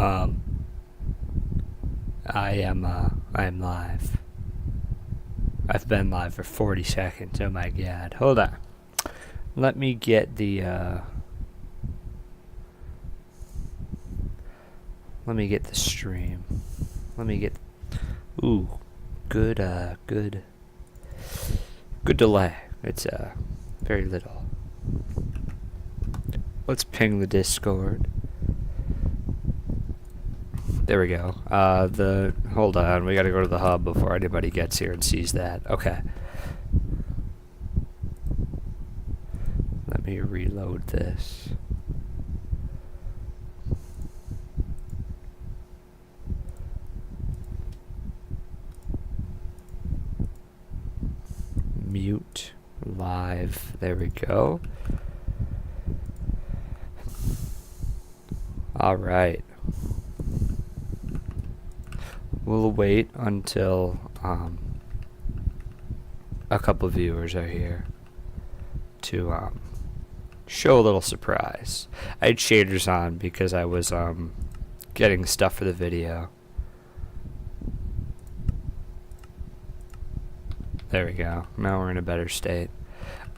I am live. I've been live for 40 seconds. Oh my god. Hold on. Let me get the stream. Let me get good delay. It's very little. Let's ping the Discord. There we go. Hold on, we gotta go to the hub before anybody gets here and sees that. Okay. Let me reload this. Mute live. There we go. All right. We'll wait until a couple viewers are here to show a little surprise. I had shaders on because I was getting stuff for the video. There we go. Now we're in a better state.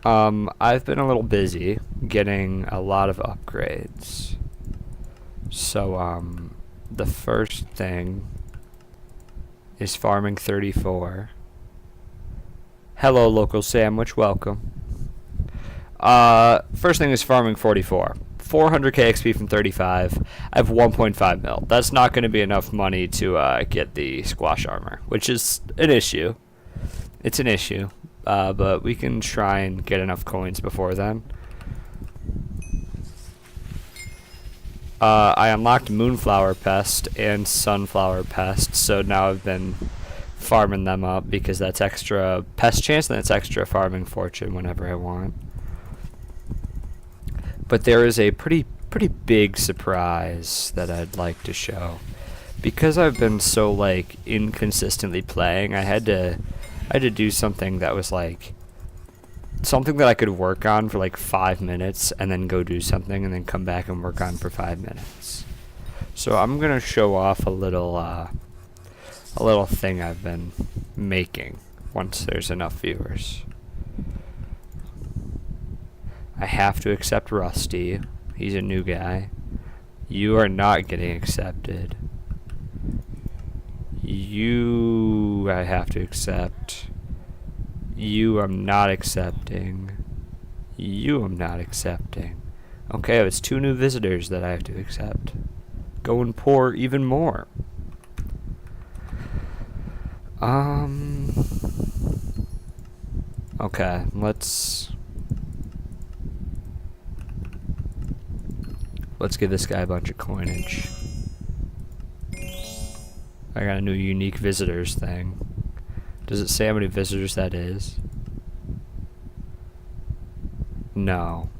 I've been a little busy getting a lot of upgrades. So the first thing is farming 34. Hello, local sandwich. Welcome. First thing is farming 44. 400k XP from 35. I have 1.5 mil. That's not going to be enough money to get the squash armor, which is an issue. It's an issue, but we can try and get enough coins before then. I unlocked Moonflower Pest and Sunflower Pest, so now I've been farming them up because that's extra pest chance and that's extra farming fortune whenever I want. But there is a pretty big surprise that I'd like to show. Because I've been so like inconsistently playing, I had to do something that was like something that I could work on for like 5 minutes and then go do something and then come back and work on for 5 minutes. So I'm gonna show off a little thing I've been making once there's enough viewers. I have to accept Rusty. He's a new guy. You are not getting accepted. You I have to accept. You I'm not accepting. You I'm not accepting. Okay, it's 2 new visitors that I have to accept. Go and pour even more. Okay, let's give this guy a bunch of coinage. I got a new unique visitors thing. Does it say how many visitors that is? No.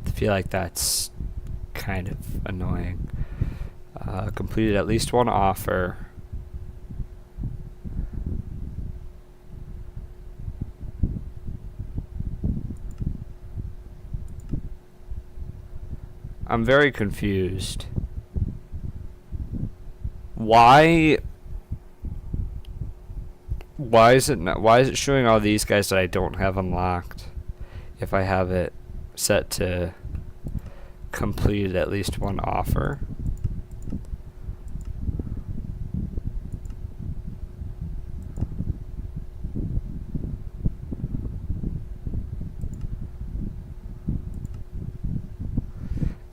I feel like that's kind of annoying. Completed at least 1 offer. I'm very confused. Why is it showing all these guys that I don't have unlocked if I have it set to completed at least 1 offer?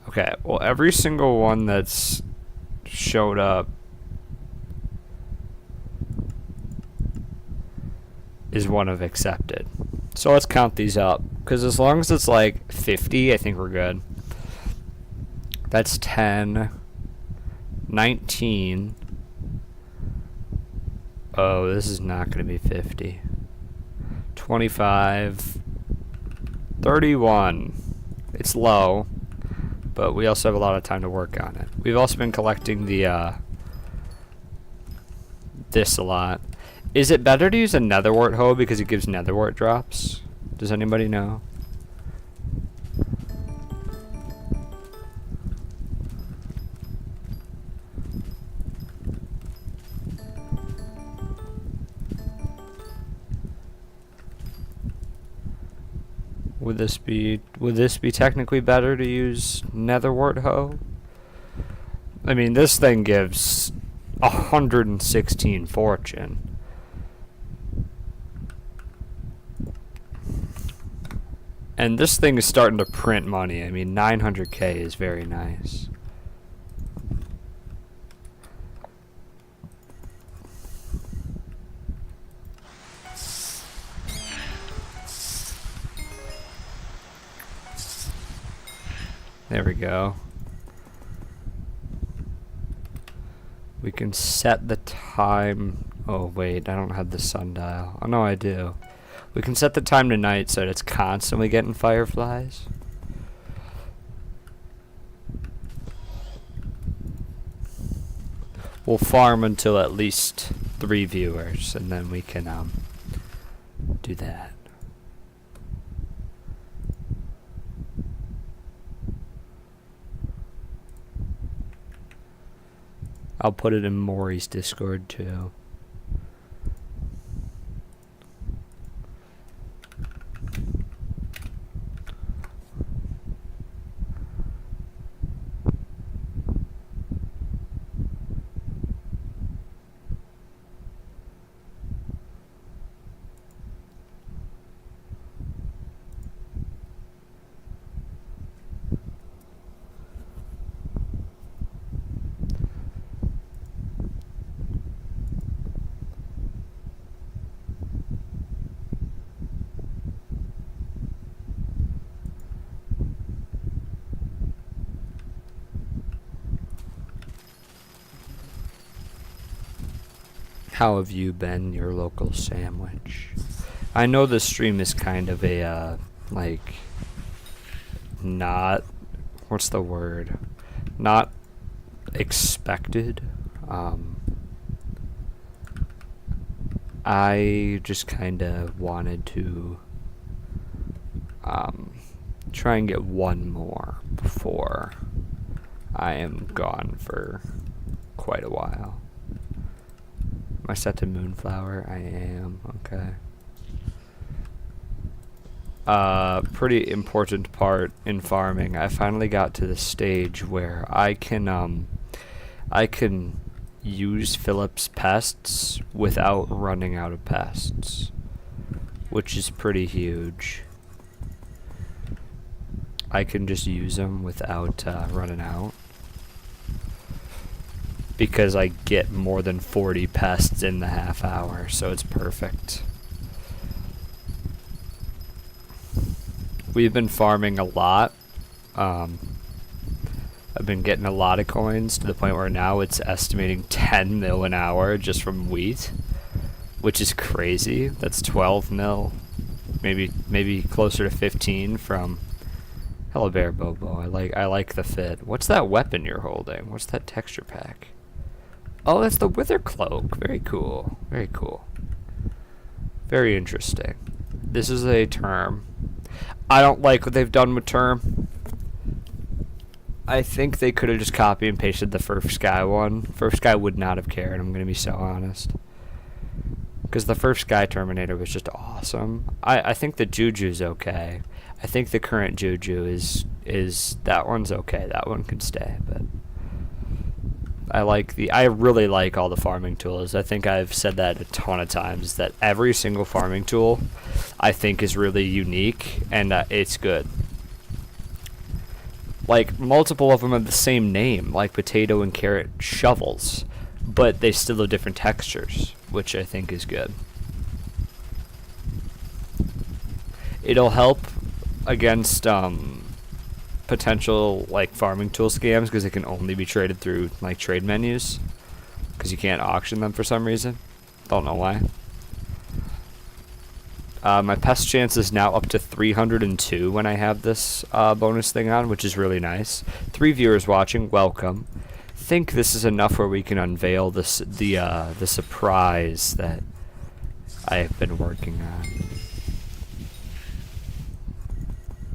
Okay, well every single one that's showed up is one of accepted. So let's count these up, because as long as it's like 50, I think we're good. That's 10, 19. Oh, this is not going to be 50. 25, 31. It's low, but we also have a lot of time to work on it. We've also been collecting the this a lot. Is it better to use a netherwort hoe because it gives netherwort drops? Does anybody know? Would this be technically better to use netherwort hoe? I mean, this thing gives 116 fortune. And this thing is starting to print money. I mean, 900k is very nice. There we go. We can set the time. Oh wait, I don't have the sundial. Oh no, I do. We can set the time to night so that it's constantly getting fireflies. We'll farm until at least 3 viewers, and then we can do that. I'll put it in Maury's Discord too. How have you been, your local sandwich? I know the stream is kind of a, like, not, what's the word? Not expected. I just kind of wanted to try and get one more before I am gone for quite a while. Am I set to Moonflower? I am. Okay. Pretty important part in farming. I finally got to the stage where I can use Philip's pests without running out of pests, which is pretty huge. I can just use them without running out, because I get more than 40 pests in the half hour, so it's perfect. We've been farming a lot. I've been getting a lot of coins to the point where now it's estimating 10 mil an hour just from wheat, which is crazy. That's 12 mil, maybe closer to 15 from. Hello, Bear Bobo. I like the fit. What's that weapon you're holding? What's that texture pack? Oh, that's the Wither Cloak. Very cool. Very cool. Very interesting. This is a term. I don't like what they've done with term. I think they could have just copy and pasted the First Sky one. First Sky would not have cared, I'm going to be so honest. Because the First Sky Terminator was just awesome. I think the Juju's okay. I think the current Juju is that one's okay. That one could stay, but I really like all the farming tools. I think I've said that a ton of times, that every single farming tool I think is really unique, and it's good. Like, multiple of them have the same name, like potato and carrot shovels, but they still have different textures, which I think is good. It'll help against potential like farming tool scams, because it can only be traded through like trade menus, because you can't auction them for some reason. Don't know why. My pest chance is now up to 302 when I have this bonus thing on, which is really nice. 3 viewers watching, welcome. Think this is enough where we can unveil the surprise that I have been working on.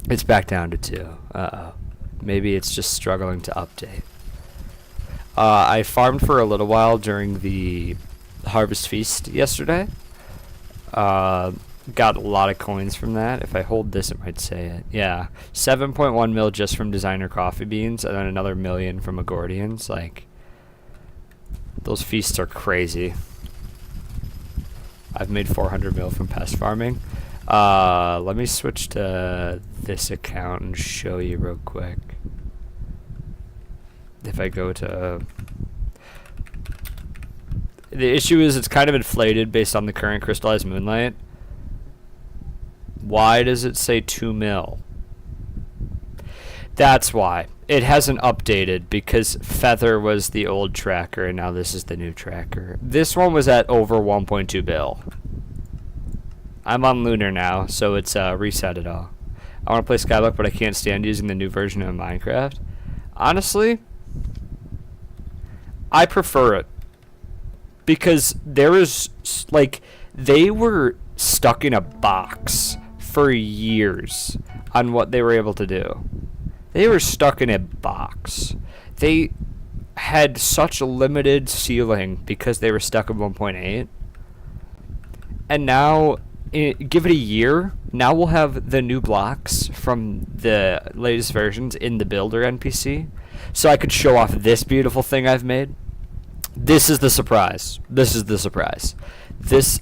It's back down to 2. Uh-oh. Maybe it's just struggling to update. I farmed for a little while during the Harvest Feast yesterday. got a lot of coins from that. If I hold this, it might say it. Yeah, 7.1 mil just from designer coffee beans, and then another million from Agordians. Like, those feasts are crazy. I've made 400 mil from pest farming. Let me switch to this account and show you real quick. If I go to... The issue is it's kind of inflated based on the current crystallized moonlight. Why does it say 2 mil? That's why. It hasn't updated because Feather was the old tracker and now this is the new tracker. This one was at over 1.2 bill. I'm on Lunar now, so it's reset it all. I want to play Skyblock, but I can't stand using the new version of Minecraft. Honestly, I prefer it. Because there is, like, they were stuck in a box for years on what they were able to do. They were stuck in a box. They had such a limited ceiling because they were stuck at 1.8. And now, give it a year, now we'll have the new blocks from the latest versions in the builder NPC. So I could show off this beautiful thing I've made. This is the surprise. This is the surprise.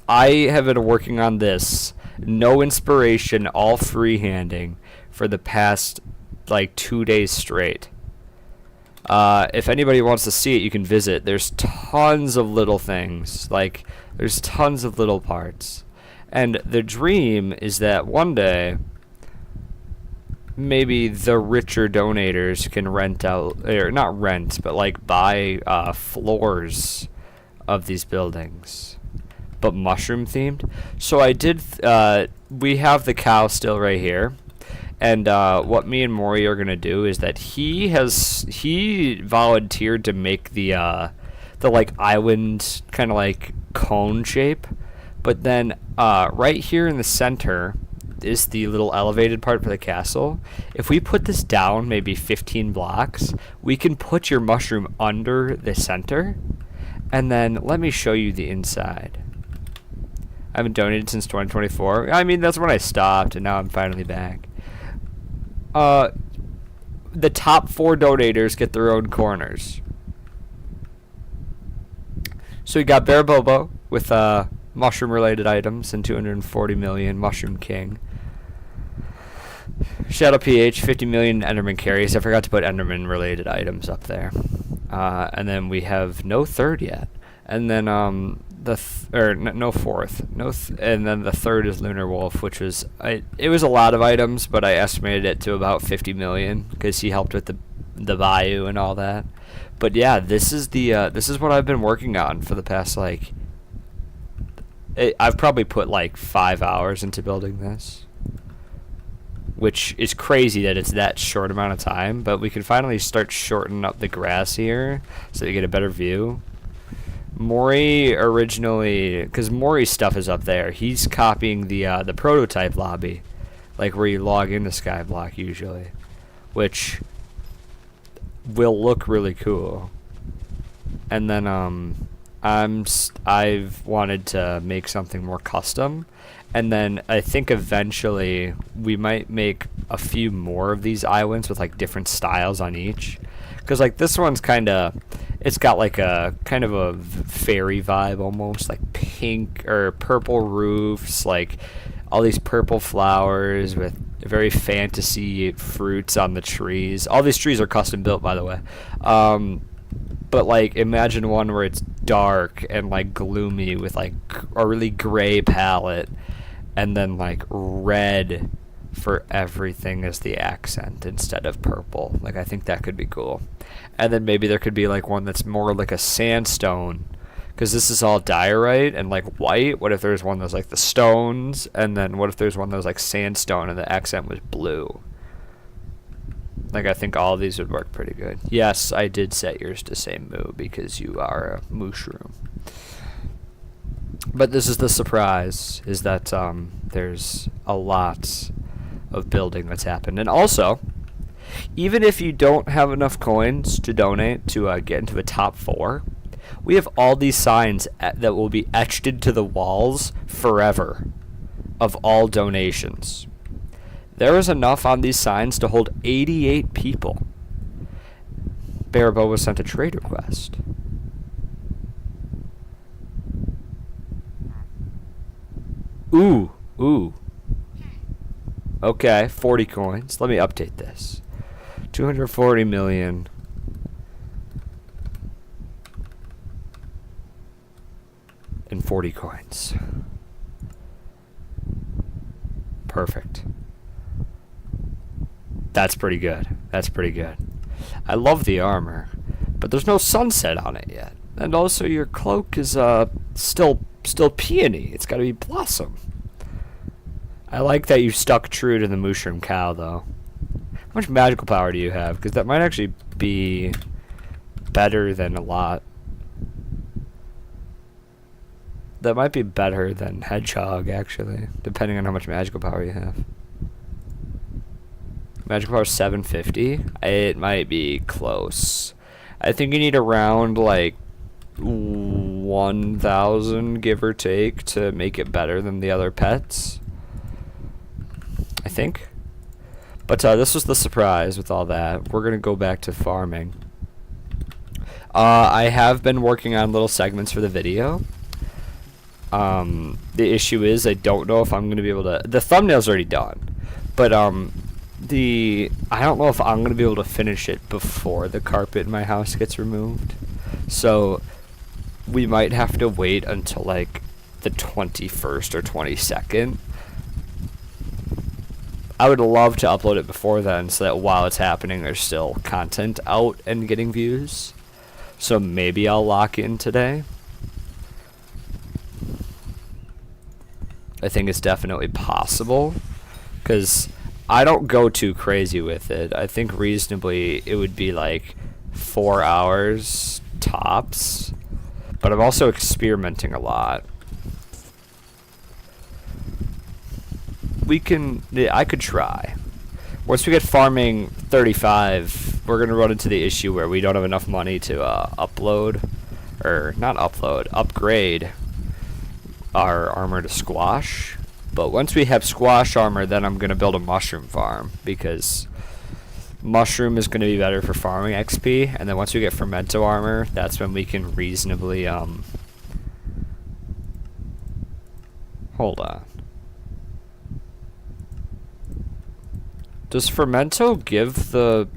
I have been working on this, no inspiration, all freehanding, for the past, like, 2 days straight. If anybody wants to see it, you can visit. There's tons of little things. Like, there's tons of little parts. And the dream is that one day, maybe the richer donators can rent out, or not rent, but like buy floors of these buildings, but mushroom themed. So I did, we have the cow still right here. And what me and Maury are gonna do is that he volunteered to make the like island kind of like cone shape, but then right here in the center is the little elevated part for the castle. If we put this down maybe 15 blocks, we can put your mushroom under the center, and then let me show you the inside. I haven't donated since 2024. I mean, that's when I stopped, and now I'm finally back. The top 4 donators get their own corners. So we got Bear Bobo with mushroom related items and 240 million Mushroom King. Shadow PH, 50 million Enderman carries. I forgot to put Enderman related items up there. And then we have no third yet. And then no fourth. And then the third is Lunar Wolf, which was it was a lot of items, but I estimated it to about 50 million because he helped with the bayou and all that. But yeah, this is what I've been working on for the past I've probably put like 5 hours into building this, which is crazy that it's that short amount of time, but we can finally start shortening up the grass here so you get a better view. Maury originally, because Maury's stuff is up there, he's copying the prototype lobby, like where you log into Skyblock usually, which will look really cool. And then I've wanted to make something more custom, and then I think eventually we might make a few more of these islands with like different styles on each, because like this one's it's got like a kind of a fairy vibe almost, like pink or purple roofs, like all these purple flowers with very fantasy fruits on the trees. All these trees are custom built, by the way. But like imagine one where it's dark and like gloomy with like a really gray palette, and then like red for everything as the accent instead of purple. Like I think that could be cool. And then maybe there could be like one that's more like a sandstone, because this is all diorite and like white. What if there's one that's like the stones, and then what if there's one that was like sandstone and the accent was blue? Like I think all of these would work pretty good. Yes, I did set yours to say moo because you are a mushroom. But this is the surprise, is that there's a lot of building that's happened. And also, even if you don't have enough coins to donate to get into the top 4, we have all these signs that will be etched into the walls forever of all donations. There is enough on these signs to hold 88 people. Barabo was sent a trade request. Ooh. Okay, 40 coins. Let me update this. 240 million. And 40 coins. Perfect. That's pretty good. I love the armor, but there's no sunset on it yet. And also your cloak is still peony. It's got to be blossom. I like that you stuck true to the mushroom cow though. How much magical power do you have? Because that might actually be better than a lot. That might be better than hedgehog actually, depending on how much magical power you have. Magical power 750. It might be close. I think you need around like 1,000 give or take to make it better than the other pets. I think. But this was the surprise with all that. We're gonna go back to farming. I have been working on little segments for the video. The issue is I don't know if I'm gonna be able to. The thumbnail's already done, but I don't know if I'm gonna be able to finish it before the carpet in my house gets removed. So we might have to wait until like the 21st or 22nd. I would love to upload it before then so that while it's happening there's still content out and getting views. So maybe I'll lock in today. I think it's definitely possible because I don't go too crazy with it. I think reasonably it would be like 4 hours tops, but I'm also experimenting a lot. I could try. Once we get farming 35, we're gonna run into the issue where we don't have enough money to upgrade our armor to squash. But once we have squash armor, then I'm gonna build a mushroom farm because mushroom is gonna be better for farming XP. And then once we get fermento armor, that's when we can reasonably hold on. Does fermento give the...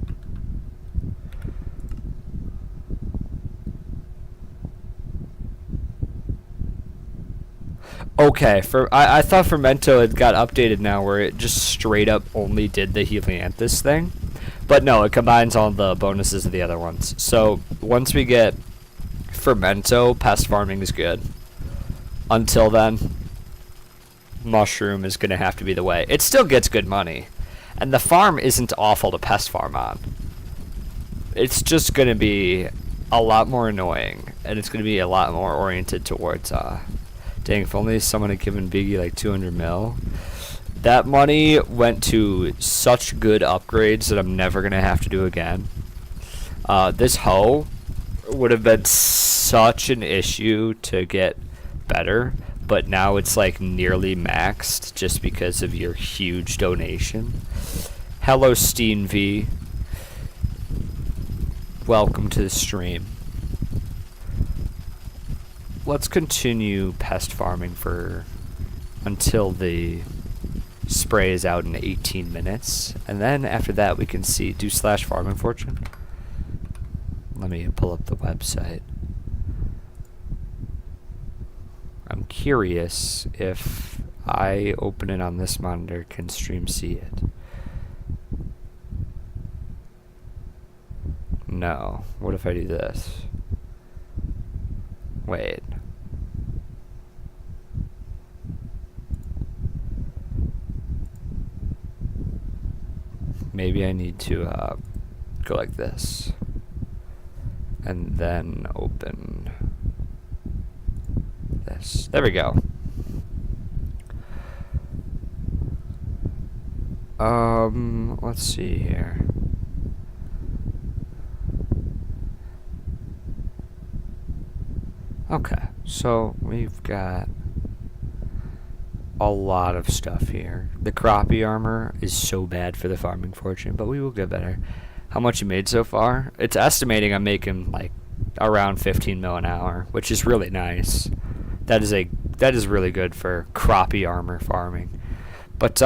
Okay, I thought fermento had got updated now where it just straight up only did the helianthus thing. But no, it combines all the bonuses of the other ones. So once we get fermento, pest farming is good. Until then, mushroom is going to have to be the way. It still gets good money. And the farm isn't awful to pest farm on. It's just going to be a lot more annoying. And it's going to be a lot more oriented towards... Dang, if only someone had given Biggie like 200 mil. That money went to such good upgrades that I'm never going to have to do again. This hoe would have been such an issue to get better. But now it's like nearly maxed just because of your huge donation. Hello, Steen V. Welcome to the stream. Let's continue pest farming until the spray is out in 18 minutes. And then after that we can do / farming fortune. Let me pull up the website. I'm curious if I open it on this monitor, can stream see it? No. What if I do this? Wait. Maybe I need to go like this. And then open this. There we go. Let's see here. Okay, so we've got a lot of stuff here. The crappie armor is so bad for the farming fortune, but we will get better. How much you made so far? It's estimating I'm making like around 15 mil an hour, which is really nice. That is really good for crappie armor farming. But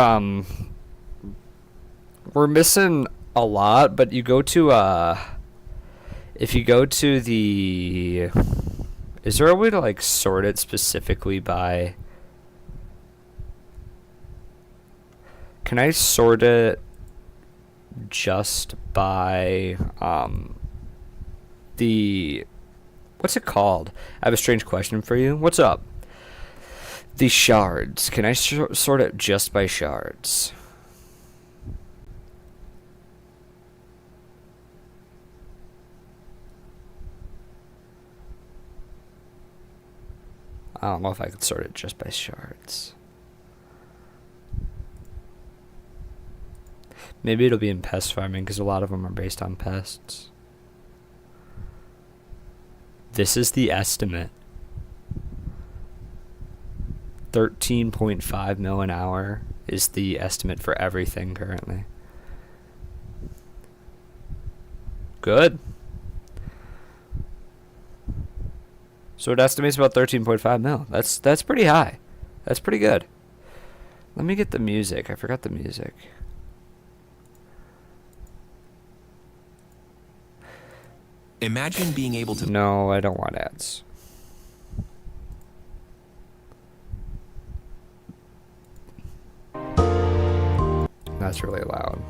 we're missing a lot, but you go to if you go to the, is there a way to like sort it specifically by, can I sort it just by the, what's it called? I have a strange question for you. What's up? The shards. Can I sort it just by shards? I don't know if I could sort it just by shards. Maybe it'll be in pest farming because a lot of them are based on pests. This is the estimate. 13.5 mil an hour is the estimate for everything currently. Good. So it estimates about 13.5 mil. That's pretty high. That's pretty good. Let me get the music. I forgot the music. Imagine being able to... No, I don't want ads. That's really loud.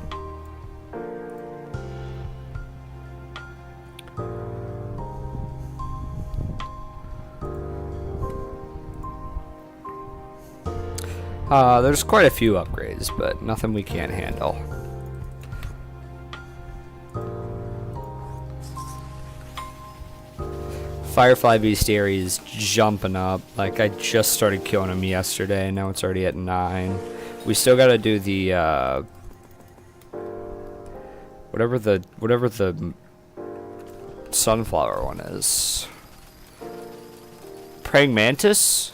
There's quite a few upgrades, but nothing we can't handle. Firefly Bestiary is jumping up. Like, I just started killing him yesterday, and now it's already at 9. We still gotta do the, whatever the sunflower one is. Praying Mantis?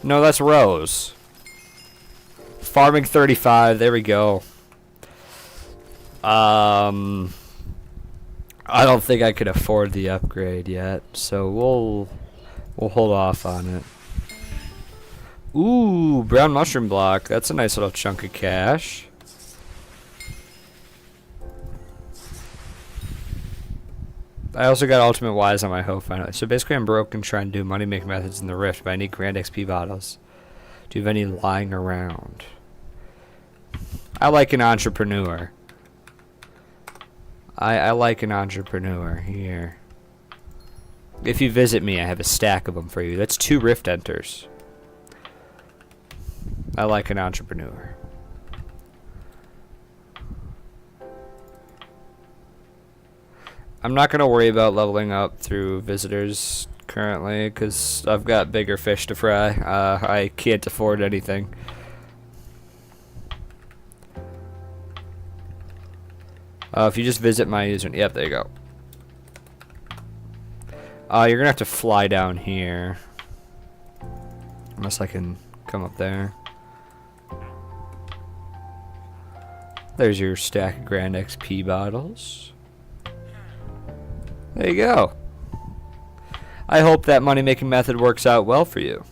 No, that's Rose. Farming 35, there we go. I don't think I could afford the upgrade yet, so we'll hold off on it. Ooh, brown mushroom block. That's a nice little chunk of cash. I also got ultimate wise on my hoe finally. So basically I'm broke and trying to do money making methods in the rift, but I need grand XP bottles. Do you have any lying around? I like an entrepreneur. I like an entrepreneur here. If you visit me, I have a stack of them for you. That's 2 rift enters. I like an entrepreneur. I'm not going to worry about leveling up through visitors currently because I've got bigger fish to fry. I can't afford anything. If you just visit my user... Yep, there you go. You're going to have to fly down here. Unless I can come up there. There's your stack of grand XP bottles. There you go. I hope that money-making method works out well for you.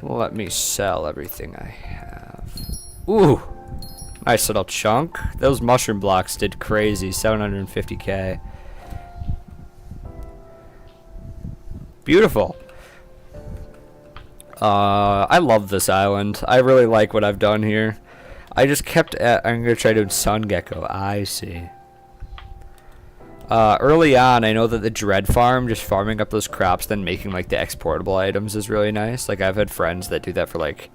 Let me sell everything I have. Ooh! Nice little chunk. Those mushroom blocks did crazy. 750k. Beautiful. I love this island. I really like what I've done here. I just kept at... I'm going to try doing sun gecko. I see. Early on, I know that the dread farm, just farming up those crops, then making like the exportable items is really nice. Like I've had friends that do that for like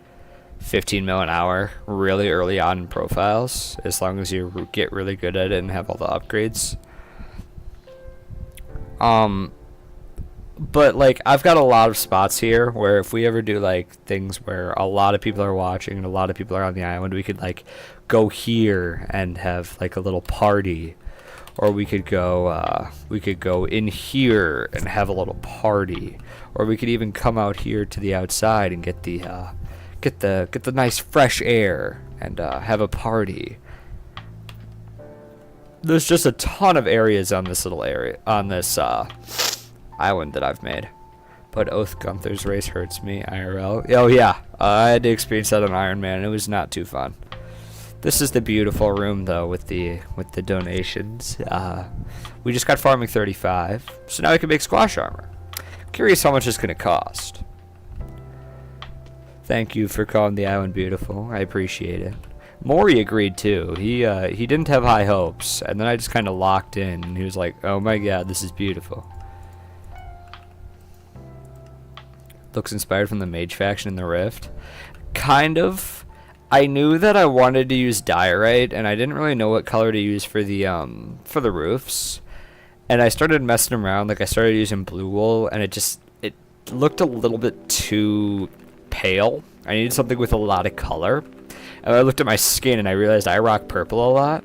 15 mil an hour really early on in profiles, as long as you get really good at it and have all the upgrades. But like I've got a lot of spots here where if we ever do like things where a lot of people are watching and a lot of people are on the island, we could like go here and have like a little party. or we could go in here and have a little party, or we could even come out here to the outside and get the nice fresh air and have a party. There's just a ton of areas on this little area, on this island that I've made. But Oath Gunther's race hurts me, IRL. Oh yeah, I had to experience that on Iron Man, and it was not too fun. This is the beautiful room though, with the donations. We just got farming 35, so now we can make squash armor. Curious how much it's gonna cost. Thank you for calling the island beautiful. I appreciate it. Maury agreed too. He didn't have high hopes, and then I just kind of locked in, and he was like, "Oh my god, this is beautiful." Looks inspired from the mage faction in the Rift. Kind of. I knew that I wanted to use diorite, and I didn't really know what color to use for the roofs. And I started messing around. Like I started using blue wool, and it looked a little bit too pale. I needed something with a lot of color. And I looked at my skin, and I realized I rock purple a lot.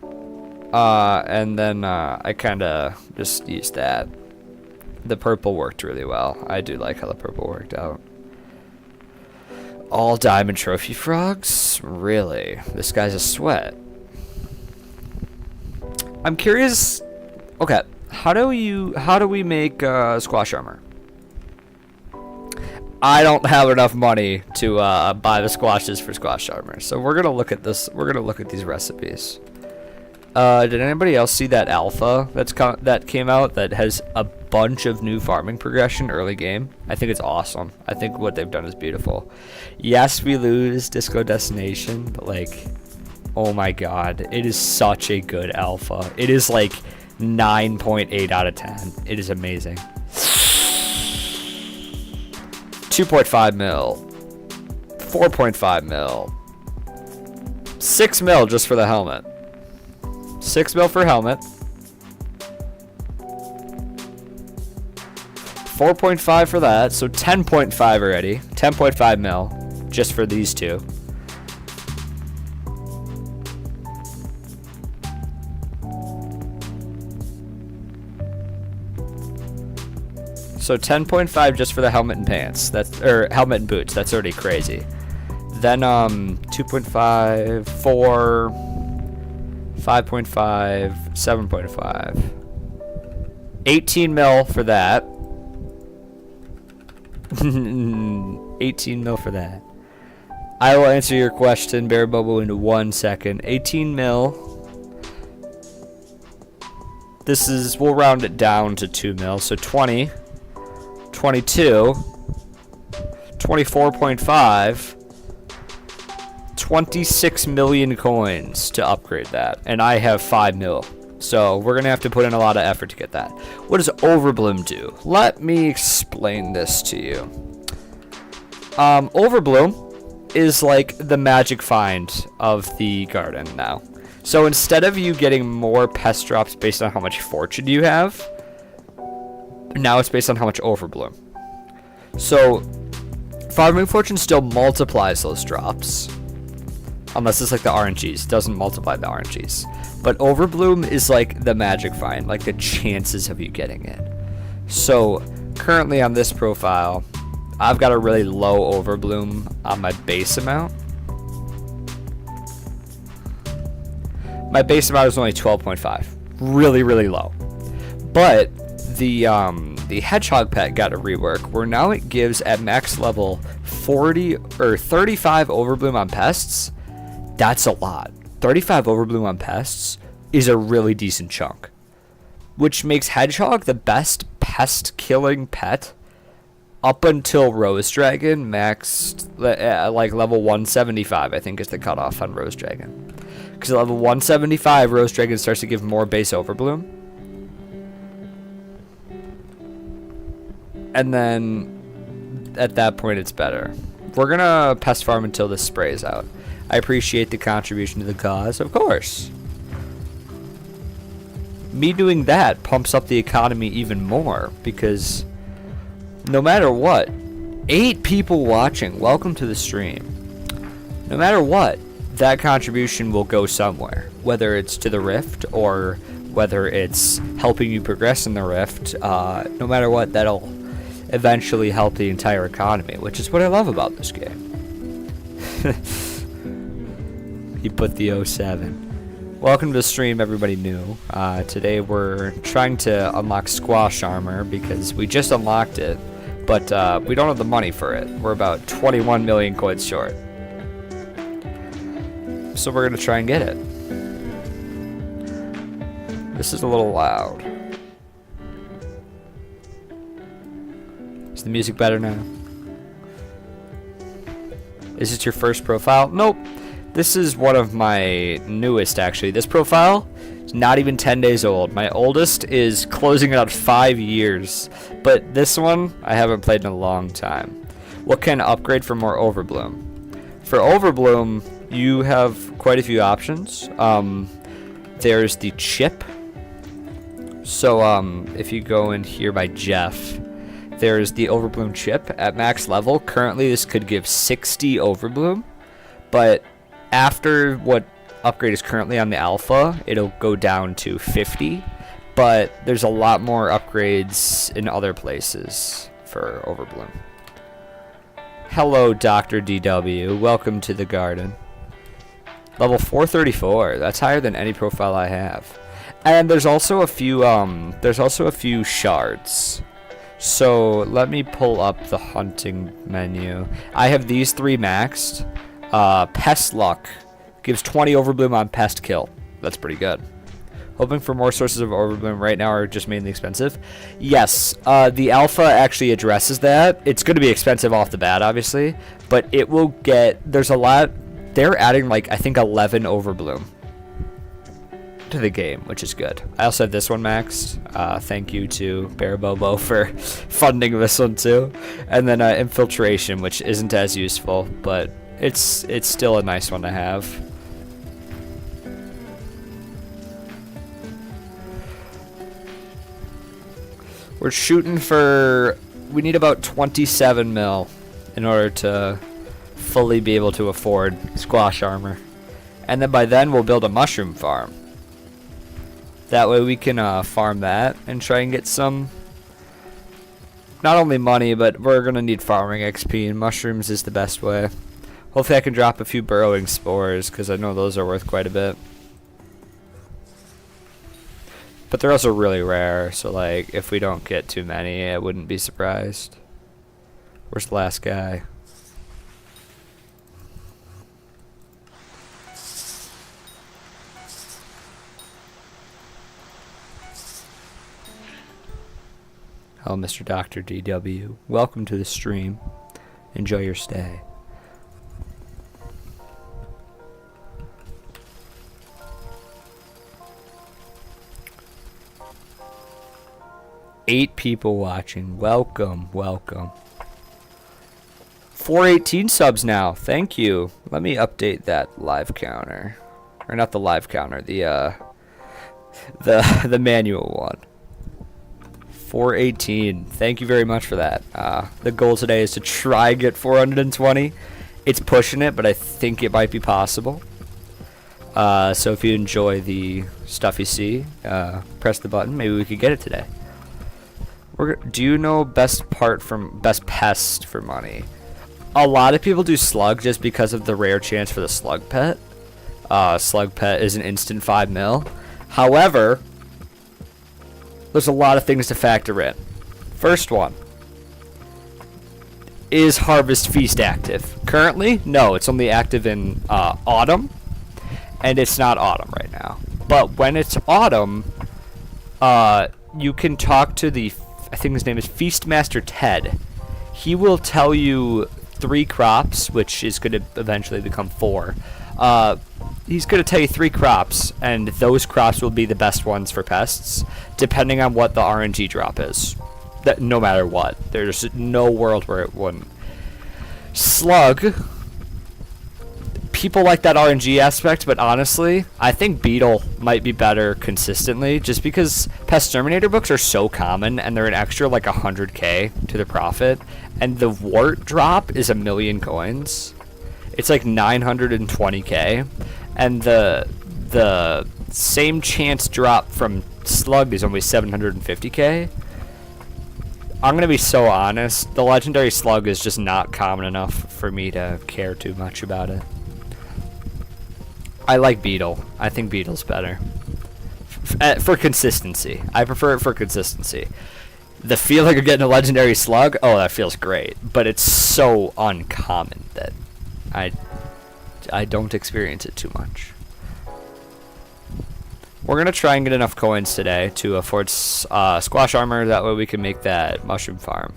And then I kind of just used that. The purple worked really well. I do like how the purple worked out. All diamond trophy frogs? Really? This guy's a sweat. I'm curious. Okay, how do we make squash armor? I don't have enough money to buy the squashes for squash armor, so we're gonna look at this. We're gonna look at these recipes. Did anybody else see that alpha that came out that has a bunch of new farming progression early game? I think it's awesome. I think what they've done is beautiful. Yes, we lose Disco Destination, but like, oh my god, it is such a good alpha. It is like 9.8 out of 10. It is amazing. 2.5 mil, 4.5 mil, 6 mil just for the helmet. 6 mil for helmet. 4.5 for that, so 10.5 already. 10.5 mil just for these two. So 10.5 just for the helmet and pants. Or helmet and boots. That's already crazy. Then 2.5, 4, 5.5, 7.5. 18 mil for that. 18 mil for that. I will answer your question, Bear Bubble, in 1 second. 18 mil. This is, we'll round it down to 2 mil, so 20. 22, 24.5, 26 million coins to upgrade that, and I have 5 mil, so we're gonna have to put in a lot of effort to get that. What does Overbloom do? Let me explain this to you. Overbloom is like the magic find of the garden now. So instead of you getting more pest drops based on how much fortune you have, now it's based on how much Overbloom. So farming fortune still multiplies those drops, unless it's like the RNGs. It doesn't multiply the RNGs. But Overbloom is like the magic find, like the chances of you getting it. So currently on this profile, I've got a really low Overbloom on my base amount. My base amount is only 12.5. Really, really low. But the hedgehog pet got a rework where now it gives at max level 40 or 35 Overbloom on pests. That's a lot. 35 Overbloom on pests is a really decent chunk, which makes hedgehog the best pest killing pet up until Rose Dragon maxed like level 175. I think is the cutoff on Rose Dragon, because at level 175 Rose Dragon starts to give more base Overbloom. And then at that point it's better. We're gonna pest farm until this sprays out. I appreciate the contribution to the cause, of course. Me doing that pumps up the economy even more, because no matter what, 8 people watching, welcome to the stream. No matter what, that contribution will go somewhere, whether it's to the Rift or whether it's helping you progress in the Rift. No matter what, that'll eventually help the entire economy, which is what I love about this game. He put the 07. Welcome to the stream, everybody new. Today we're trying to unlock Squash Armor because we just unlocked it, but we don't have the money for it. We're about 21 million coins short. So we're going to try and get it. This is a little loud. Is the music better now? Is it your first profile? Nope. This is one of my newest, actually. This profile is not even 10 days old. My oldest is closing out 5 years. But this one, I haven't played in a long time. What can upgrade for more Overbloom? For Overbloom, you have quite a few options. There's the chip. So if you go in here by Jeff, there's the Overbloom chip at max level. Currently, this could give 60 Overbloom, but after what upgrade is currently on the alpha, it'll go down to 50. But there's a lot more upgrades in other places for Overbloom. Hello, Dr. DW. Welcome to the garden. Level 434. That's higher than any profile I have. And there's also a few shards. So let me pull up the hunting menu. I have these 3 maxed. Pest luck gives 20 Overbloom on pest kill. That's pretty good. Hoping for more sources of Overbloom right now are just mainly expensive. Yes, the alpha actually addresses that. It's going to be expensive off the bat, obviously, but it will get. There's a lot. They're adding like I think 11 Overbloom to the game, which is good. I also have this one maxed. Thank you to Bear Bobo for funding this one too. And then infiltration, which isn't as useful, but it's still a nice one to have. We're shooting for. We need about 27 mil in order to fully be able to afford Squash Armor, and then by then we'll build a mushroom farm. That way we can farm that and try and get some, not only money, but we're going to need farming XP, and mushrooms is the best way. Hopefully I can drop a few burrowing spores, because I know those are worth quite a bit. But they're also really rare, so like if we don't get too many, I wouldn't be surprised. Where's the last guy? Hello, Mr. Dr. DW. Welcome to the stream. Enjoy your stay. Eight people watching. Welcome, welcome. 418 subs now. Thank you. Let me update that live counter. Or not the live counter, the manual one. 418. Thank you very much for that. The goal today is to try and get 420. It's pushing it, but I think it might be possible. So if you enjoy the stuff you see, press the button. Maybe we could get it today. Do you know best pest for money? A lot of people do slug just because of the rare chance for the slug pet. Slug pet is an instant 5 mil. However, there's a lot of things to factor in. First one, is Harvest Feast active? Currently, no, it's only active in autumn, and it's not autumn right now. But when it's autumn, you can talk to the, I think his name is Feastmaster Ted. He will tell you 3 crops, which is going to eventually become 4. He's going to tell you 3 crops, and those crops will be the best ones for pests, depending on what the RNG drop is. That no matter what. There's no world where it wouldn't. Slug. People like that RNG aspect, but honestly, I think Beetle might be better consistently, just because Pest Exterminator books are so common, and they're an extra like 100k to the profit, and the Wart drop is 1,000,000 coins. it's like 920k, and the same chance drop from slug is only 750k. I'm gonna be so honest, the legendary slug is just not common enough for me to care too much about it. I like beetle. I think beetle's better for consistency. I prefer it for consistency. The feeling of getting a legendary slug, oh, that feels great, but it's so uncommon that I don't experience it too much. We're gonna try and get enough coins today to afford squash armor. That way we can make that mushroom farm.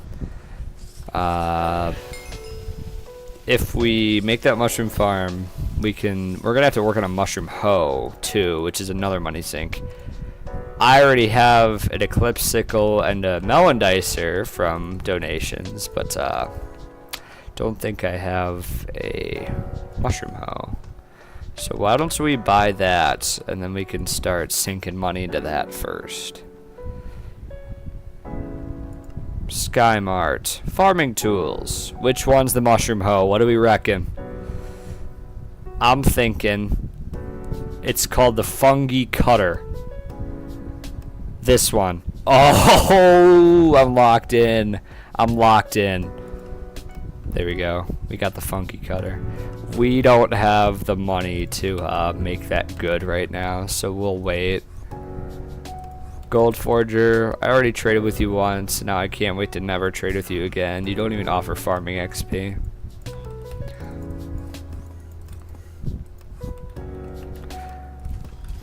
If we make that mushroom farm, we're gonna have to work on a mushroom hoe too, which is another money sink. I already have an eclipse sickle and a melon dicer from donations, but don't think I have a mushroom hoe. So why don't we buy that, and then we can start sinking money into that first. Sky Mart. Farming tools. Which one's the mushroom hoe? What do we reckon? I'm thinking it's called the fungi cutter. This one. Oh, I'm locked in. I'm locked in. There we go. We got the funky cutter. We don't have the money to make that good right now, so we'll wait. Gold Forger. I already traded with you once. Now I can't wait to never trade with you again. You don't even offer farming XP.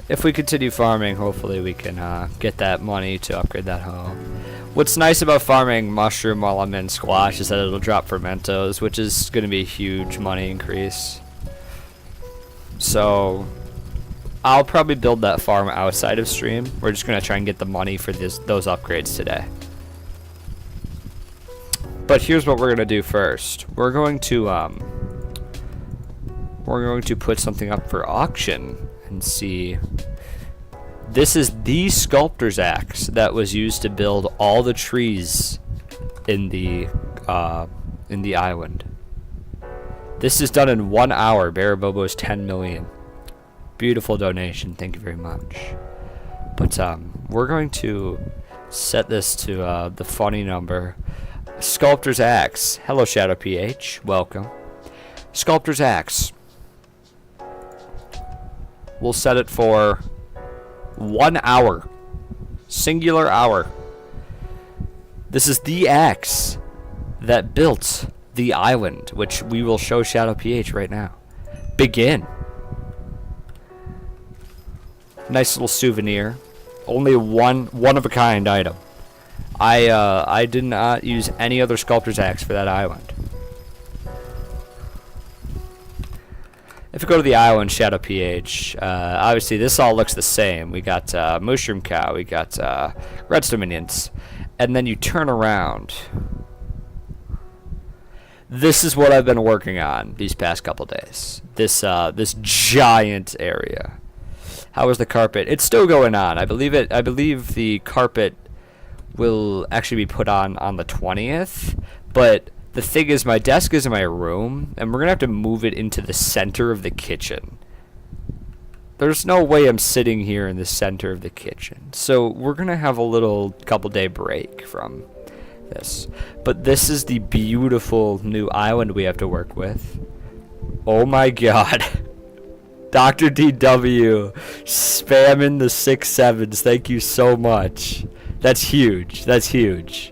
If we continue farming, hopefully we can get that money to upgrade that hoe. What's nice about farming mushroom while I'm in squash is that it'll drop fermentos, which is going to be a huge money increase. So I'll probably build that farm outside of stream. We're just going to try and get the money for those upgrades today. But here's what we're going to do first. We're going to put something up for auction and see. This is the sculptor's axe that was used to build all the trees in the island. This is done in 1 hour. Barabobo's 10 million. Beautiful donation. Thank you very much. But we're going to set this to the funny number. Sculptor's axe. Hello, Shadow PH. Welcome. Sculptor's axe. We'll set it for 1 hour. Singular hour. This is the axe that built the island, which we will show Shadow PH right now. Begin. Nice little souvenir. Only one of a kind item. I did not use any other sculptor's axe for that island. If we go to the island, Shadow PH, obviously this all looks the same. We got Mushroom Cow, we got Redstone Minions, and then you turn around. This is what I've been working on these past couple days. This giant area. How is the carpet? It's still going on. I believe the carpet will actually be put on the 20th, but the thing is, my desk is in my room, and we're going to have to move it into the center of the kitchen. There's no way I'm sitting here in the center of the kitchen. So we're going to have a little couple-day break from this. But this is the beautiful new island we have to work with. Oh my god. Dr. DW spamming the 6-7s. Thank you so much. That's huge. That's huge.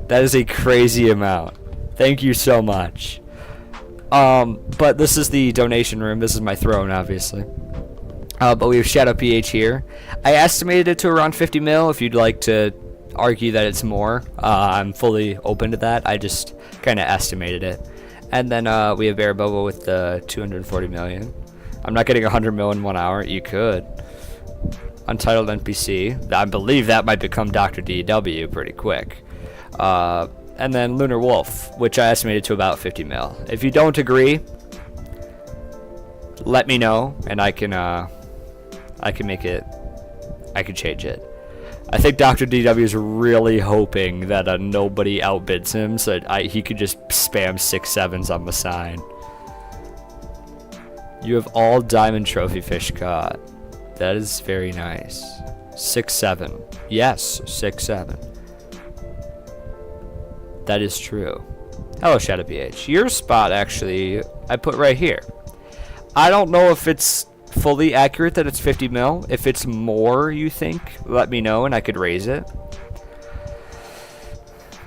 That is a crazy amount. Thank you so much. But this is the donation room. This is my throne, obviously. But we have Shadow PH here. I estimated it to around 50 mil. If you'd like to argue that it's more, I'm fully open to that. I just kind of estimated it. And then we have Barabobo with the 240 million. I'm not getting 100 mil in 1 hour. You could. Untitled NPC. I believe that might become Dr. DW pretty quick. And then Lunar Wolf, which I estimated to about 50 mil. If you don't agree, let me know, and I can make it. I can change it. I think Dr. DW is really hoping that nobody outbids him, so he could just spam 6-7s on the sign. You have all diamond trophy fish caught. That is very nice. 6-7. Yes, 6-7. That is true. Hello, Shadow PH. Your spot, actually, I put right here. I don't know if it's fully accurate that it's 50 mil. If it's more, you think, let me know and I could raise it.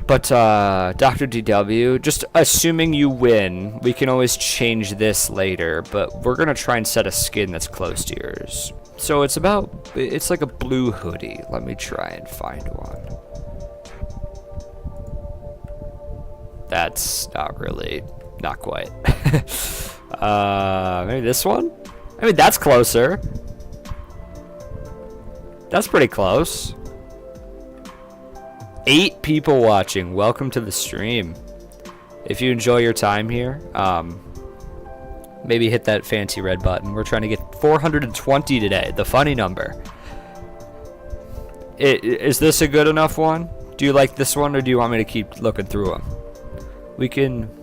But, Dr. DW, just assuming you win, we can always change this later, but we're going to try and set a skin that's close to yours. So it's like a blue hoodie. Let me try and find one. That's not quite. Maybe this one? I mean, that's closer. That's pretty close. 8 people watching. Welcome to the stream. If you enjoy your time here, maybe hit that fancy red button. We're trying to get 420 today, the funny number. Is this a good enough one? Do you like this one, or do you want me to keep looking through them?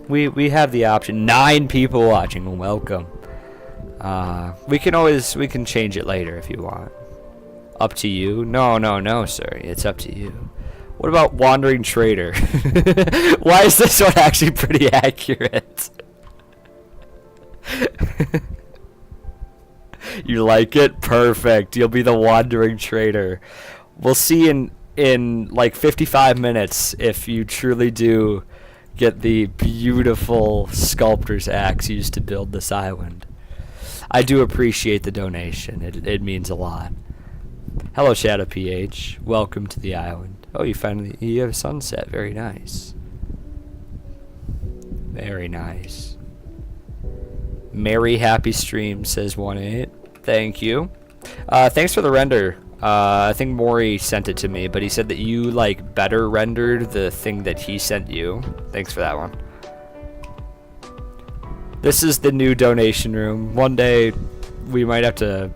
We have the option. 9 people watching. Welcome. We can change it later if you want. Up to you. No, sir. It's up to you. What about Wandering Trader? Why is this one actually pretty accurate? You like it? Perfect. You'll be the Wandering Trader. We'll see in like 55 minutes if you truly do get the beautiful sculptor's axe used to build this island. I do appreciate the donation. It means a lot. Hello, Shadow PH. Welcome to the island. Oh, you have a sunset. Very nice. Very nice. Merry happy stream, says 1-8. Thank you. Thanks for the render. I think Maury sent it to me, but he said that you like better rendered the thing that he sent you. Thanks for that one. This is the new donation room. One day we might have to.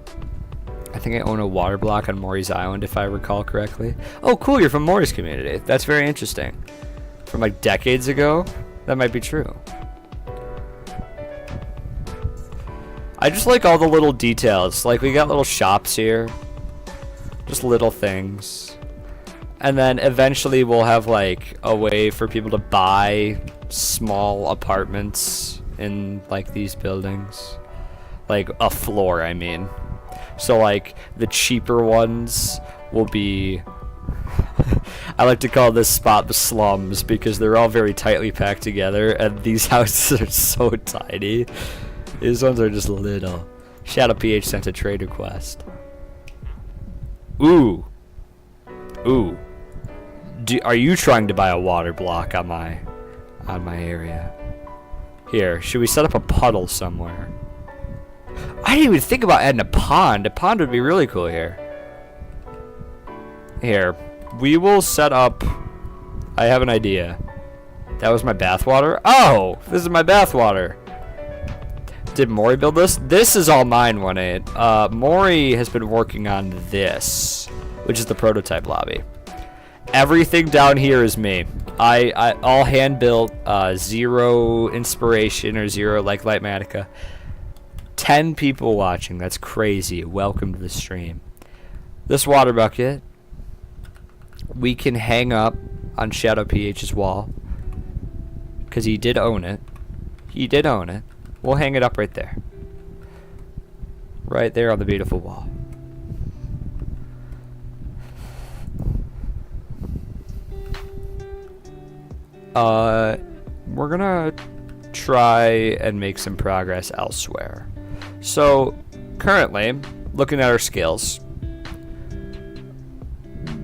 I think I own a water block on Maury's Island, if I recall correctly. Oh, cool, you're from Maury's community. That's very interesting. From like decades ago? That might be true. I just like all the little details. Like, we got little shops here. Just little things. And then eventually we'll have like a way for people to buy small apartments in like these buildings. Like a floor, I mean. So like the cheaper ones will be I like to call this spot the slums because they're all very tightly packed together and these houses are so tiny. These ones are just little. Shadow PH sent a trade request. Ooh. Are you trying to buy a water block on my area? Here, should we set up a puddle somewhere? I didn't even think about adding a pond. A pond would be really cool here. Here, we will set up. I have an idea. That was my bathwater. Oh, this is my bathwater. Did Maury build this? This is all mine, 1-8. Maury has been working on this, which is the prototype lobby. Everything down here is me. I all hand built, 0 inspiration or 0 like Lightmatica. 10 people watching. That's crazy. Welcome to the stream. This water bucket we can hang up on Shadow PH's wall because he did own it. He did own it. We'll hang it up right there. Right there on the beautiful wall. We're gonna try and make some progress elsewhere. So, currently, looking at our skills,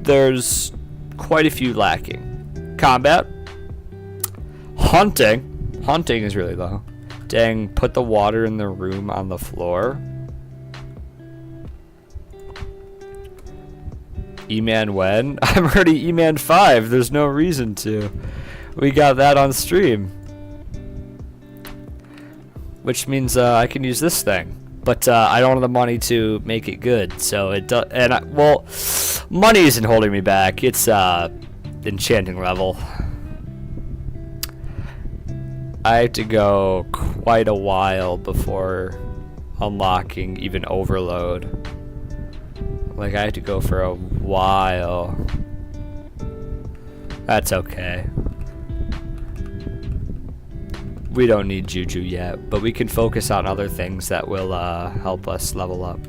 there's quite a few lacking. Combat. Hunting. Hunting is really low. Dang, put the water in the room on the floor. E-Man when? I'm already E-Man 5. There's no reason to. We got that on stream. Which means I can use this thing. But I don't have the money to make it good. So it does. Well, money isn't holding me back. It's enchanting level. I have to go quite a while before unlocking even overload. Like, I had to go for a while. That's okay. We don't need Juju yet, but we can focus on other things that will help us level up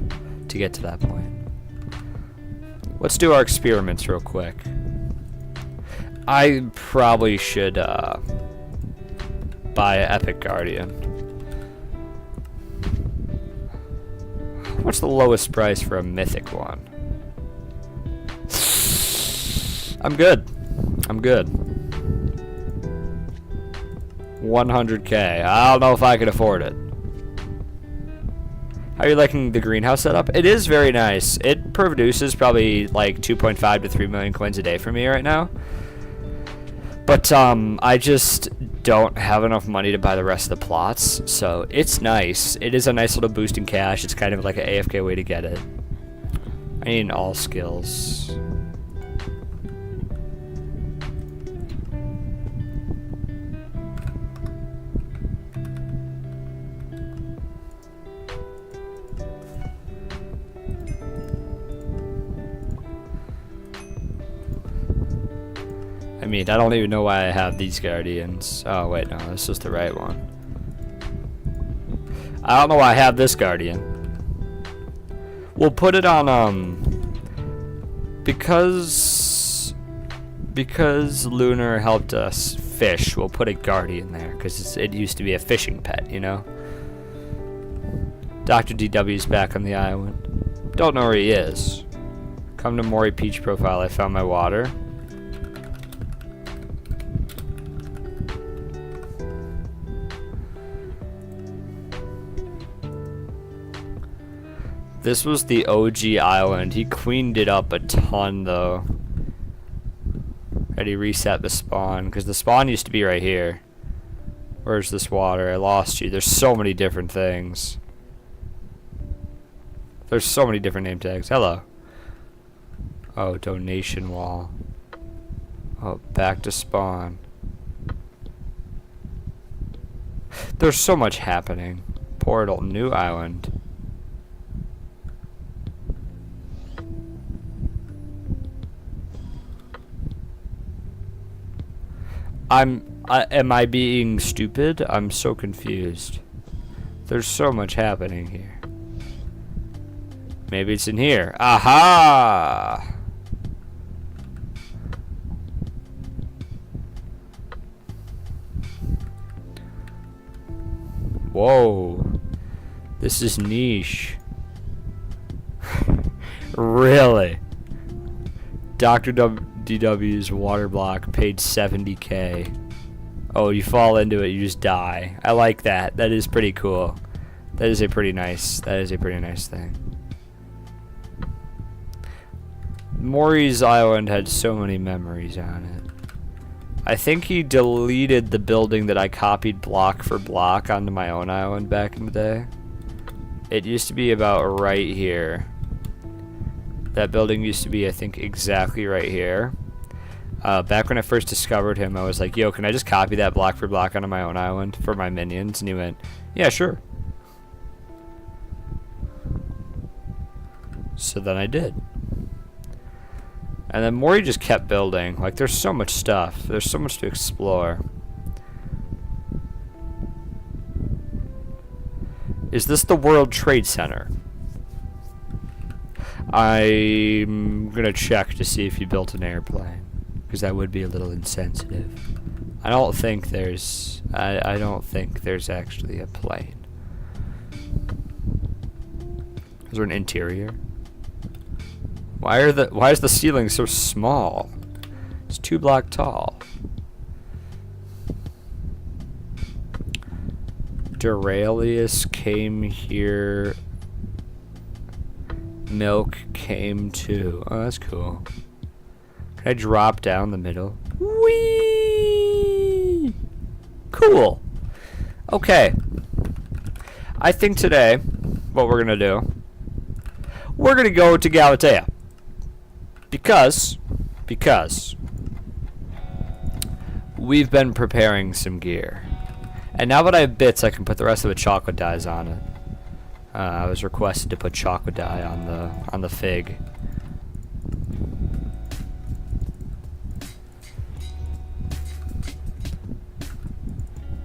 to get to that point. Let's do our experiments real quick. I probably should buy an Epic Guardian. What's the lowest price for a mythic one? I'm good. I'm good. 100k. I don't know if I can afford it. How are you liking the greenhouse setup? It is very nice. It produces probably like 2.5 to 3 million coins a day for me right now. But I just don't have enough money to buy the rest of the plots, so it's nice. It is a nice little boost in cash. It's kind of like an AFK way to get it. I need all skills. I mean, I don't even know why I have these guardians. Oh, wait, no, this is the right one. I don't know why I have this guardian. We'll put it on, because Lunar helped us fish, we'll put a guardian there, because it used to be a fishing pet, you know? Dr. DW's back on the island. Don't know where he is. Come to Mori Peach profile, I found my water. This was the OG island. He cleaned it up a ton, though. And he reset the spawn, because the spawn used to be right here. Where's this water? I lost you. There's so many different things. There's so many different name tags. Hello. Oh, donation wall. Oh, back to spawn. There's so much happening. Portal, new island. Am I being stupid? I'm so confused. There's so much happening here. Maybe it's in here. Aha! Whoa. This is niche. Really? Dr. DW's water block paid 70k. Oh, you fall into it, you just die. I like that. That is pretty cool. That is a pretty nice thing. Mori's island had so many memories on it. I think he deleted the building that I copied block for block onto my own island back in the day. It used to be about right here. That building used to be, I think, exactly right here. Back when I first discovered him, I was like, yo, can I just copy that block for block onto my own island for my minions? And he went, yeah, sure. So then I did. And then Mori just kept building. Like, there's so much stuff. There's so much to explore. Is this the World Trade Center? I'm gonna check to see if you built an airplane, because that would be a little insensitive. I don't think there's actually a plane. Is there an interior? Why is the ceiling so small? It's 2 blocks tall. Duralius came here. Milk came too. Oh, that's cool. Can I drop down the middle? Whee! Cool. Okay. I think today, what we're gonna do, we're gonna go to Galatea. Because we've been preparing some gear. And now that I have bits, I can put the rest of the chocolate dyes on it. I was requested to put chocolate dye on the fig.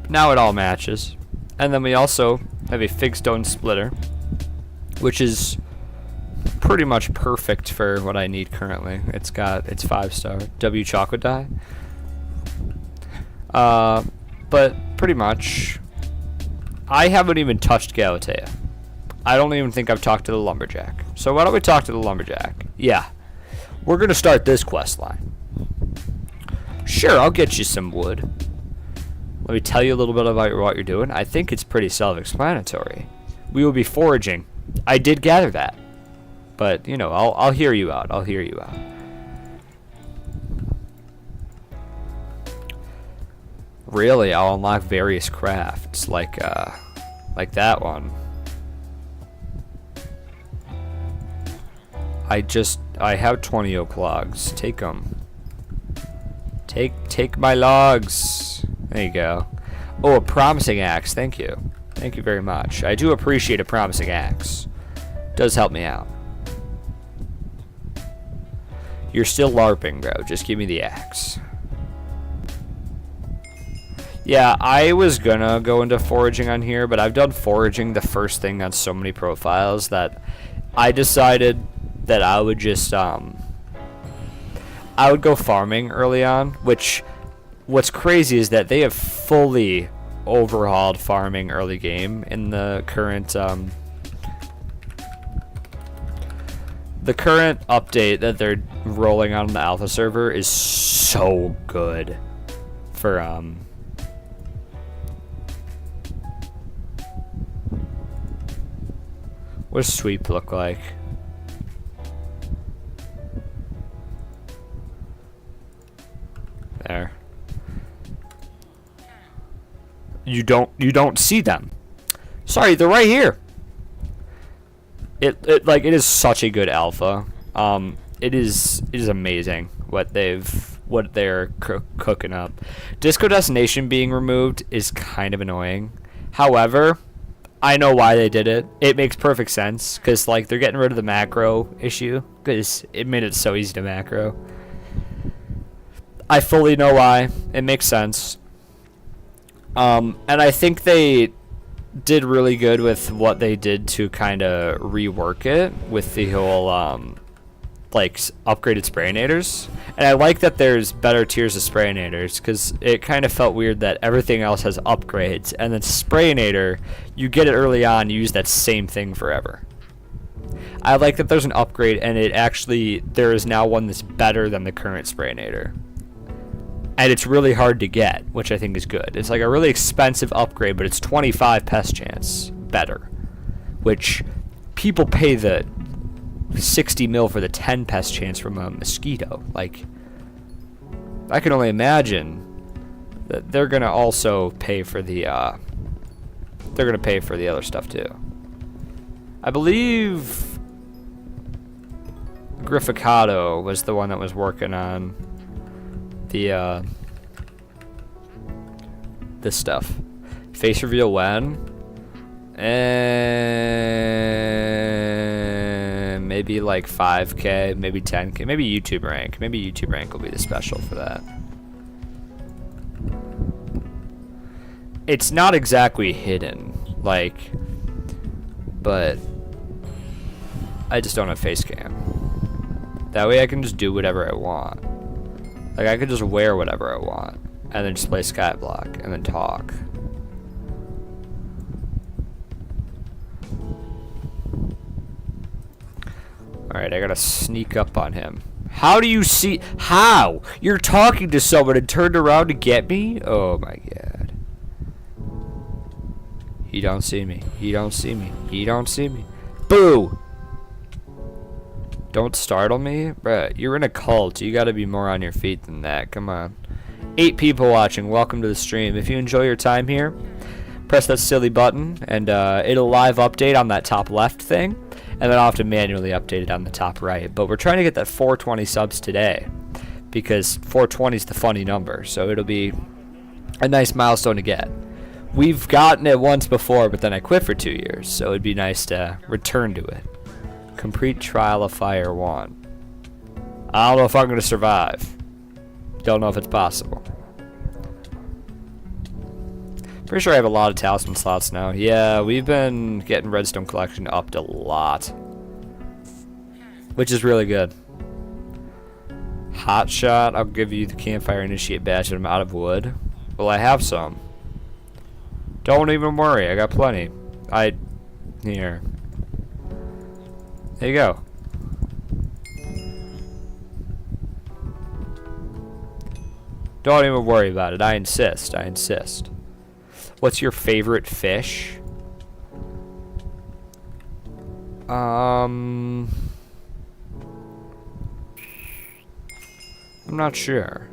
Now it all matches. And then we also have a fig stone splitter, which is pretty much perfect for what I need currently. It's 5-star W chocolate dye. But pretty much, I haven't even touched Galatea. I don't even think I've talked to the lumberjack. So why don't we talk to the lumberjack? Yeah, we're gonna start this quest line. Sure, I'll get you some wood. Let me tell you a little bit about what you're doing. I think it's pretty self-explanatory. We will be foraging. I did gather that, but you know, I'll hear you out. I'll hear you out. Really, I'll unlock various crafts like that one. I have 20 oak logs. Take them. Take my logs. There you go. Oh, a promising axe. Thank you. Thank you very much. I do appreciate a promising axe. Does help me out. You're still LARPing, bro. Just give me the axe. Yeah, I was gonna go into foraging on here, but I've done foraging the first thing on so many profiles that I decided that I would just I would go farming early on, which what's crazy is that they have fully overhauled farming early game in the current update that they're rolling out on the alpha server is so good for what does sweep look like? There. You don't see them. Sorry, they're right here. It is such a good alpha. It is amazing what they're cooking up. Disco Destination being removed is kind of annoying. However, I know why they did it. It makes perfect sense because like they're getting rid of the macro issue because it made it so easy to macro. I fully know why. It makes sense. And I think they did really good with what they did to kind of rework it with the whole like upgraded sprayinators. And I like that there's better tiers of sprayinators because it kind of felt weird that everything else has upgrades and then sprayinator, you get it early on, you use that same thing forever. I like that there's an upgrade and there is now one that's better than the current sprayinator. And it's really hard to get, which I think is good. It's like a really expensive upgrade, but it's 25 pest chance better, which people pay the 60 mil for the 10 pest chance from a mosquito. Like, I can only imagine that they're gonna also pay for the other stuff too. I believe Grifficado was the one that was working on the this stuff. Face reveal when? And maybe like 5k, maybe 10k, maybe YouTube rank. Maybe YouTube rank will be the special for that. It's not exactly hidden, like, but I just don't have face cam. That way I can just do whatever I want. Like, I could just wear whatever I want, and then just play Skyblock, and then talk. Alright, I gotta sneak up on him. How do you see? How? You're talking to someone and turned around to get me? Oh my god. He don't see me. He don't see me. He don't see me. Boo! Don't startle me? Bruh, you're in a cult. You gotta be more on your feet than that. Come on. 8 people watching. Welcome to the stream. If you enjoy your time here, press that silly button, and it'll live update on that top left thing, and then I'll have to manually update it on the top right. But we're trying to get that 420 subs today, because 420 is the funny number, so it'll be a nice milestone to get. We've gotten it once before, but then I quit for 2 years, so it'd be nice to return to it. Complete Trial of Fire 1. I don't know if I'm going to survive. Don't know if it's possible. Pretty sure I have a lot of talisman slots now. Yeah, we've been getting Redstone Collection upped a lot. Which is really good. Hot Shot, I'll give you the Campfire Initiate Badge, and I'm out of wood. Well, I have some. Don't even worry, I got plenty. Here. There you go. Don't even worry about it, I insist, I insist. What's your favorite fish? I'm not sure.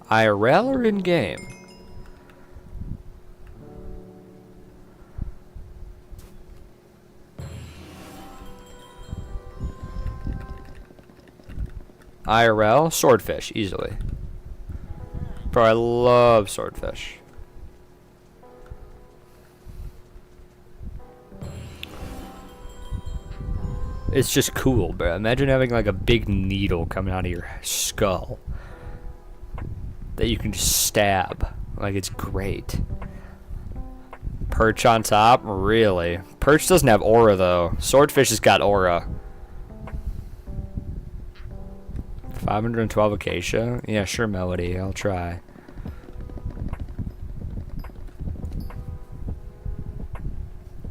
IRL or in-game? IRL? Swordfish, easily. Bro, I love swordfish. It's just cool, bro. Imagine having like a big needle coming out of your skull that you can just stab. Like, it's great. Perch on top? Really? Perch doesn't have aura, though. Swordfish has got aura. 512 acacia? Yeah, sure, Melody. I'll try.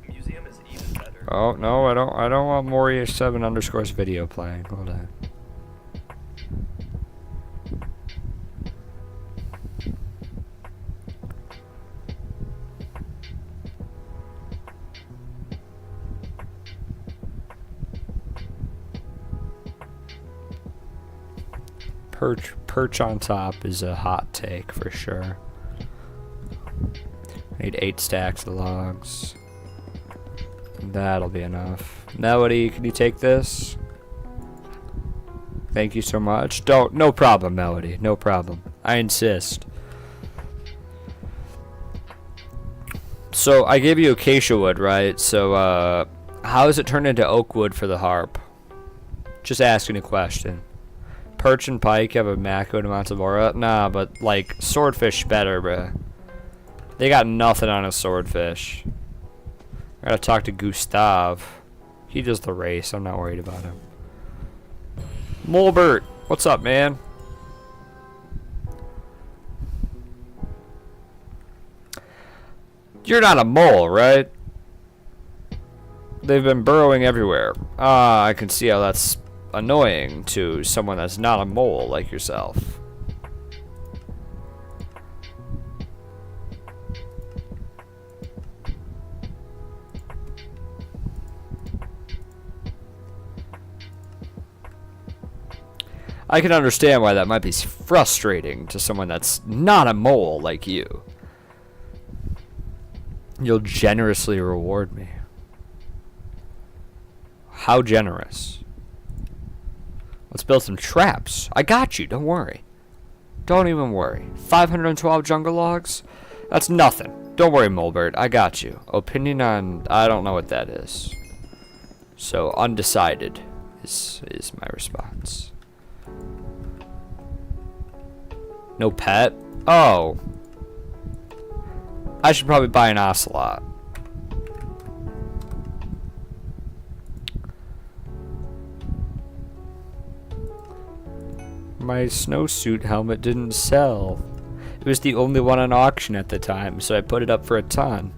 Museum is even better. Oh no, I don't want Moria7_'s video playing. Hold on. Perch on top is a hot take for sure. I need 8 stacks of logs. That'll be enough. Melody, can you take this? Thank you so much. No problem, Melody. No problem. I insist. So I gave you acacia wood, right? So how does it turn into oak wood for the harp? Just asking a question. Perch and pike have a macro amount of aura. Nah, but like swordfish better, bruh. They got nothing on a swordfish. I gotta talk to Gustav. He does the race. I'm not worried about him. Mulbert, what's up, man? You're not a mole, right? They've been burrowing everywhere. Ah, I can see how that's annoying to someone that's not a mole like yourself. I can understand why that might be frustrating to someone that's not a mole like you. You'll generously reward me. How generous? Let's build some traps. I got you, don't worry. Don't even worry. 512 jungle logs? That's nothing. Don't worry, Mulbert, I got you. Opinion on... I don't know what that is. So, undecided is my response. No pet? Oh. I should probably buy an ocelot. My snowsuit helmet didn't sell. It was the only one on auction at the time, so I put it up for a ton.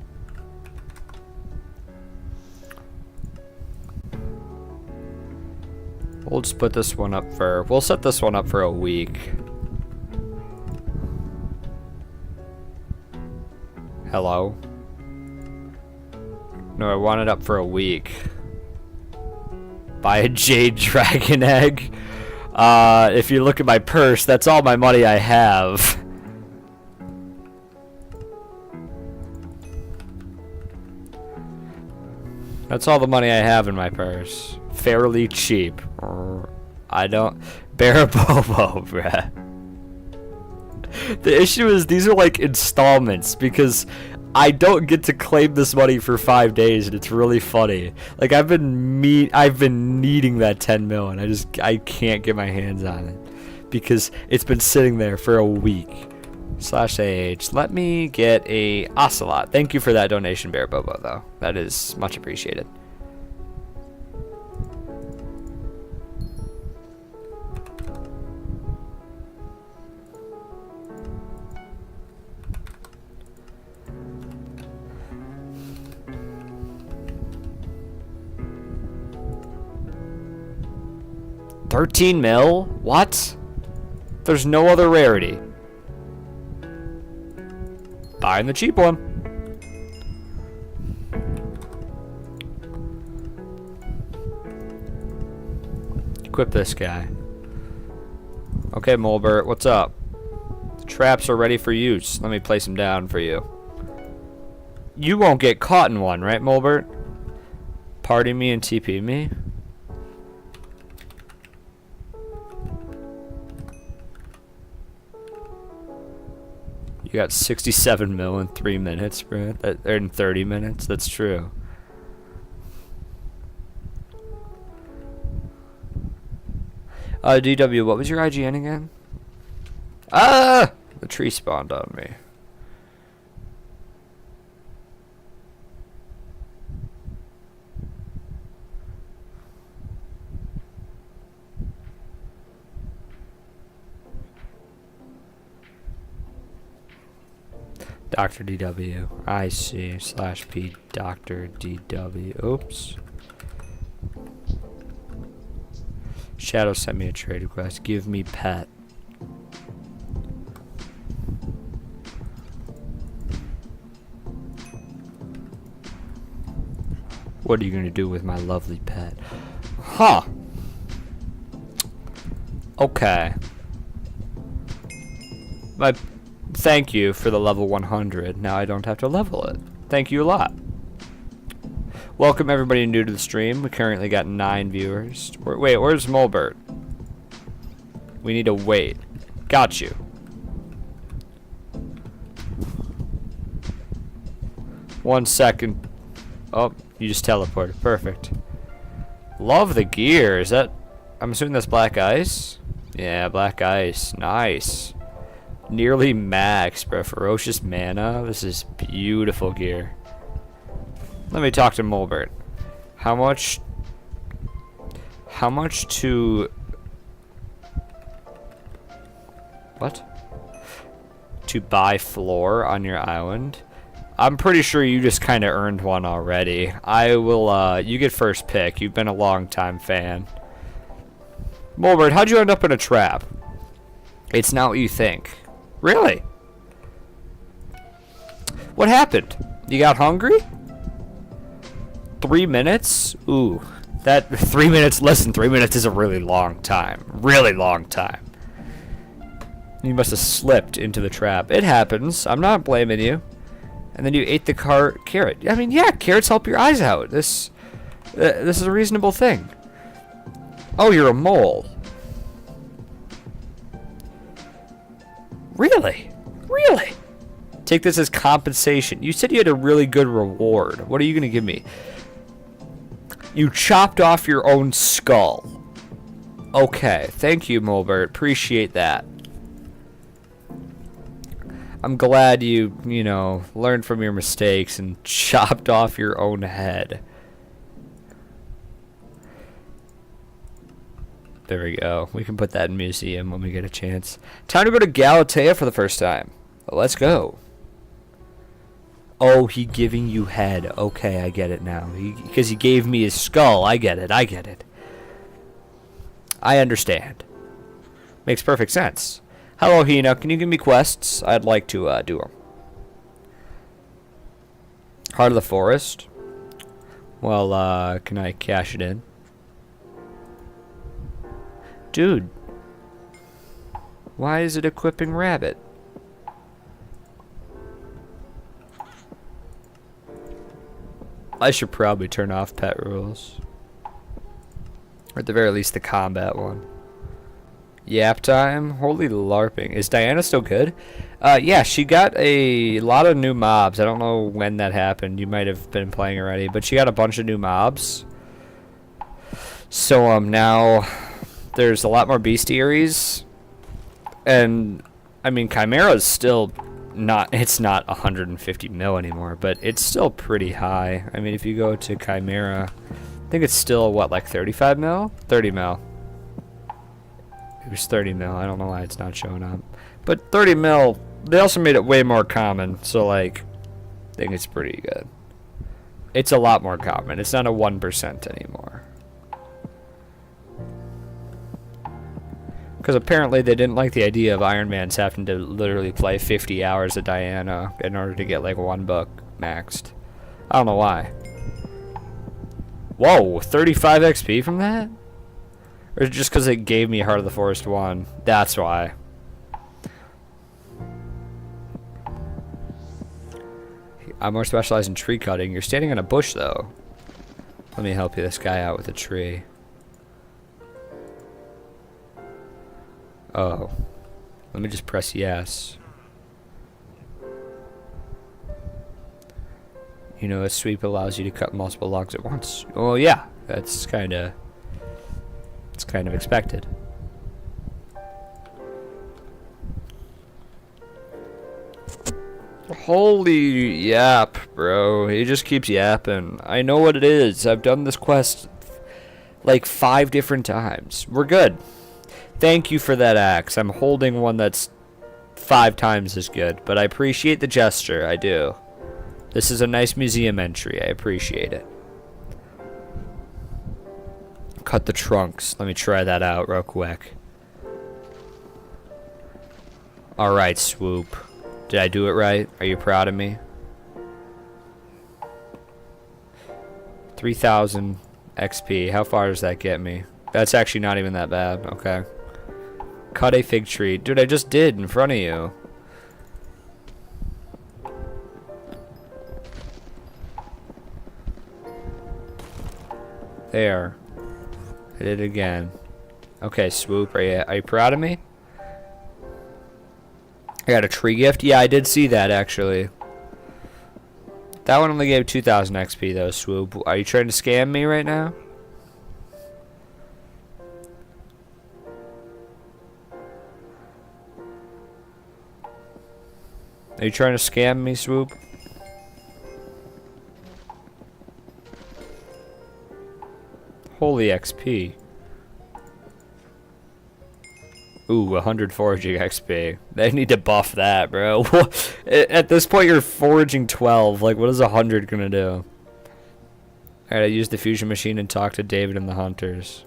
We'll just put this one up for... We'll set this one up for a week. Hello? No, I want it up for a week. Buy a jade dragon egg. If you look at my purse, that's all my money I have. That's all the money I have in my purse. Fairly cheap. I don't... Bear a bobo, bruh. The issue is these are like installments because I don't get to claim this money for 5 days, and it's really funny. Like I've been needing that 10 mil, and I can't get my hands on it because it's been sitting there for a week. /AH. Let me get a ocelot. Thank you for that donation, Bear Bobo, though. That is much appreciated. $13 mil? What? There's no other rarity. Buying the cheap one. Equip this guy. Okay, Mulbert, what's up? The traps are ready for use. Let me place them down for you. You won't get caught in one, right, Mulbert? Party me and TP me? You got 67 mil in 3 minutes, bro. Or in 30 minutes. That's true. DW, what was your IGN again? Ah! The tree spawned on me. Dr. DW. I see. /P Dr. DW. Oops. Shadow sent me a trade request. Give me pet. What are you going to do with my lovely pet? Huh. Okay. Thank you for the level 100. Now I don't have to level it. Thank you a lot. Welcome everybody new to the stream. We currently got 9 viewers. Wait, where's Mulbert? We need to wait. Got you. One second. Oh, you just teleported. Perfect. Love the gear. Is that... I'm assuming that's black ice? Yeah, black ice. Nice. Nearly max, bro. Ferocious mana. This is beautiful gear. Let me talk to Mulbert. How much to... What? To buy floor on your island? I'm pretty sure you just kind of earned one already. I will, you get first pick. You've been a long time fan. Mulbert, how'd you end up in a trap? It's not what you think. Really? What happened? You got hungry? 3 minutes? Ooh. That 3 minutes, less than 3 minutes is a really long time. Really long time. You must have slipped into the trap. It happens. I'm not blaming you. And then you ate the carrot. I mean, yeah, carrots help your eyes out. This is a reasonable thing. Oh, you're a mole. Really? Really? Take this as compensation. You said you had a really good reward. What are you going to give me? You chopped off your own skull. Okay. Thank you, Mulbert. Appreciate that. I'm glad you know, learned from your mistakes and chopped off your own head. There we go. We can put that in museum when we get a chance. Time to go to Galatea for the first time. Let's go. Oh, he giving you head. Okay, I get it now. Because he gave me his skull. I get it. I get it. I understand. Makes perfect sense. Hello, Hina. Can you give me quests? I'd like to do them. Heart of the Forest. Well, can I cash it in? Dude. Why is it equipping rabbit? I should probably turn off pet rules. Or at the very least the combat one. Yap time. Holy LARPing. Is Diana still good? Yeah, she got a lot of new mobs. I don't know when that happened. You might have been playing already, but she got a bunch of new mobs. So now there's a lot more bestiaries, and I mean Chimera's still not. It's not 150 mil anymore, but it's still pretty high. I mean, if you go to Chimera, I think it's still what, like 35 mil, 30 mil. It was 30 mil. I don't know why it's not showing up, but 30 mil. They also made it way more common, so like, I think it's pretty good. It's a lot more common. It's not a 1% anymore. Because apparently they didn't like the idea of Iron Man's having to literally play 50 hours of Diana in order to get like one book maxed. I don't know why. Whoa, 35 XP from that? Or just because it gave me Heart of the Forest 1? That's why. I'm more specialized in tree cutting. You're standing on a bush though. Let me help you this guy out with a tree. Oh. Let me just press yes. You know, a sweep allows you to cut multiple logs at once. Oh yeah, that's kind of expected. Holy yap, bro. He just keeps yapping. I know what it is. I've done this quest like 5 different times. We're good. Thank you for that axe. I'm holding one that's 5 times as good, but I appreciate the gesture. I do. This is a nice museum entry. I appreciate it. Cut the trunks. Let me try that out real quick. Alright, Swoop. Did I do it right? Are you proud of me? 3,000 XP. How far does that get me? That's actually not even that bad. Okay. Cut a fig tree. Dude, I just did in front of you. There. I did it again. Okay, Swoop. Are you proud of me? I got a tree gift? Yeah, I did see that, actually. That one only gave 2,000 XP, though, Swoop. Are you trying to scam me right now? Are you trying to scam me, Swoop? Holy XP. Ooh, 100 foraging XP. They need to buff that, bro. At this point, you're foraging 12. Like, what is 100 gonna do? Alright, I use the fusion machine and talk to David and the hunters.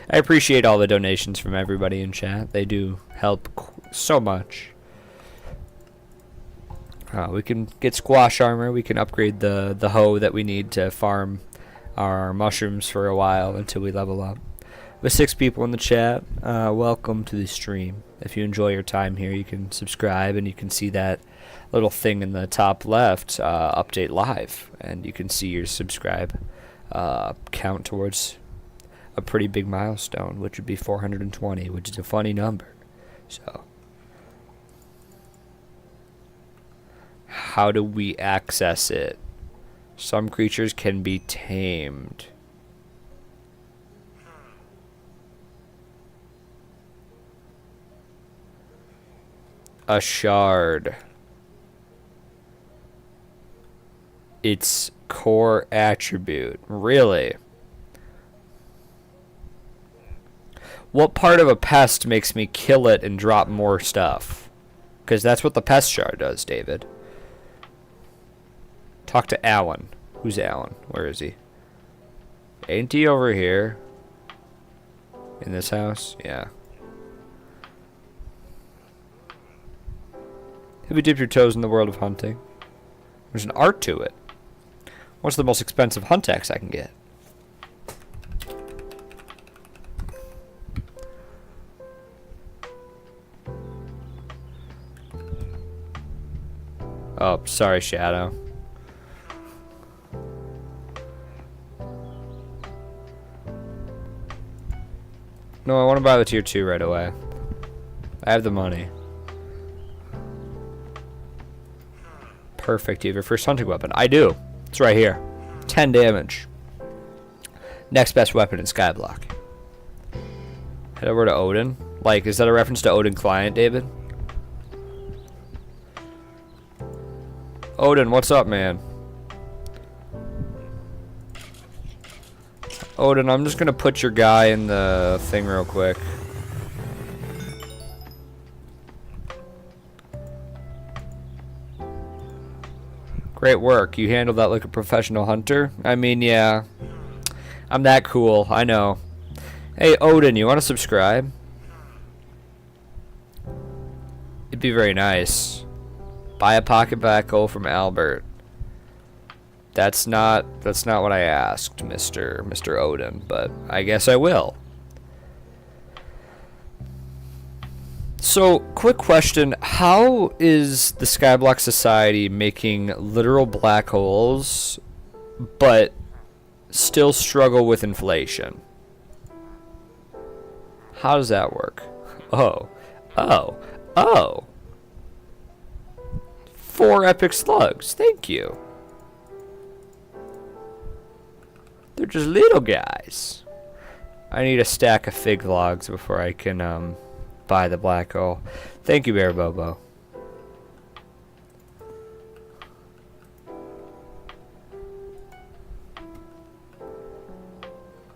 I appreciate all the donations from everybody in chat. They do help so much. We can get squash armor. We can upgrade the hoe that we need to farm our mushrooms for a while until we level up. With 6 people in the chat, welcome to the stream. If you enjoy your time here, you can subscribe and you can see that little thing in the top left, update live, and you can see your subscribe count towards a pretty big milestone, which would be 420, which is a funny number. So, how do we access it? Some creatures can be tamed. A shard. Its core attribute. Really? What part of a pest makes me kill it and drop more stuff? Because that's what the pest shard does, David. Talk to Alan. Who's Alan? Where is he? Ain't he over here? In this house? Yeah. Have you dipped your toes in the world of hunting? There's an art to it. What's the most expensive hunt axe I can get? Oh, sorry, Shadow. No, I want to buy the tier 2 right away. I have the money. Perfect. You have your first hunting weapon. I do. It's right here. 10 damage. Next best weapon in Skyblock. Head over to Odin. Like, is that a reference to Odin Client, David? Odin, what's up, man? Odin, I'm just gonna put your guy in the thing real quick. Great work. You handled that like a professional hunter. I mean, yeah. I'm that cool. I know. Hey, Odin, you want to subscribe? It'd be very nice. Buy a pocket backhoe from Albert. That's not what I asked, Mr. Odin, but I guess I will. So, quick question. How is the Skyblock Society making literal black holes, but still struggle with inflation? How does that work? Oh. 4 epic slugs. Thank you. They're just little guys. I need a stack of fig logs before I can buy the black hole. Thank you, Bear Bobo.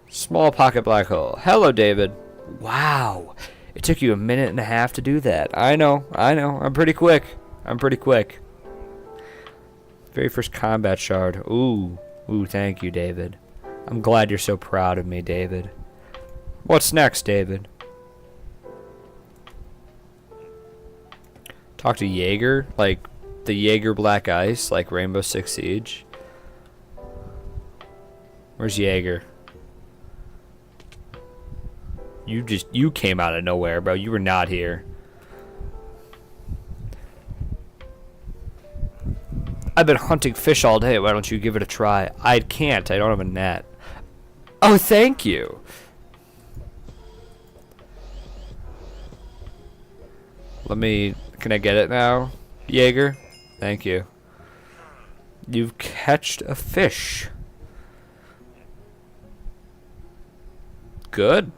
Small pocket black hole. Hello, David. Wow. It took you a minute and a half to do that. I know. I'm pretty quick. Very first combat shard. Ooh, thank you, David. I'm glad you're so proud of me, David. What's next, David? Talk to Jaeger? Like the Jaeger Black Ice? Like Rainbow Six Siege? Where's Jaeger? You came out of nowhere, bro. You were not here. I've been hunting fish all day. Why don't you give it a try? I can't. I don't have a net. Oh, thank you. Can I get it now? Jaeger? Thank you. You've catched a fish. Good.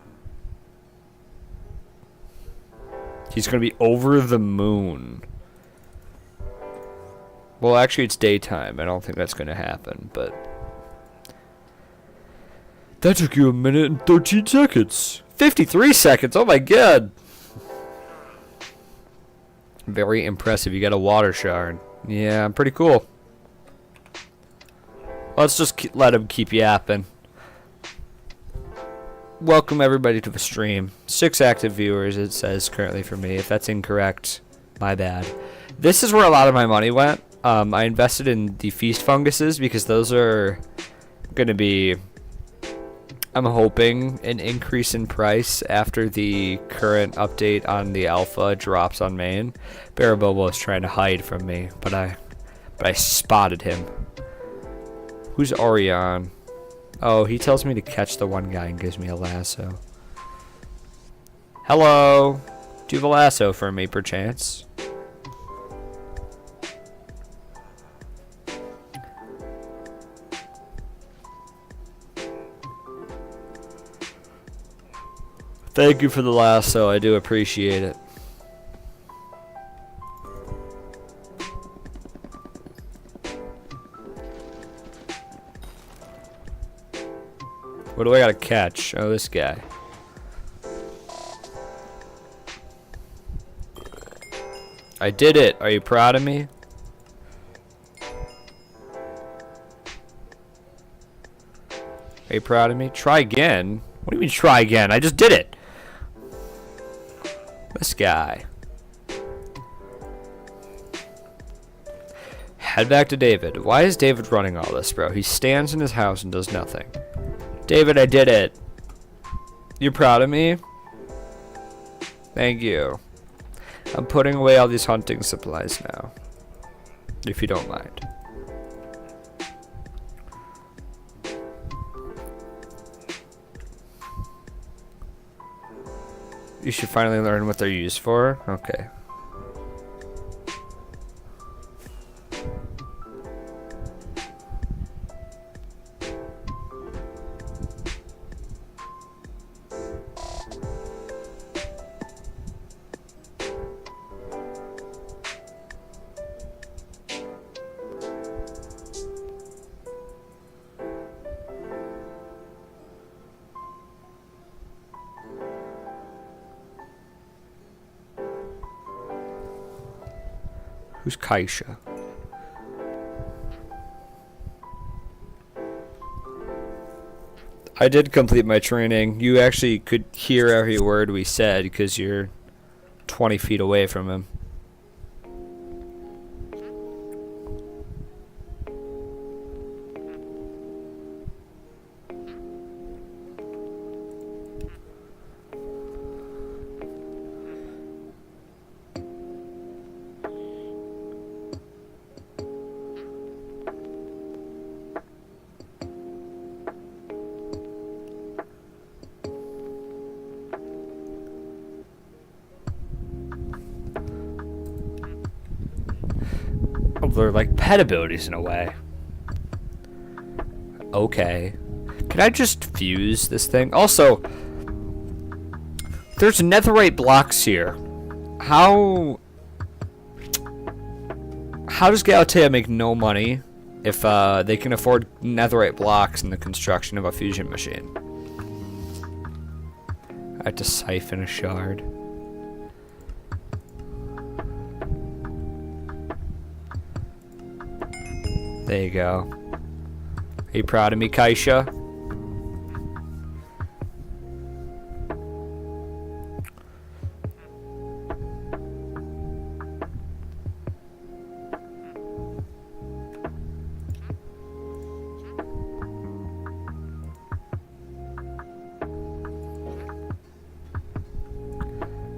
He's gonna be over the moon. Well, actually, it's daytime. I don't think that's gonna happen, but... That took you a minute and 13 seconds. 53 seconds! Oh my god! Very impressive. You got a water shard. Yeah, pretty cool. Let's just let him keep yapping. Welcome everybody to the stream. 6 active viewers, it says currently for me. If that's incorrect, my bad. This is where a lot of my money went. I invested in the feast funguses because those are going to be, I'm hoping, an increase in price after the current update on the alpha drops on main. Barabobo is trying to hide from me, but I spotted him. Who's Orion? Oh, he tells me to catch the one guy and gives me a lasso. Hello? Do you have a lasso for me, perchance? Thank you for the lasso. I do appreciate it. What do I gotta catch? Oh, this guy. I did it. Are you proud of me? Are you proud of me? Try again? What do you mean try again? I just did it. This guy. Head back to David. Why is David running all this, bro? He stands in his house and does nothing. David, I did it. You're proud of me? Thank you. I'm putting away all these hunting supplies now. If you don't mind. You should finally learn what they're used for. Okay. Who's Kaisha? I did complete my training. You actually could hear every word we said because you're 20 feet away from him. They're like pet abilities in a way. Okay. Can I just fuse this thing? Also, there's netherite blocks here. How does Galatea make no money if they can afford netherite blocks in the construction of a fusion machine? I have to siphon a shard. There you go. Are you proud of me, Kaisha?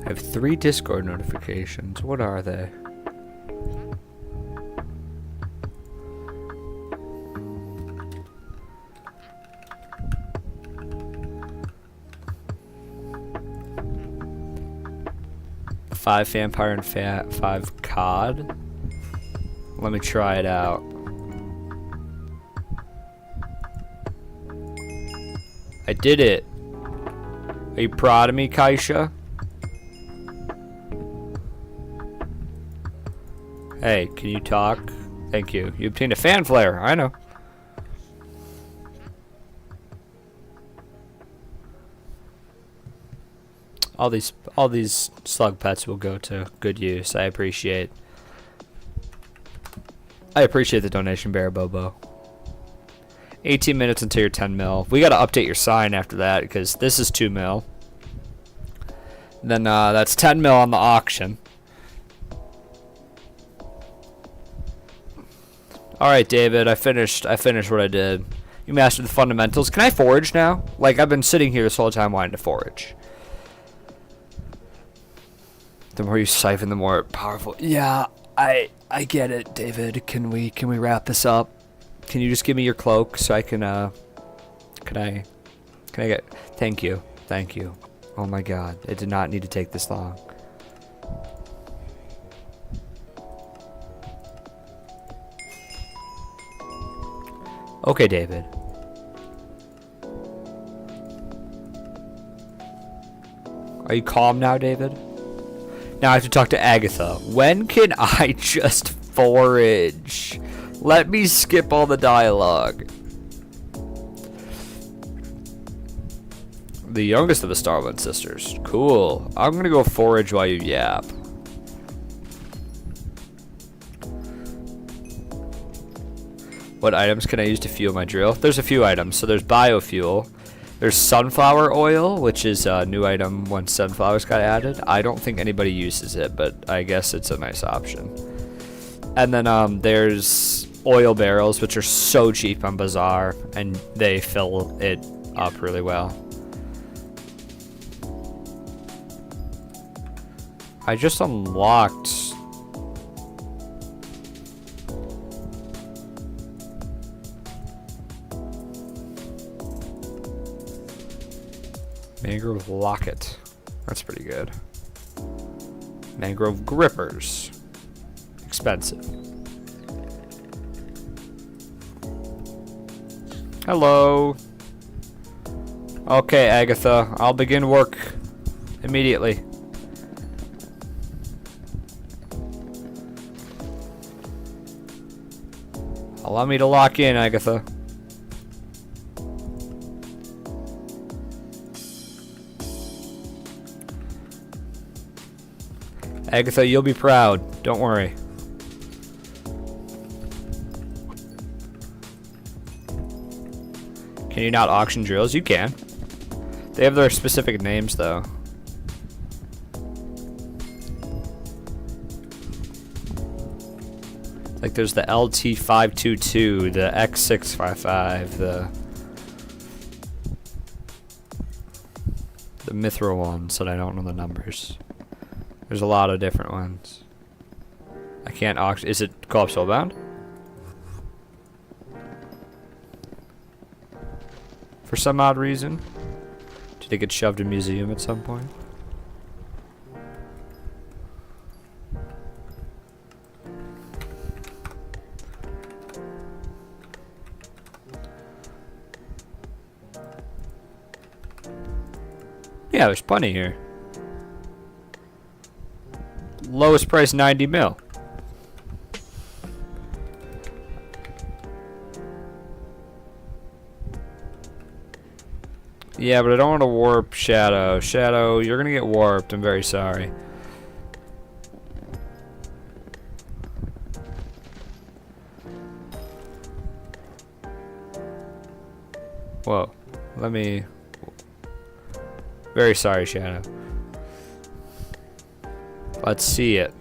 I have 3 Discord notifications. What are they? Five vampire and 5 cod. Let me try it out. I did it. Are you proud of me, Kaisha? Hey, can you talk? Thank you. You obtained a fan flare. I know. All these slug pets will go to good use. I appreciate the donation, Bear Bobo. 18 minutes until you're 10 mil. We gotta update your sign after that because this is 2 mil. Then that's 10 mil on the auction. All right, David. I finished what I did. You mastered the fundamentals. Can I forage now? Like I've been sitting here this whole time wanting to forage. The more you siphon, the more powerful. Yeah, I get it, David. Can we wrap this up? Can you just give me your cloak so I can can I get? Thank you. Oh my God, it did not need to take this long. Okay, David. Are you calm now, David? Now I have to talk to Agatha. When can I just forage? Let me skip all the dialogue. The youngest of the Starland sisters. Cool. I'm gonna go forage while you yap. What items can I use to fuel my drill? There's a few items. So there's biofuel. There's sunflower oil, which is a new item once sunflowers got added. I don't think anybody uses it, but I guess it's a nice option. And then there's oil barrels, which are so cheap on Bazaar, and they fill it up really well. I just unlocked... Mangrove Locket. That's pretty good. Mangrove grippers. Expensive. Hello. Okay, Agatha. I'll begin work immediately. Allow me to lock in, Agatha. Agatha, you'll be proud. Don't worry. Can you not auction drills? You can. They have their specific names, though. Like there's the LT522, the X655, the Mithril ones that I don't know the numbers. There's a lot of different ones. I can't auction. Is it co-op soulbound? For some odd reason. Did it get shoved in a museum at some point? Yeah, there's plenty here. Lowest price 90 mil. Yeah, but I don't want to warp Shadow. Shadow, you're gonna get warped. I'm very sorry. Whoa. Let me... Very sorry, Shadow. Let's see it.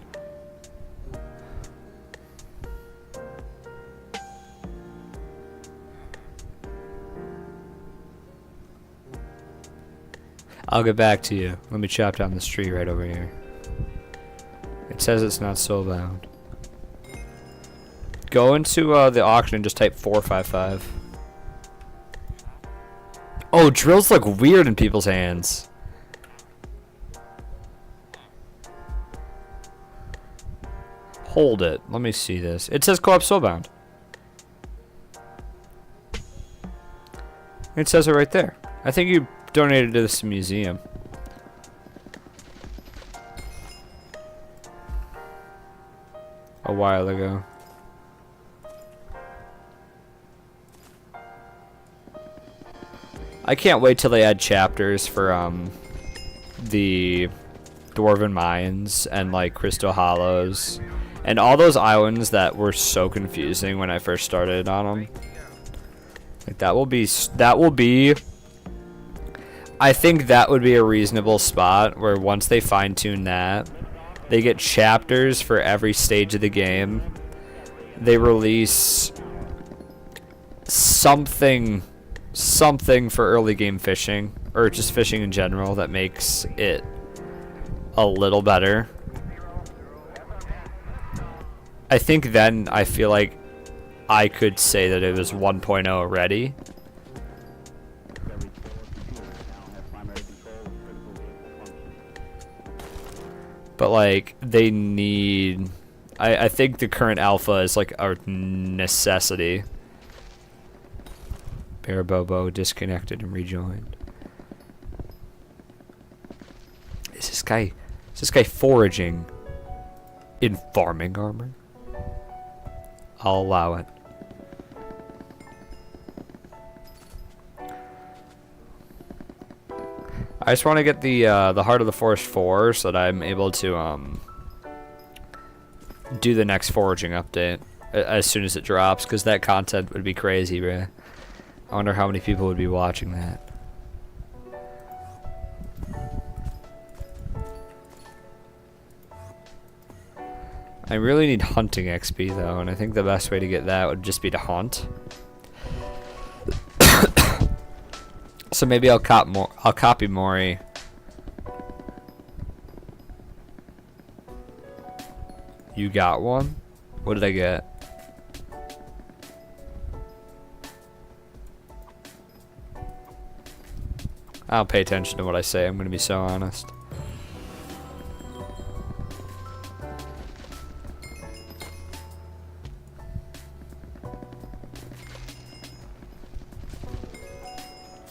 I'll get back to you. Let me chop down this tree right over here. It says it's not soulbound. Go into the auction and just type 455. Oh, drills look weird in people's hands. Hold it. Let me see this. It says co-op soulbound. It says it right there. I think you donated to this museum. A while ago. I can't wait till they add chapters for the Dwarven Mines and like Crystal Hollows and all those islands that were so confusing when I first started on them. Like that will be I think that would be a reasonable spot where once they fine-tune that, they get chapters for every stage of the game. They release something for early game fishing, or just fishing in general, that makes it a little better. I think then I feel like I could say that it was 1.0 ready. But like they need, I think the current alpha is like a necessity. Parabobo disconnected and rejoined. Is this guy foraging in farming armor? I'll allow it. I just want to get the Heart of the Forest 4 so that I'm able to do the next foraging update as soon as it drops, because that content would be crazy, bruh. I wonder how many people would be watching that. I really need hunting XP though, and I think the best way to get that would just be to hunt. So maybe I'll copy Mori. You got one? What did I get? I don't pay attention to what I say, I'm gonna be so honest.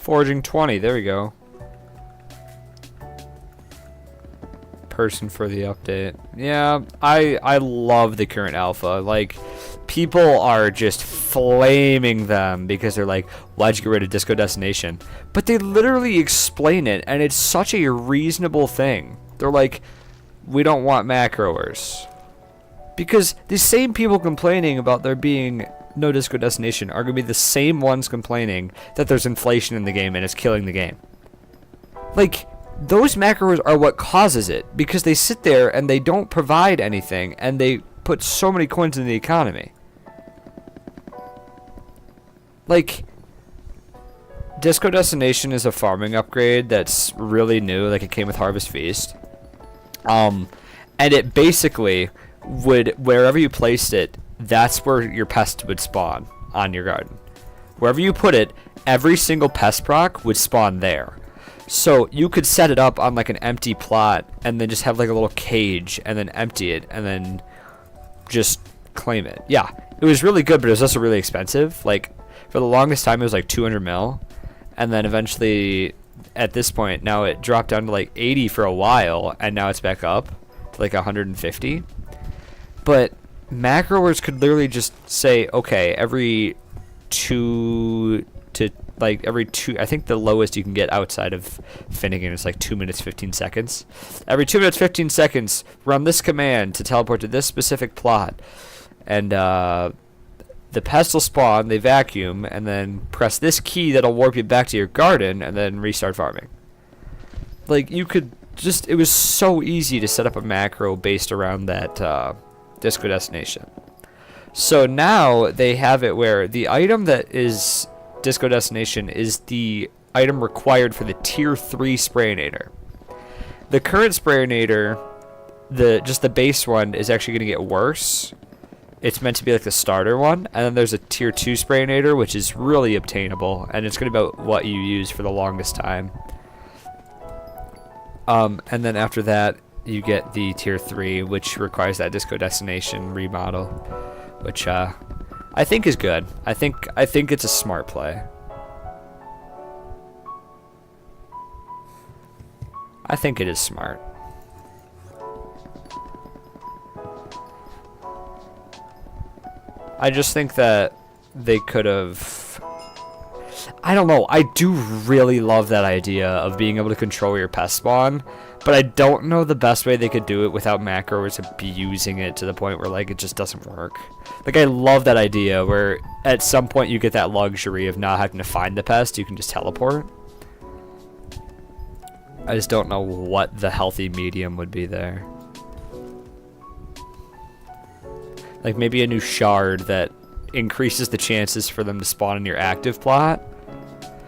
Foraging 20, there we go. Person for the update. Yeah, I love the current alpha. Like, people are just flaming them because they're like, why'd you get rid of Disco Destination? But they literally explain it, and it's such a reasonable thing. They're like, we don't want macroers. Because the same people complaining about there being no Disco Destination are going to be the same ones complaining that there's inflation in the game and it's killing the game. Like, those macros are what causes it, because they sit there and they don't provide anything, and they put so many coins in the economy. Like, Disco Destination is a farming upgrade that's really new, like it came with Harvest Feast. And it basically would, wherever you placed it, that's where your pest would spawn on your garden. Wherever you put it, every single pest proc would spawn there. So you could set it up on like an empty plot and then just have like a little cage and then empty it and then just claim it. Yeah, it was really good, but it was also really expensive. Like, for the longest time it was like 200 mil, and then eventually at this point now it dropped down to like 80 for a while, and now it's back up to like 150. But macroers could literally just say, okay, every 2 to like every 2, I think the lowest you can get outside of Finnegan is like 2 minutes 15 seconds. Every 2 minutes 15 seconds, run this command to teleport to this specific plot, and the pest will spawn, they vacuum, and then press this key that'll warp you back to your garden, and then restart farming. Like, you could just, it was so easy to set up a macro based around that Disco Destination. So now they have it where the item that is Disco Destination is the item required for the tier 3 sprayinator. The current sprayinator, just the base one, is actually going to get worse. It's meant to be like the starter one, and then there's a tier 2 sprayinator, which is really obtainable, and it's going to be about what you use for the longest time. And then after that, you get the tier 3, which requires that Disco Destination remodel, which I think is good. I think it's a smart play. I think it is smart. I just think that they could have, I don't know, I do really love that idea of being able to control your pest spawn, but I don't know the best way they could do it without macros abusing it to the point where, like, it just doesn't work. Like, I love that idea where at some point you get that luxury of not having to find the pest, you can just teleport. I just don't know what the healthy medium would be there. Like, maybe a new shard that increases the chances for them to spawn in your active plot.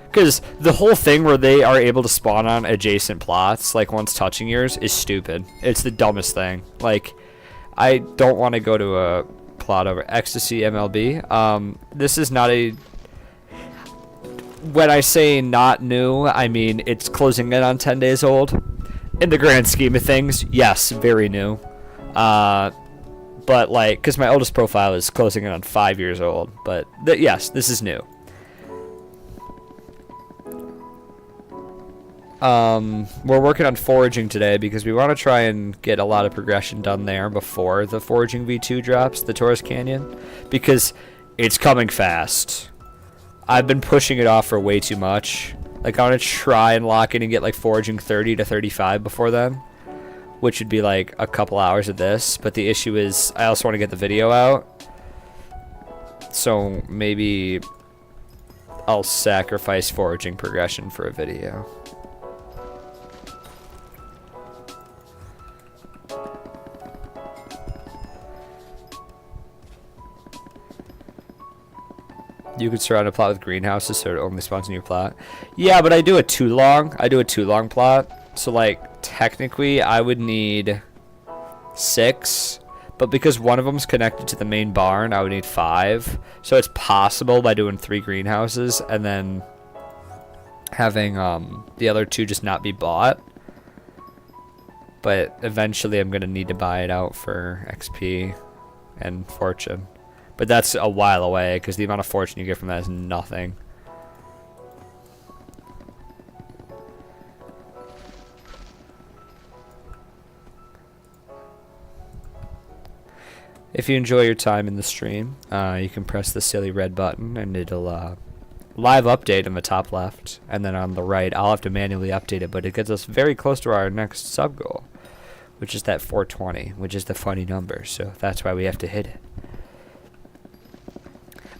Because the whole thing where they are able to spawn on adjacent plots, like once touching yours, is stupid. It's the dumbest thing. Like, I don't want to go to a plot over Ecstasy MLB. This is not a... When I say not new, I mean it's closing in on 10 days old. In the grand scheme of things, yes, very new. But, like, because my oldest profile is closing in on 5 years old. But, yes, this is new. We're working on foraging today because we want to try and get a lot of progression done there before the foraging V2 drops, the Taurus Canyon. Because it's coming fast. I've been pushing it off for way too much. Like, I want to try and lock in and get, like, foraging 30 to 35 before then, which would be like a couple hours of this. But the issue is I also want to get the video out, so maybe I'll sacrifice foraging progression for a video. You could surround a plot with greenhouses so it only spawns in your plot. Yeah, but I do a too long plot, so like technically I would need 6, but because one of them's connected to the main barn, I would need 5. So it's possible by doing 3 greenhouses and then having the other 2 just not be bought. But eventually I'm gonna need to buy it out for XP and fortune. But that's a while away because the amount of fortune you get from that is nothing. If you enjoy your time in the stream, you can press the silly red button and it'll live update in the top left, and then on the right I'll have to manually update it, but it gets us very close to our next sub goal, which is that 420, which is the funny number, so that's why we have to hit it.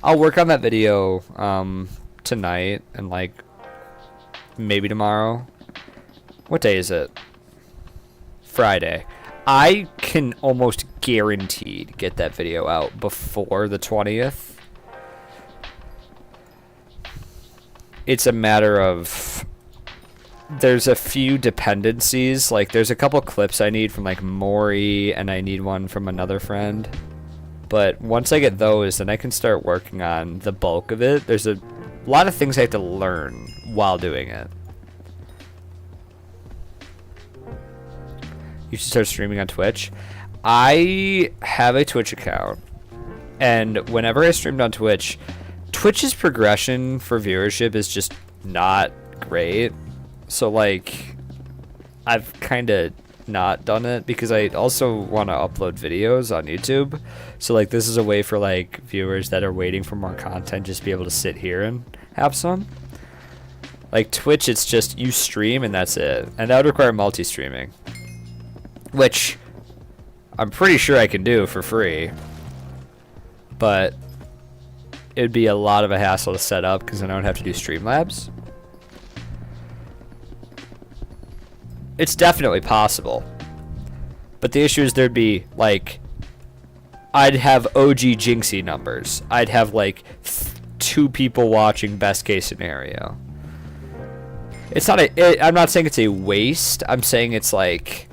I'll work on that video tonight and like maybe tomorrow. What day is it? Friday. I can almost guaranteed get that video out before the 20th. It's a matter of there's a few dependencies, like there's a couple clips I need from like Maury, and I need one from another friend. But once I get those, then I can start working on the bulk of it. There's a lot of things I have to learn while doing it. You should start streaming on Twitch. I have a Twitch account, and whenever I streamed on Twitch, Twitch's progression for viewership is just not great. So like, I've kind of not done it because I also want to upload videos on YouTube. So like, this is a way for like viewers that are waiting for more content just be able to sit here and have some. Like Twitch, it's just you stream and that's it, and that would require multi-streaming, which I'm pretty sure I can do for free, but it'd be a lot of a hassle to set up because then I would have to do Streamlabs. It's definitely possible, but the issue is there'd be like, I'd have OG Jinxie numbers. I'd have like 2 people watching best case scenario. It's not I'm not saying it's a waste. I'm saying it's like,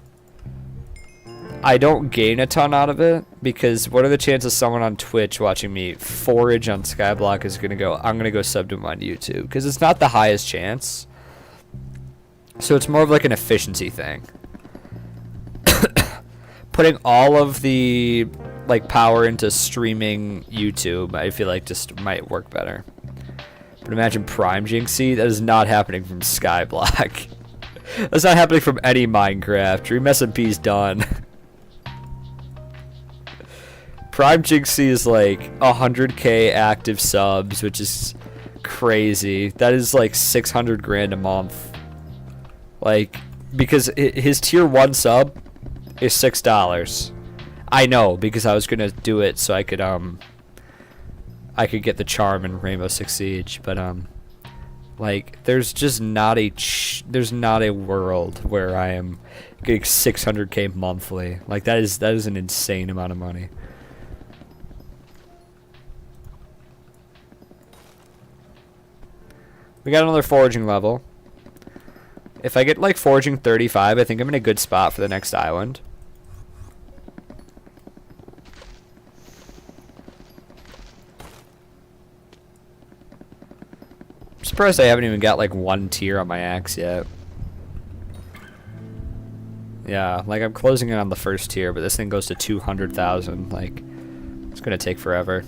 I don't gain a ton out of it, because what are the chances someone on Twitch watching me forage on Skyblock is going to go, I'm going to go sub to him on YouTube? Because it's not the highest chance. So it's more of like an efficiency thing. Putting all of the like power into streaming YouTube, I feel like just might work better. But imagine Prime Jinxie, that is not happening from Skyblock. That's not happening from any Minecraft. Dream SMP's done. Prime Jinxie is like 100k active subs, which is crazy. That is like 600 grand a month. Like, because his tier 1 sub is $6. I know, because I was gonna do it so I could get the charm in Rainbow Six Siege, but like there's just not a world where I am getting 600k monthly. Like that is an insane amount of money. We got another foraging level. If I get like foraging 35, I think I'm in a good spot for the next island. I'm surprised I haven't even got like 1 tier on my axe yet. Yeah, like I'm closing in on the first tier, but this thing goes to 200,000. Like, it's gonna take forever.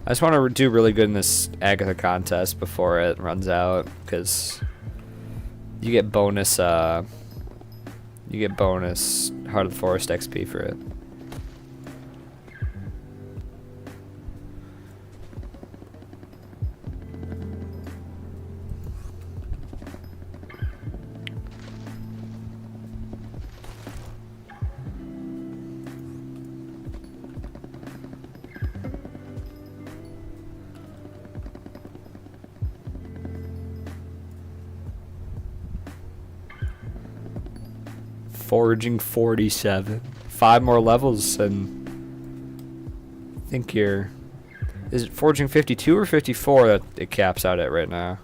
I just want to do really good in this Agatha contest before it runs out, because you get bonus Heart of the Forest XP for it. Foraging 47. 5 more levels and I think you're... Is it foraging 52 or 54 that it caps out at right now?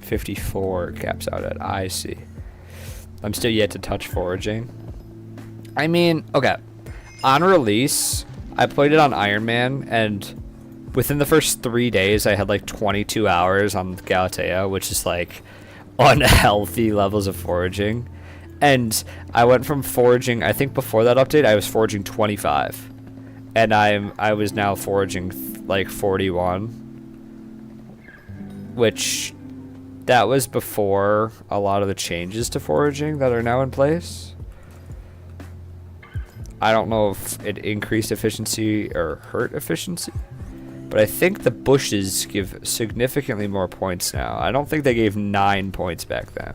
$54 caps out at. I see. I'm still yet to touch foraging. I mean, okay. On release, I played it on Iron Man, and within the first 3 days, I had like 22 hours on Galatea, which is like unhealthy levels of foraging. And I went from foraging, I think before that update I was foraging 25. And I was now foraging like 41. Which that was before a lot of the changes to foraging that are now in place. I don't know if it increased efficiency or hurt efficiency, but I think the bushes give significantly more points now. I don't think they gave 9 points back then.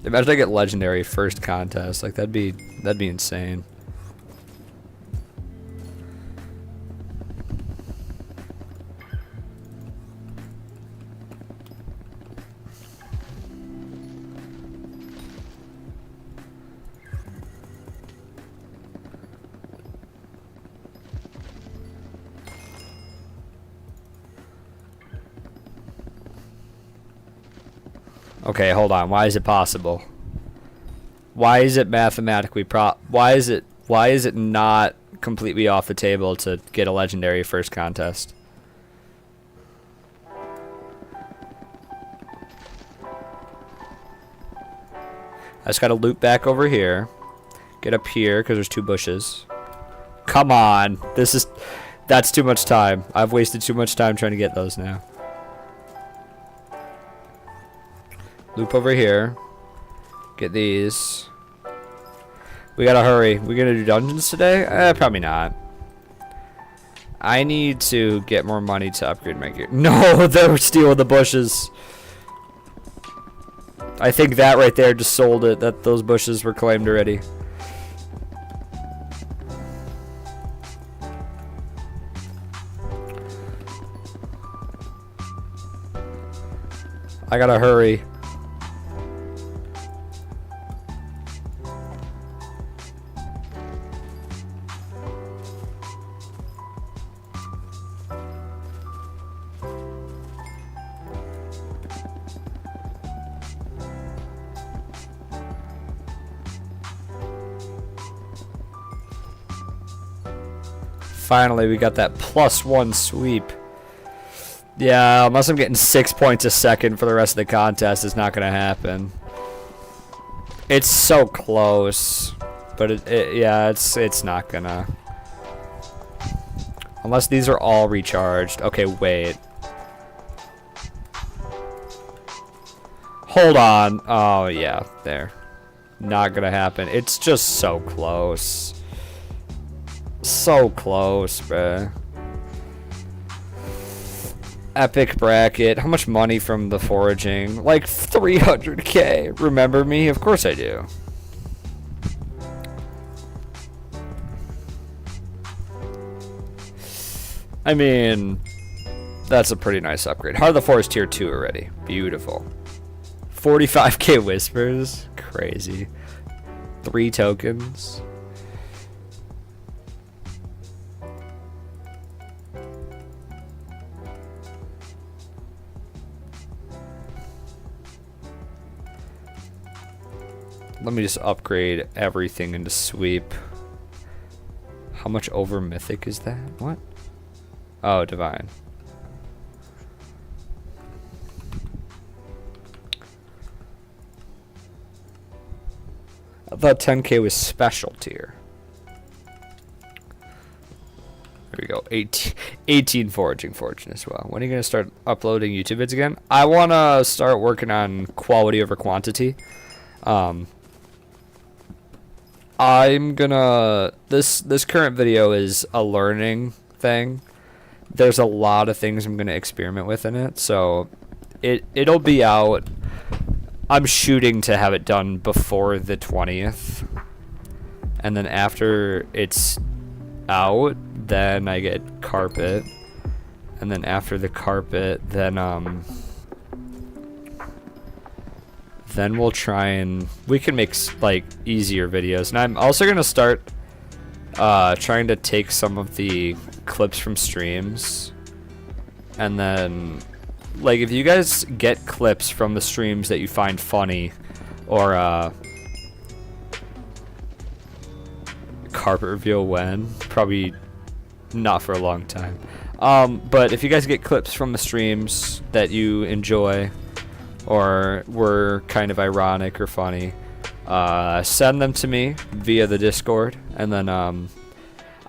Imagine I get legendary first contest. Like that'd be insane. Okay, hold on. Why is it possible? Why is it mathematically why is it not completely off the table to get a legendary first contest? I just gotta loop back over here. Get up here because there's 2 bushes. Come on. That's too much time. I've wasted too much time trying to get those now. Loop over here. Get these. We gotta hurry. We gonna do dungeons today? Probably not. I need to get more money to upgrade my gear. No, they're stealing the bushes. I think that right there just sold it. That those bushes were claimed already. I gotta hurry. Finally, we got that +1 sweep. Yeah, unless I'm getting 6 points a second for the rest of the contest, it's not gonna happen. It's so close, but yeah, it's not gonna. Unless these are all recharged. Okay, wait. Hold on. Oh yeah, there. Not gonna happen. It's just so close. So close, bruh. Epic bracket. How much money from the foraging? Like 300k. Remember me? Of course I do. I mean, that's a pretty nice upgrade. Heart of the Forest tier 2 already. Beautiful. 45k whispers. Crazy. 3 tokens. Let me just upgrade everything into sweep. How much over mythic is that? What? Oh, divine. I thought 10k was special tier. There we go. 18 foraging as well. When are you going to start uploading YouTube vids again? I want to start working on quality over quantity. I'm gonna this current video is a learning thing. There's a lot of things I'm gonna experiment with in it, so it'll be out. I'm shooting to have it done before the 20th, and then after it's out, then I get carpet, and then after the carpet, then we'll try and we can make like easier videos. And I'm also gonna start trying to take some of the clips from streams, and then like if you guys get clips from the streams that you find funny, or carpet reveal when? Probably not for a long time. But if you guys get clips from the streams that you enjoy or were kind of ironic or funny, send them to me via the Discord, and then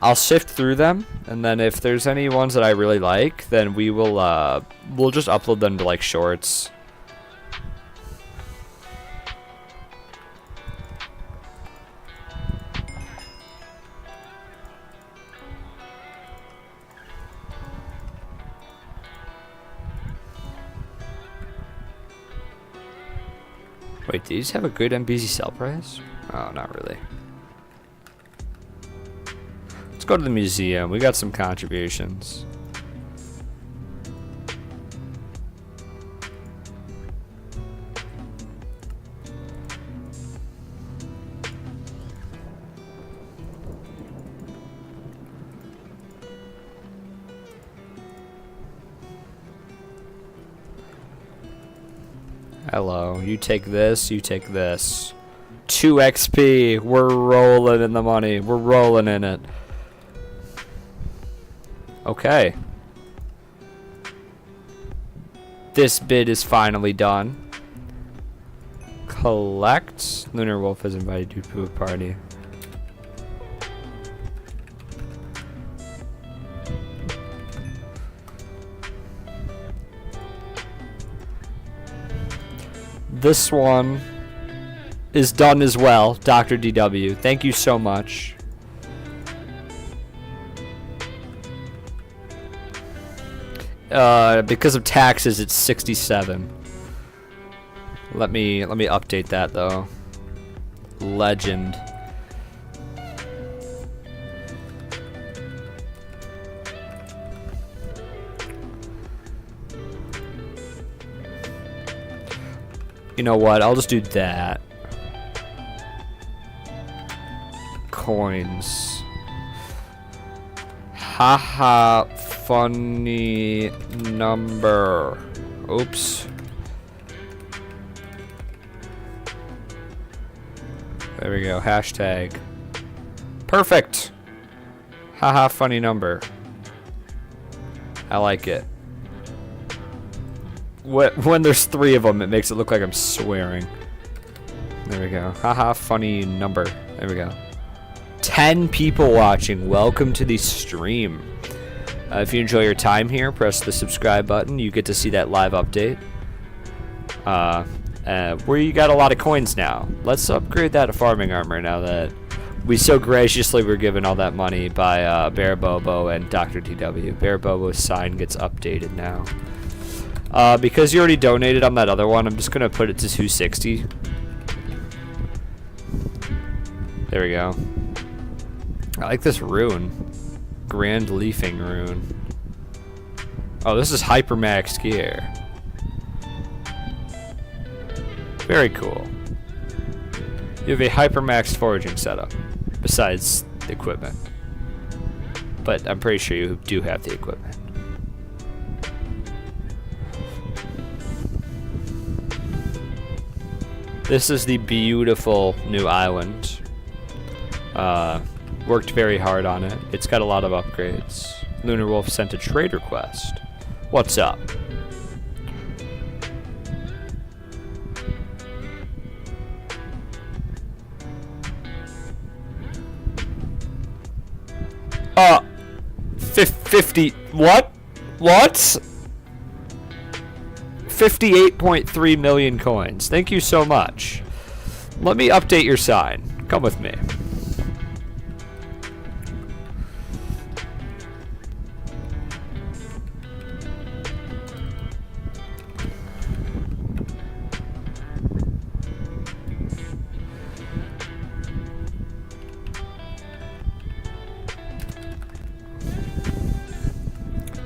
I'll sift through them, and then if there's any ones that I really like, then we'll just upload them to like shorts. Wait, do these have a good MBZ sell price? Oh, not really. Let's go to the museum. We got some contributions. Hello, you take this, you take this. 2 XP, we're rolling in the money, we're rolling in it. Okay. This bid is finally done. Collect. Lunar Wolf has invited you to a party. This one is done as well, Dr. DW. Thank you so much. Because of taxes, it's 67. Let me update that though. Legend. You know what? I'll just do that. Coins. Haha, funny number. Oops. There we go. Hashtag. Perfect. Haha, funny number. I like it. When there's 3 of them, it makes it look like I'm swearing. There we go. Haha, funny number. There we go. 10 people watching. Welcome to the stream. If you enjoy your time here, press the subscribe button. You get to see that live update. Where you got a lot of coins now. Let's upgrade that to farming armor now that we so graciously were given all that money by Bear Bobo and Dr. DW. Bear Bobo's sign gets updated now. Because you already donated on that other one, I'm just going to put it to 260. There we go. I like this rune. Grand Leafing rune. Oh, this is Hypermax gear. Very cool. You have a Hypermax foraging setup, besides the equipment. But I'm pretty sure you do have the equipment. This is the beautiful new island. Worked very hard on it. It's got a lot of upgrades. Lunar Wolf sent a trade request. What's up? Uh, 50, what? What? 58.3 million coins. Thank you so much. Let me update your sign. Come with me.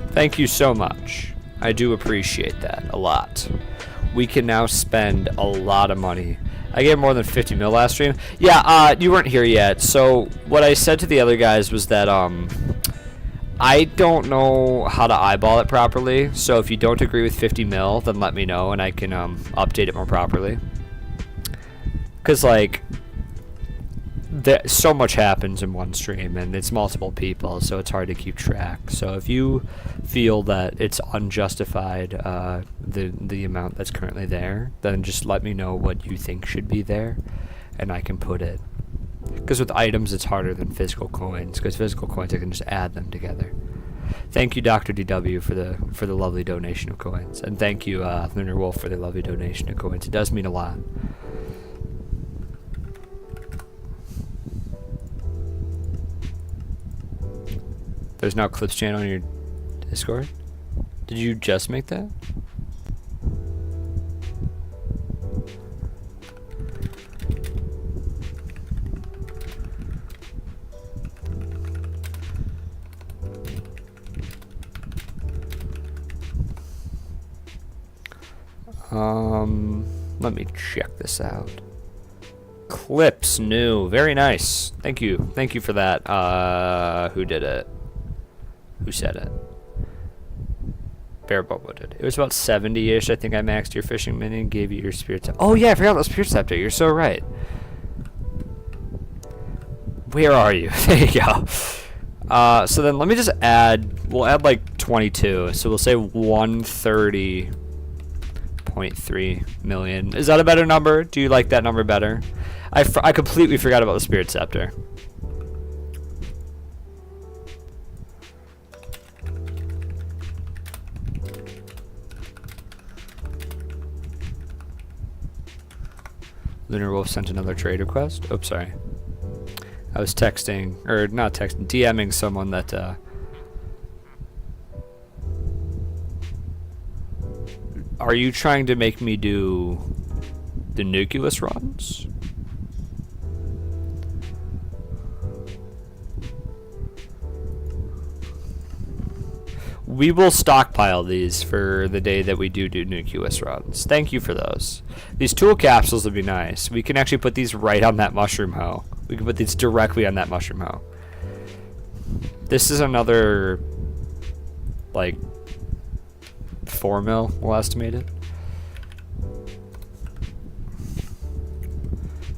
Thank you so much. I do appreciate that a lot. We can now spend a lot of money. I gave more than 50 mil last stream. Yeah, you weren't here yet. So what I said to the other guys was that I don't know how to eyeball it properly. So if you don't agree with 50 mil, then let me know and I can update it more properly. Cause like so much happens in one stream, and it's multiple people, so it's hard to keep track. So if you feel that it's unjustified, the amount that's currently there, then just let me know what you think should be there, and I can put it. Because with items, it's harder than physical coins. Because physical coins, I can just add them together. Thank you, Dr. DW, for the lovely donation of coins, and thank you, Lunar Wolf, for the lovely donation of coins. It does mean a lot. There's now Clips channel on your Discord. Did you just make that? Let me check this out. Clips new, very nice. Thank you for that. Who did it? Who said it? Bear Bobo did. It was about 70-ish. I think I maxed your fishing mini and gave you your spirit scepter. Oh yeah, I forgot about spirit scepter. You're so right. Where are you? There you go. So then let me just add. We'll add like 22. So we'll say 130.3 million. Is that a better number? Do you like that number better? I completely forgot about the spirit scepter. Lunar Wolf sent another trade request. Oops, sorry. I was texting, or not texting, DMing someone that, are you trying to make me do the nucleus runs? We will stockpile these for the day that we do nucleus runs. Thank you for those. These tool capsules would be nice. We can actually put these right on that mushroom hoe. We can put these directly on that mushroom hoe. This is another, like, 4 mil, we'll estimate it.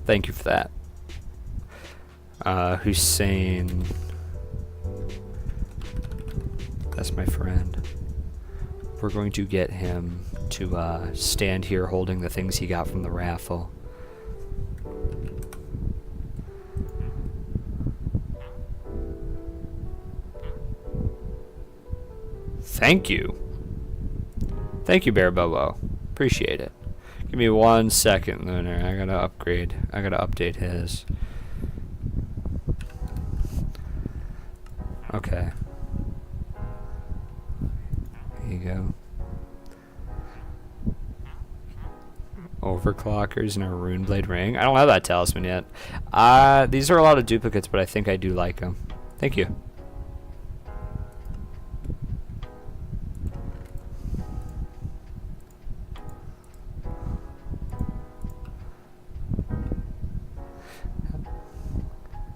Thank you for that. Hussein. That's my friend. We're going to get him to stand here holding the things he got from the raffle. Thank you. Thank you, Bear Bobo. Appreciate it. Give me 1 second, Lunar. I gotta upgrade. I gotta update his. Okay. There you go. Overclockers and a Runeblade ring. I don't have that talisman yet. These are a lot of duplicates, but I think I do like them. Thank you.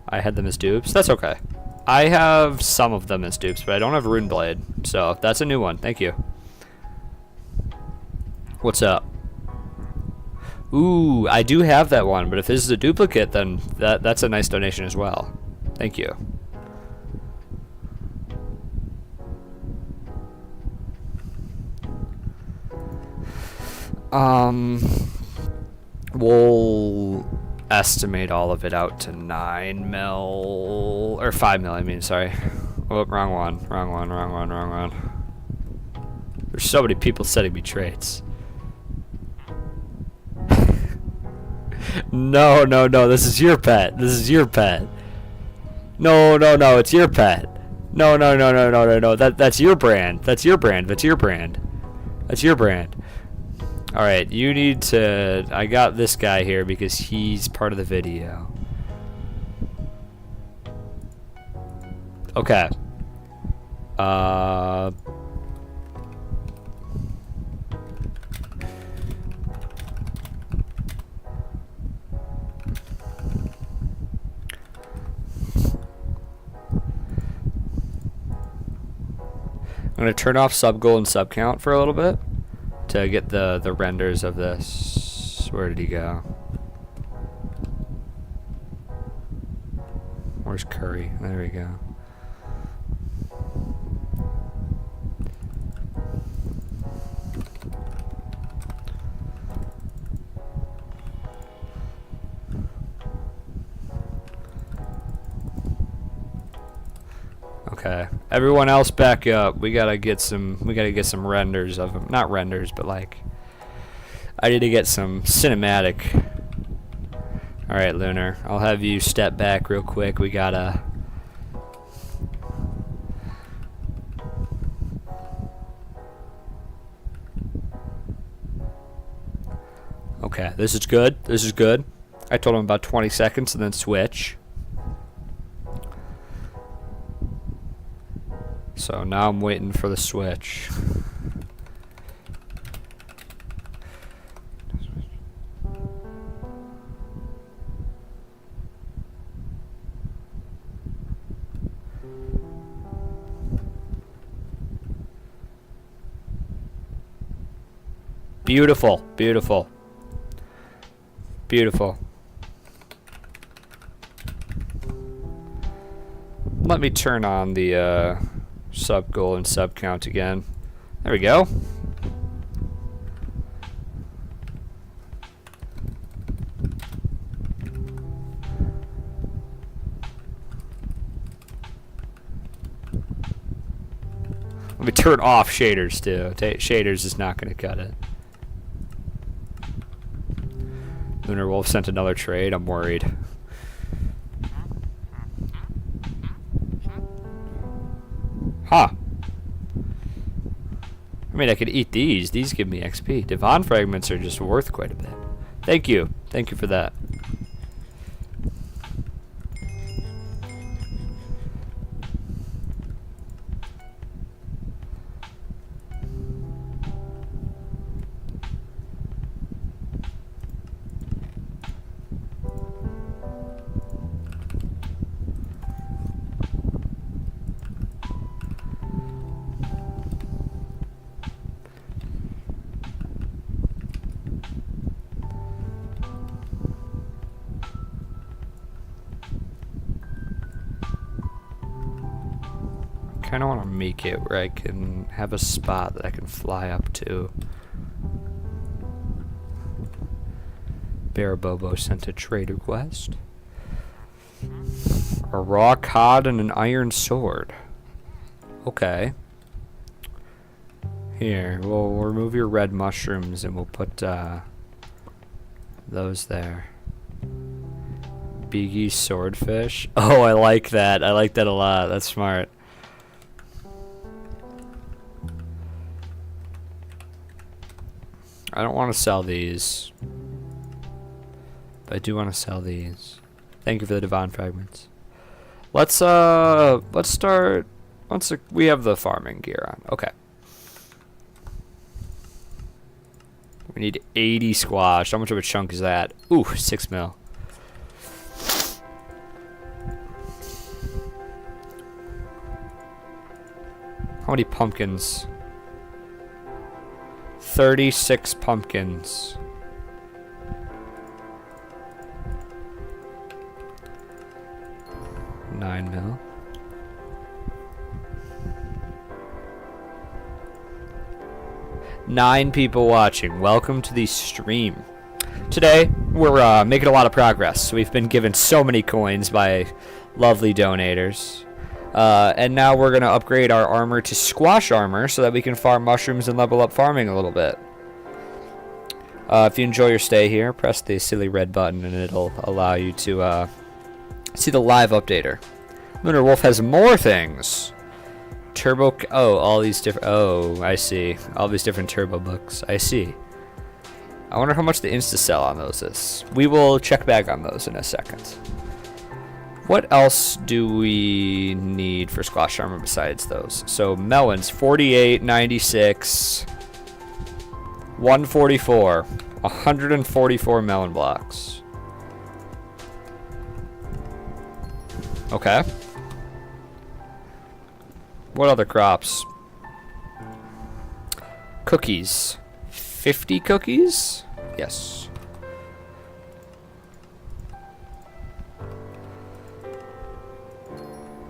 I had them as dupes. That's okay. I have some of them as dupes, but I don't have Runeblade, so that's a new one. Thank you. What's up? Ooh, I do have that one, but if this is a duplicate, then that's a nice donation as well. Thank you. We'll estimate all of it out to 9 mil, or 5 mil, I mean, sorry. Oh, wrong one. There's so many people sending me traits. No, this is your pet. This is your pet. No, it's your pet. No, that's your brand. That's your brand. Alright, you need to... I got this guy here because he's part of the video. Okay. I'm going to turn off sub goal and sub count for a little bit to get the renders of this. Where did he go? Where's Curry? There we go. Okay, everyone else back up. We gotta get some renders of them. Not renders, but like I need to get some cinematic. All right, Lunar, I'll have you step back real quick. We gotta. Okay, this is good. This is good. I told him about 20 seconds and then switch. So now I'm waiting for the switch. Beautiful, beautiful, beautiful. Let me turn on the sub goal and sub count again. There we go. Let me turn off shaders too. Shaders is not going to cut it. Lunar Wolf sent another trade. I'm worried. Huh. I mean, I could eat these. These give me XP. Devon fragments are just worth quite a bit. Thank you. Thank you for that. I kind of want to make it where I can have a spot that I can fly up to. Barabobo sent a trade request. A raw cod and an iron sword. Okay. Here, we'll remove your red mushrooms and we'll put those there. Biggie swordfish. Oh, I like that. I like that a lot. That's smart. I don't want to sell these, but I do want to sell these. Thank you for the Devon fragments. Let's start once we have the farming gear on. Okay. We need 80 squash. How much of a chunk is that? Ooh, 6 mil. How many pumpkins? 36 pumpkins. $9 mil. Nine people watching. Welcome to the stream. Today, we're making a lot of progress. We've been given so many coins by lovely donators. And now we're going to upgrade our armor to squash armor so that we can farm mushrooms and level up farming a little bit. If you enjoy your stay here, press the silly red button and it'll allow you to see the live updater. Lunar Wolf has more things. Turbo... Oh, all these different... Oh, I see. All these different turbo books. I see. I wonder how much the insta-sell on those is. We will check back on those in a second. What else do we need for squash armor besides those? So melons, 48, 96, 144, 144 melon blocks. Okay. What other crops? Cookies. 50 cookies? Yes.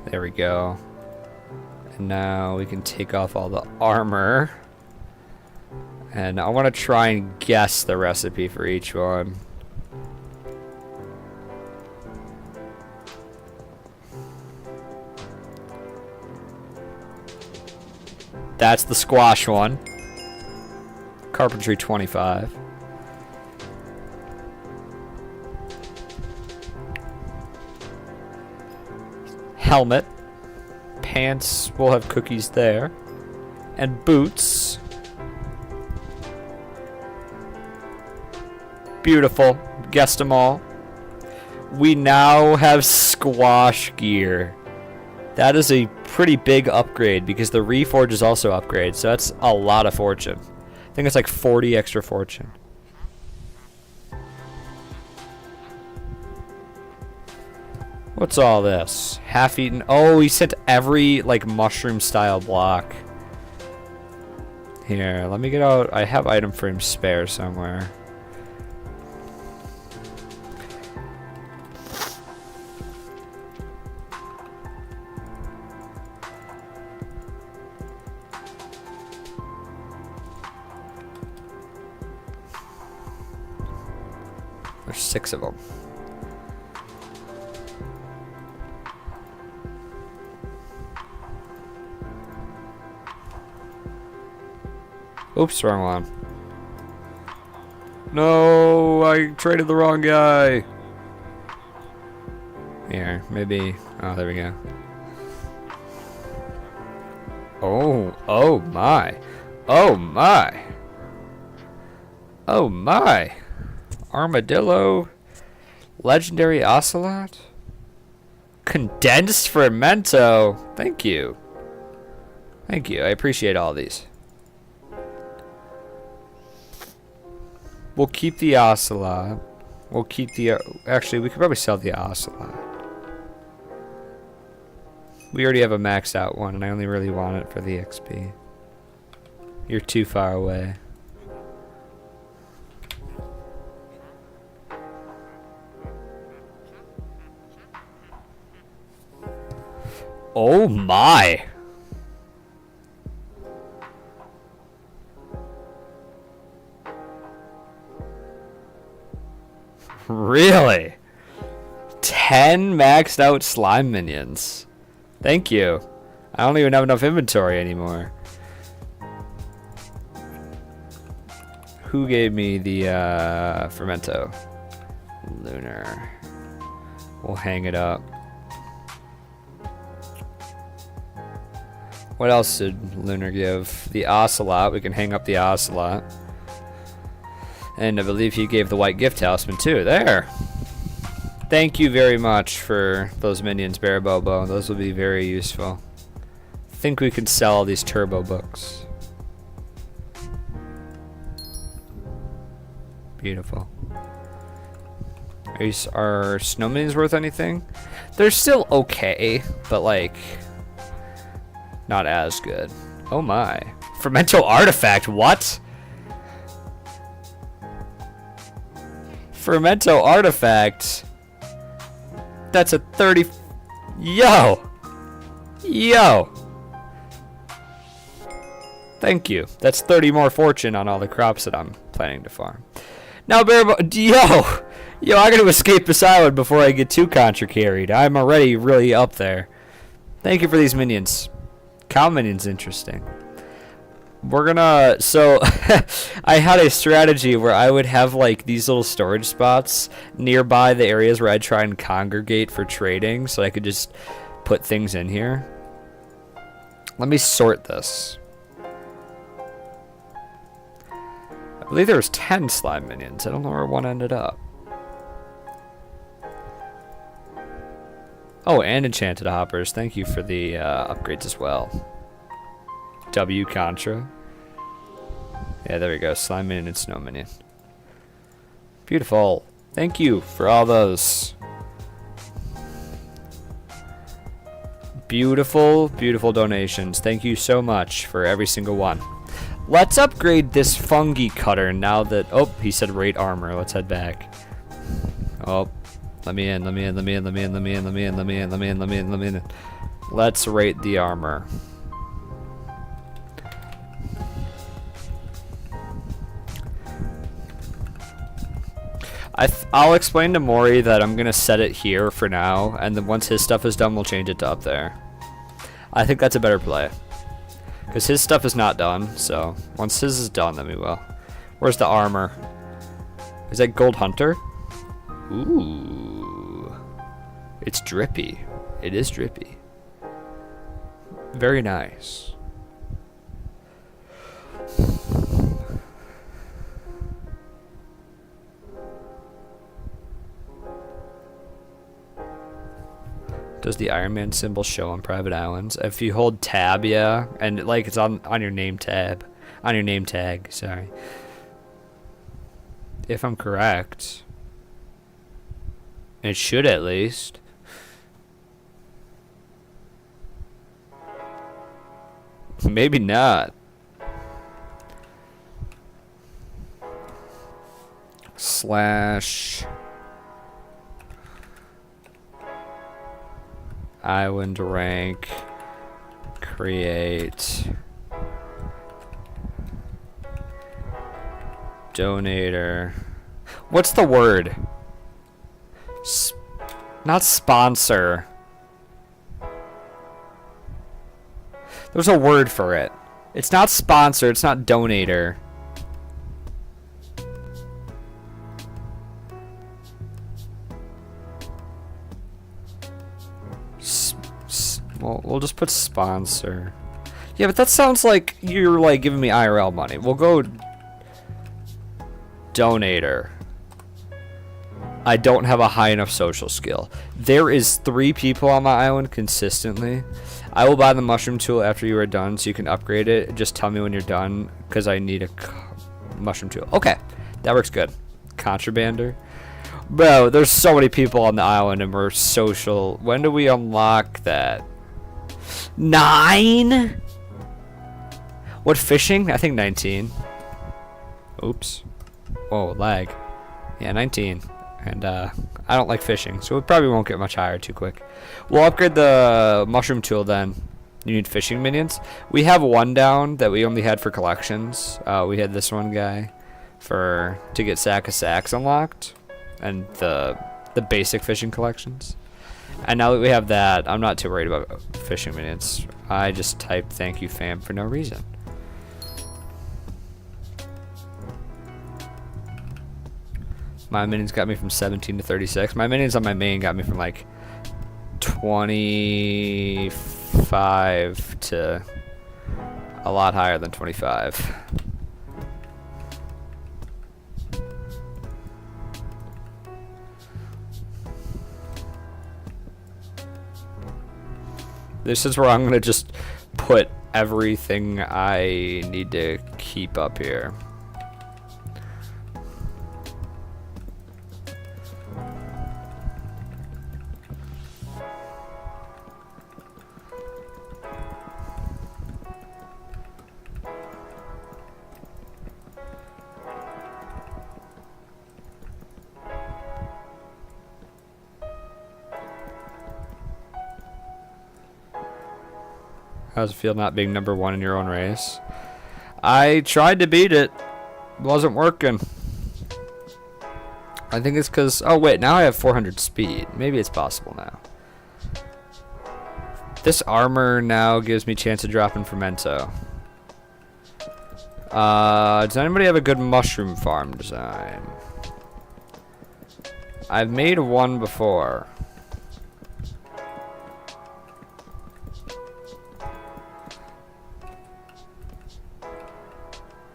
There we go. And now we can take off all the armor. And I want to try and guess the recipe for each one. That's the squash one. Carpentry 25. Helmet. Pants, we'll have cookies there. And boots. Beautiful. Guessed them all. We now have squash gear. That is a pretty big upgrade because the Reforge is also upgrade, so that's a lot of fortune. I think it's like 40 extra fortune. What's all this? Half-eaten. Oh, he sent every like mushroom style block. Here, let me get out. I have item frames spare somewhere. There's 6 of them. Oops, wrong one. No, I traded the wrong guy. Here, maybe. Oh, there we go. Oh my. Oh my. Oh my. Armadillo. Legendary Ocelot. Condensed Fermento. Thank you. Thank you. I appreciate all these. We'll keep the Ocelot. We'll keep the... actually, we could probably sell the Ocelot. We already have a maxed out one, and I only really want it for the XP. You're too far away. Oh my! Really? 10 maxed out slime minions. Thank you. I don't even have enough inventory anymore. Who gave me the fermento? Lunar. We'll hang it up. What else did Lunar give? The Ocelot. We can hang up the Ocelot. And I believe he gave the white gift talisman too. There. Thank you very much for those minions, Barabobo. Those will be very useful. I think we can sell all these turbo books. Beautiful. Are snow minions worth anything? They're still okay, but like not as good. Oh my. Fermento artifact, what? Fermento artifact. That's a 30. Yo. Yo. Thank you. That's 30 more fortune on all the crops that I'm planning to farm. Now, yo, I gotta escape this island before I get too contra carried. I'm already really up there. Thank you for these minions. Cow minions, interesting. We're gonna, so I had a strategy where I would have like these little storage spots nearby the areas where I'd try and congregate for trading so I could just put things in here. Let me sort this. I believe there was 10 slime minions. I don't know where one ended up. Oh, and enchanted hoppers. Thank you for the upgrades as well. W Contra. Yeah, there we go. Slime minion and snow minion. Beautiful. Thank you for all those. Beautiful, beautiful donations. Thank you so much for every single one. Let's upgrade this fungi cutter now that... Oh, he said rate armor. Let's head back. Oh, let me in, let me in, let me in, let me in, let me in, let me in, let me in, let me in, let me in, let me in. Let's rate the armor. I'll explain to Maury that I'm gonna set it here for now, and then once his stuff is done, we'll change it to up there. I think that's a better play. Because his stuff is not done, so once his is done, then we will. Where's the armor? Is that Gold Hunter? Ooh. It's drippy. It is drippy. Very nice. Does the Iron Man symbol show on private islands? If you hold tab, yeah, and like it's on your name tab, on your name tag. Sorry. If I'm correct, it should at least. Maybe not. Slash island rank create donator. What's the word? Not sponsor. There's a word for it. It's not sponsor, it's not donator. Well, we'll just put sponsor. Yeah, but that sounds like you're like giving me IRL money. We'll go donator. I don't have a high enough social skill. There is 3 people on my island consistently. I will buy the mushroom tool after you are done so you can upgrade it. Just tell me when you're done because I need a mushroom tool. Okay, that works good. Contrabander. Bro, there's so many people on the island and we're social. When do we unlock that? 9? What, fishing? I think 19. Oops. Whoa, lag. Yeah, 19. And I don't like fishing, so it probably won't get much higher too quick. We'll upgrade the mushroom tool then. You need fishing minions. We have one down that we only had for collections. We had this one guy to get sack of sacks unlocked, and the basic fishing collections. And now that we have that, I'm not too worried about fishing minions. I just type thank you fam for no reason. My minions got me from 17 to 36. My minions on my main got me from like 25 to a lot higher than 25. This is where I'm gonna just put everything I need to keep up here. How's it feel not being number 1 in your own race? I tried to beat it. Wasn't working. I think it's because... Oh, wait. Now I have 400 speed. Maybe it's possible now. This armor now gives me chance of dropping Fermento. Does anybody have a good mushroom farm design? I've made one before.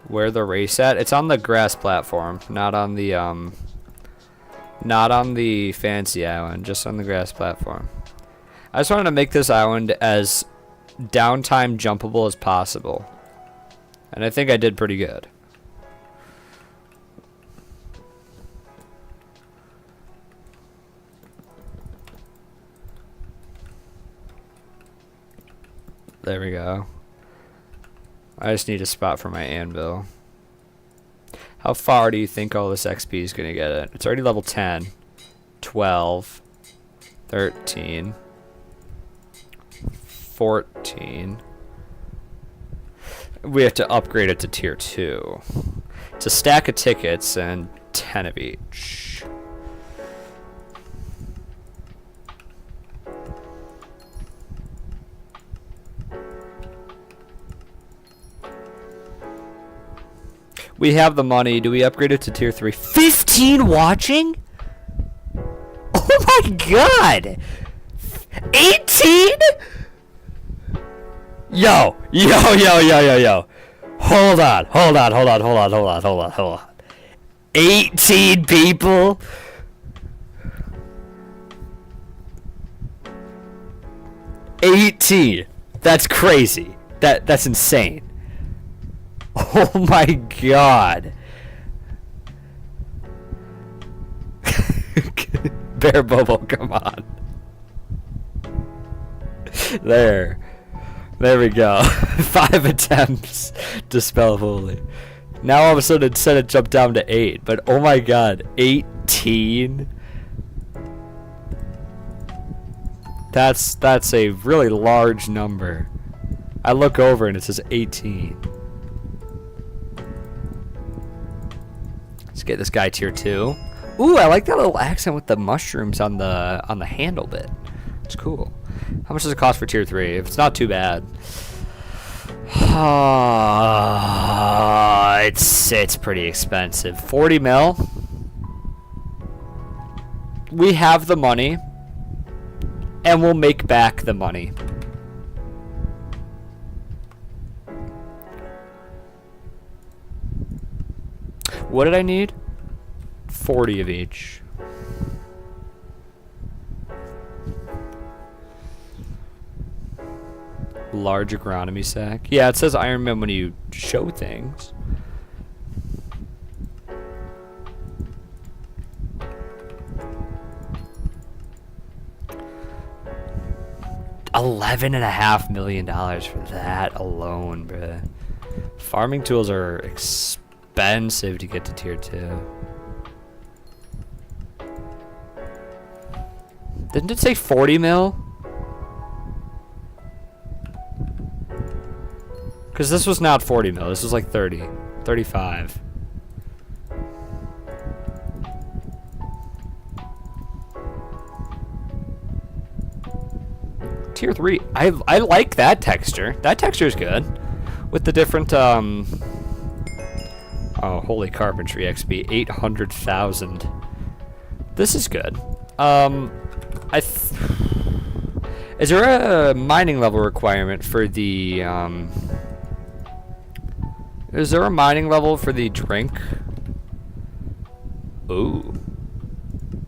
Where the race at? It's on the grass platform, not on the fancy island, just on the grass platform. I just wanted to make this island as downtime jumpable as possible. And I think I did pretty good. There we go. I just need a spot for my anvil. How far do you think all this XP is going to get it? It's already level 10, 12, 13, 14. We have to upgrade it to tier 2. It's a stack of tickets and 10 of each. We have the money. Do we upgrade it to tier 3? 15 watching? Oh my god! 18? Yo! Hold on. 18 people? That's crazy. That's insane. Oh my god. Bear Bobo, come on. There we go. 5 attempts to spell holy. Now all of a sudden it said it jumped down to 8, but oh my god, 18? That's a really large number. I look over and it says 18. Let's get this guy tier 2. Ooh, I like that little accent with the mushrooms on the handle bit. It's cool. How much does it cost for tier 3? If it's not too bad. It's pretty expensive. 40 mil. We have the money. And we'll make back the money. What did I need? 40 of each. Large agronomy sack. Yeah, it says Iron Man when you show things. $11.5 million for that alone, bruh. Farming tools are expensive to get to tier 2. Didn't it say 40 mil? Because this was not 40 mil. This was like 30. 35. Tier 3. I like that texture. That texture is good. With the different, oh, holy carpentry XP. 800,000. This is good. Is there a mining level requirement for the, is there a mining level for the drink? Ooh.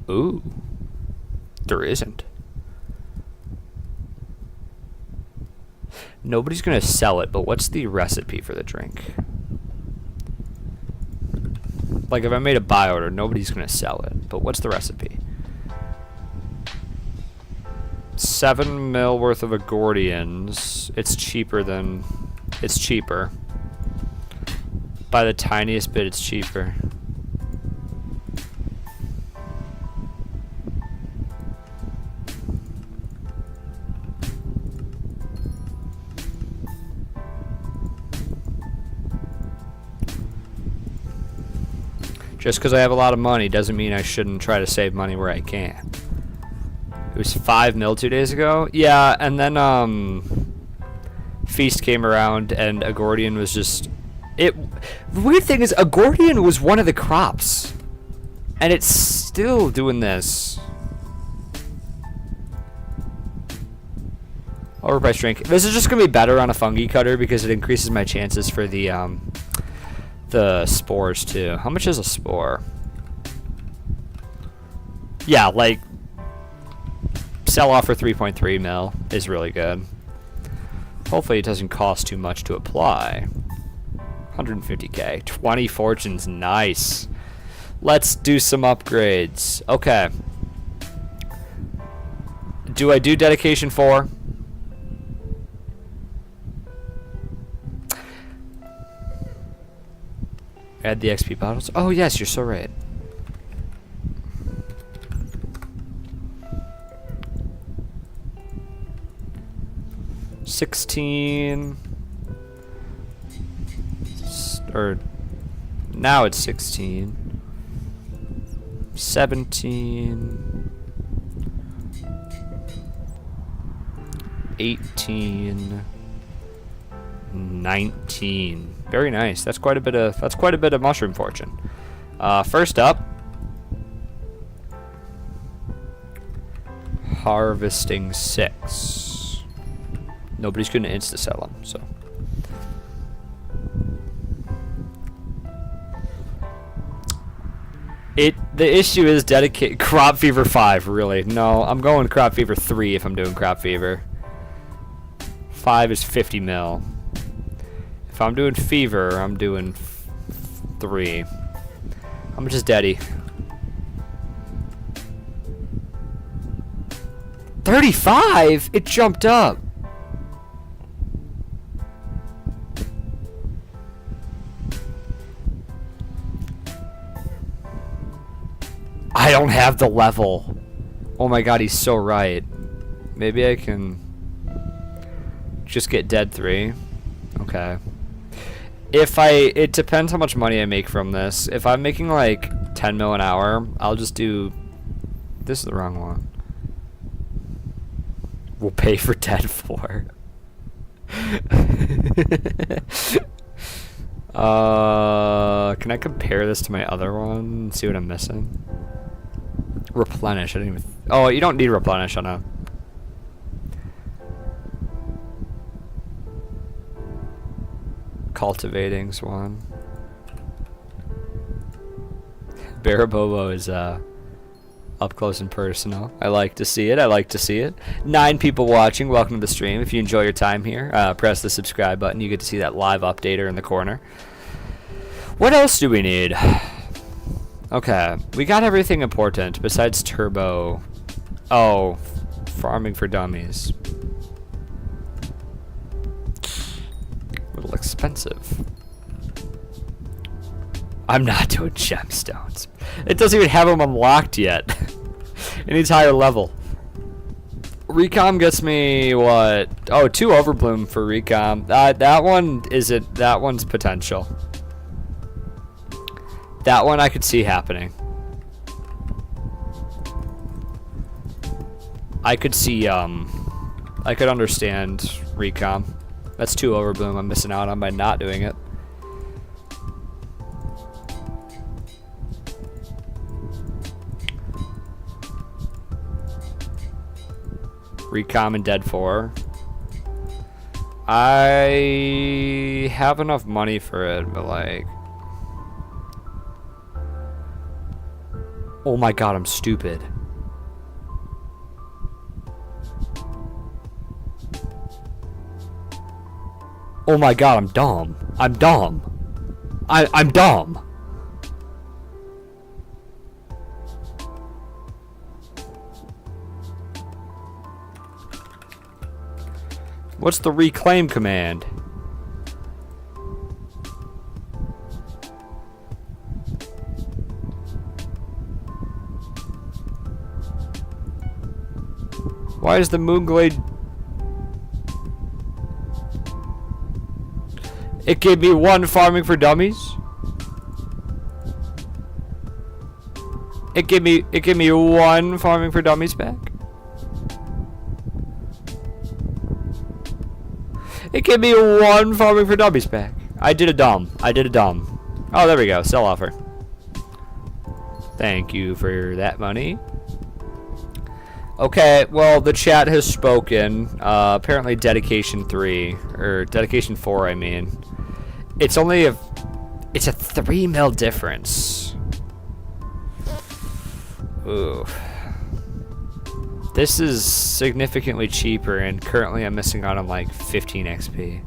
Ooh. There isn't. Nobody's gonna sell it, but what's the recipe for the drink? Like, if I made a buy order, nobody's gonna sell it, but what's the recipe? 7 mil worth of Agordians. It's cheaper. By the tiniest bit, it's cheaper. Just because I have a lot of money doesn't mean I shouldn't try to save money where I can. It was 5 mil 2 days ago. Yeah, and then Feast came around and Agordian was just the weird thing is Agordian was one of the crops. And it's still doing this. Overpriced drink. This is just gonna be better on a fungi cutter because it increases my chances for the spores too. How much is a spore? Yeah, like sell off for 3.3 mil is really good. Hopefully it doesn't cost too much to apply. 150k. 20 fortunes, nice. Let's do some upgrades. Okay. Do I do dedication 4? Add the XP bottles. Oh yes, you're so right. 16. Or now it's 16. 17. 18. 19. Very nice. That's quite a bit of mushroom fortune. First up, harvesting 6. Nobody's gonna insta sell them, so. The issue is dedicate crop fever 5. Really? No, I'm going crop fever 3 if I'm doing crop fever. 5 is 50 mil. If I'm doing fever, I'm doing 3. How much is Daddy? 35? It jumped up. I don't have the level. Oh my god, he's so right. Maybe I can just get dead 3. Okay. It depends how much money I make from this. If I'm making like 10 mil an hour, I'll just do, this is the wrong one. We'll pay for dead 4. Can I compare this to my other one and see what I'm missing? Replenish, I didn't even, oh, you don't need replenish on a, cultivating's one. Barabobo is up close and personal. I like to see it. I like to see it. 9 people watching. Welcome to the stream. If you enjoy your time here, press the subscribe button. You get to see that live updater in the corner. What else do we need? Okay, we got everything important besides turbo. Oh, farming for dummies. A little expensive. I'm not doing gemstones. It doesn't even have them unlocked yet. It needs higher level. Recom gets me what? Oh, 2 overbloom for recom. That one isn't. That one's potential. That one I could see happening. I could see. I could understand recom. That's 2 overbloom I'm missing out on by not doing it. Recom and dead 4. I have enough money for it, but like, oh my god, I'm stupid. Oh my god, I'm dumb. I'm dumb. I'm dumb. What's the reclaim command? Why is the Moonglade... It gave me 1 farming for dummies? It gave me 1 farming for dummies back? It gave me 1 farming for dummies back. I did a dumb. Oh, there we go. Sell offer. Thank you for that money. Okay, well, the chat has spoken. Apparently dedication 3, or dedication 4, I mean. It's only it's a 3 mil difference. Ooh. This is significantly cheaper, and currently I'm missing out on like 15 XP.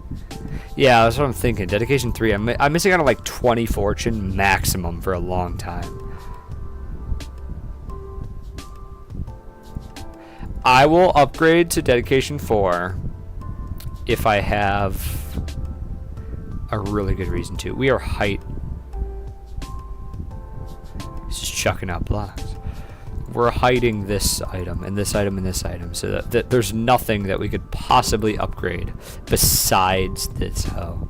Yeah, that's what I'm thinking. Dedication 3, I'm missing out on like 20 fortune maximum for a long time. I will upgrade to dedication 4 if I have a really good reason to. We are height. He's just chucking out blocks. we're hiding this item and this item and this item so that there's nothing that we could possibly upgrade besides this hoe.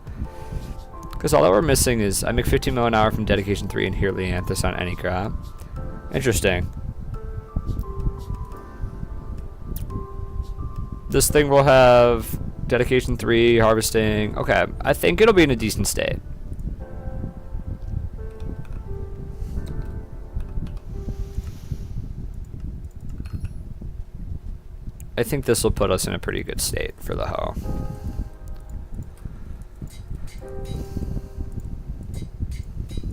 Because all that we're missing is I make 15 mil an hour from dedication 3 and Helianthus on any crop. Interesting. This thing will have dedication 3, harvesting. Okay, I think it'll be in a decent state. I think this will put us in a pretty good state for the hoe.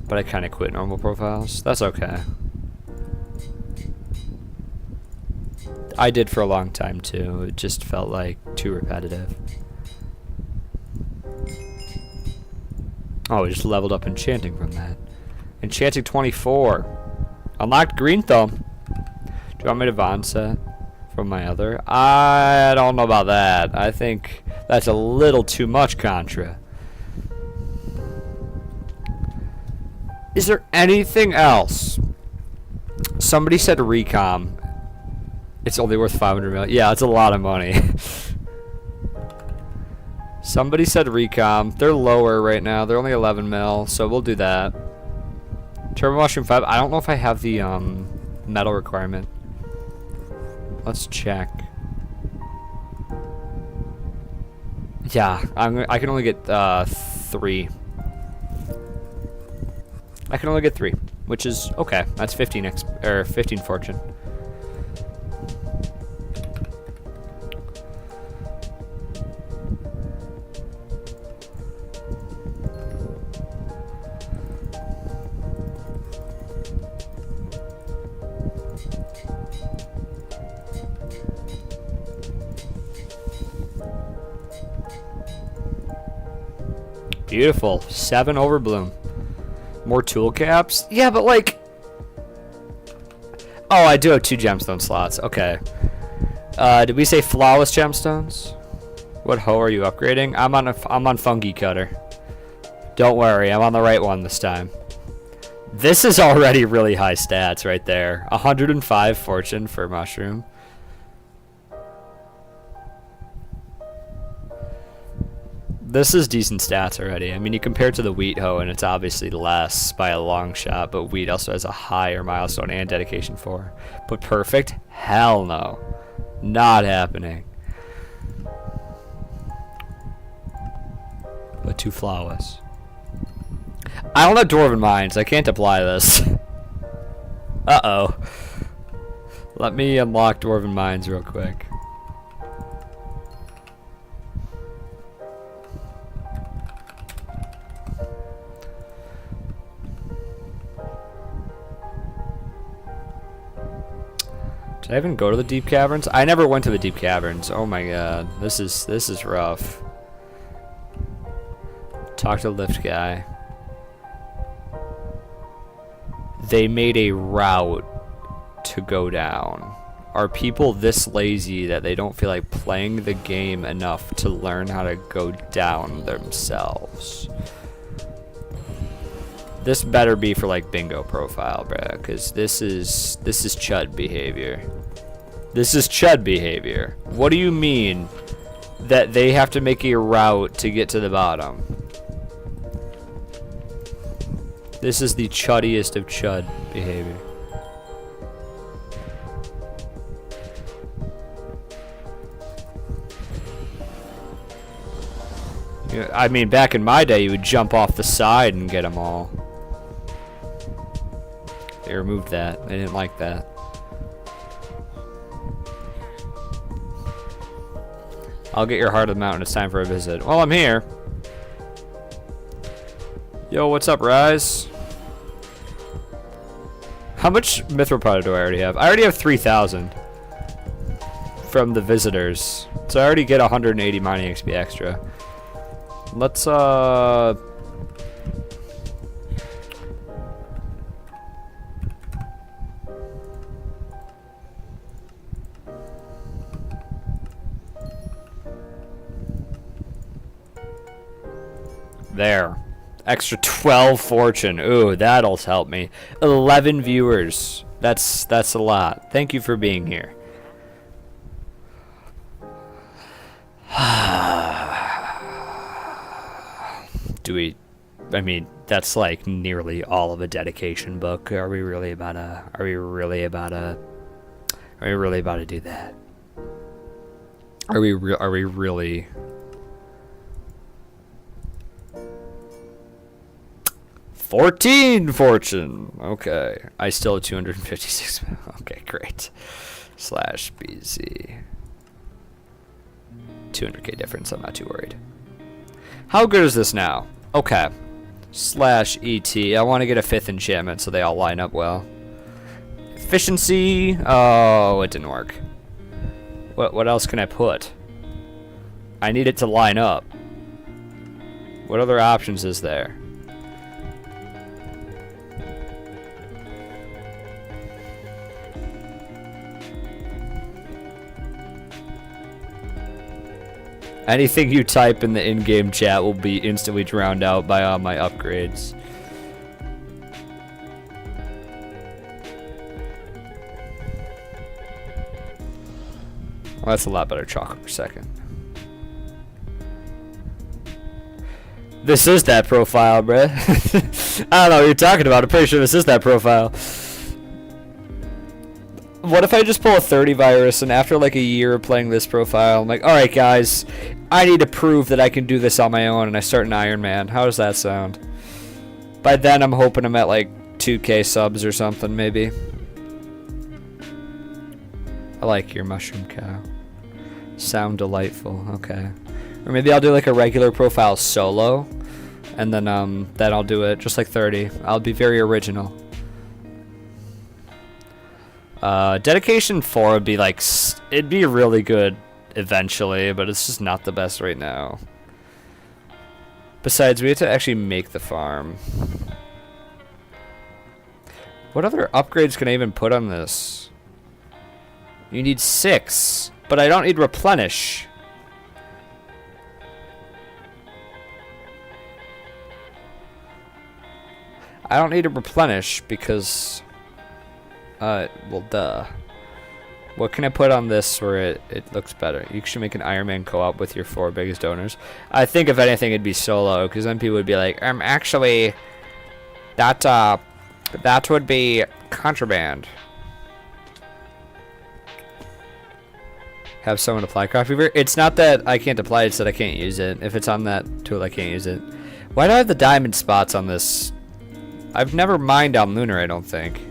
But I kind of quit normal profiles. That's okay. I did for a long time too. It just felt like too repetitive. Oh, we just leveled up enchanting from that. Enchanting 24. Unlocked green thumb. Do you want me to Von set from my other? I don't know about that. I think that's a little too much Contra. Is there anything else? Somebody said recom. It's only worth 500 million. Yeah, it's a lot of money. Somebody said recom. They're lower right now. They're only 11 mil, so we'll do that. Turbo Mushroom 5. I don't know if I have the metal requirement. Let's check. Yeah, I can only get 3. I can only get 3, which is okay. That's 15 15 fortune. Beautiful. 7 overbloom. More tool caps? Yeah, but like... Oh, I do have 2 gemstone slots. Okay. Did we say flawless gemstones? What hoe are you upgrading? I'm on fungi cutter. Don't worry, I'm on the right one this time. This is already really high stats right there. 105 fortune for mushroom. This is decent stats already. I mean, you compare it to the wheat hoe, and it's obviously less by a long shot, but wheat also has a higher milestone and dedication 4. But perfect? Hell no. Not happening. But too flawless. I don't have Dwarven Mines. I can't apply this. Uh-oh. Let me unlock Dwarven Mines real quick. Did I even go to the deep caverns? I never went to the deep caverns. Oh my god. This is rough. Talk to the lift guy. They made a route to go down. Are people this lazy that they don't feel like playing the game enough to learn how to go down themselves? This better be for like bingo profile, bruh, because this is chud behavior. This is chud behavior. What do you mean that they have to make a route to get to the bottom? This is the chuddiest of chud behavior. Yeah, I mean, back in my day, you would jump off the side and get them all. They removed that. They didn't like that. I'll get your heart of the mountain. It's time for a visit. Well, I'm here. Yo, what's up, Rise? How much mithril powder do I already have? I already have 3,000 from the visitors. So I already get 180 mining XP extra. Let's, there. Extra 12 fortune. Ooh, that'll help me. 11 viewers. That's a lot. Thank you for being here. Do we... I mean, that's like nearly all of a dedication book. Are we really about to... Are we really about to do that? Are we really... 14 fortune. Okay. I still have 256. Okay, great. Slash BZ. 200k difference. I'm not too worried. How good is this now? Okay. Slash ET. I want to get a 5th enchantment so they all line up well. Efficiency. Oh, it didn't work. What else can I put? I need it to line up. What other options is there? Anything you type in the in-game chat will be instantly drowned out by all my upgrades. Well, that's a lot better chocolate per second. This is that profile, bruh. I don't know what you're talking about. I'm pretty sure this is that profile. What if I just pull a 30 virus and after like a year of playing this profile, I'm like, alright guys, I need to prove that I can do this on my own, and I start an Iron Man. How does that sound? By then I'm hoping I'm at like 2k subs or something, maybe. I like your mushroom cow. Sound delightful, okay. Or maybe I'll do like a regular profile solo, and then I'll do it just like 30. I'll be very original. Dedication 4 would be like, it'd be really good eventually, but it's just not the best right now. Besides, we have to actually make the farm. What other upgrades can I even put on this? You need 6, but I don't need replenish. I don't need to replenish because... well, duh. What can I put on this where it looks better? You should make an Iron Man co-op with your 4 biggest donors. I think if anything it'd be solo, because then people would be like, actually, that would be contraband. Have someone apply craft fever? It's not that I can't apply, it's that I can't use it. If it's on that tool, I can't use it. Why do I have the diamond spots on this? I've never mined on Lunar, I don't think.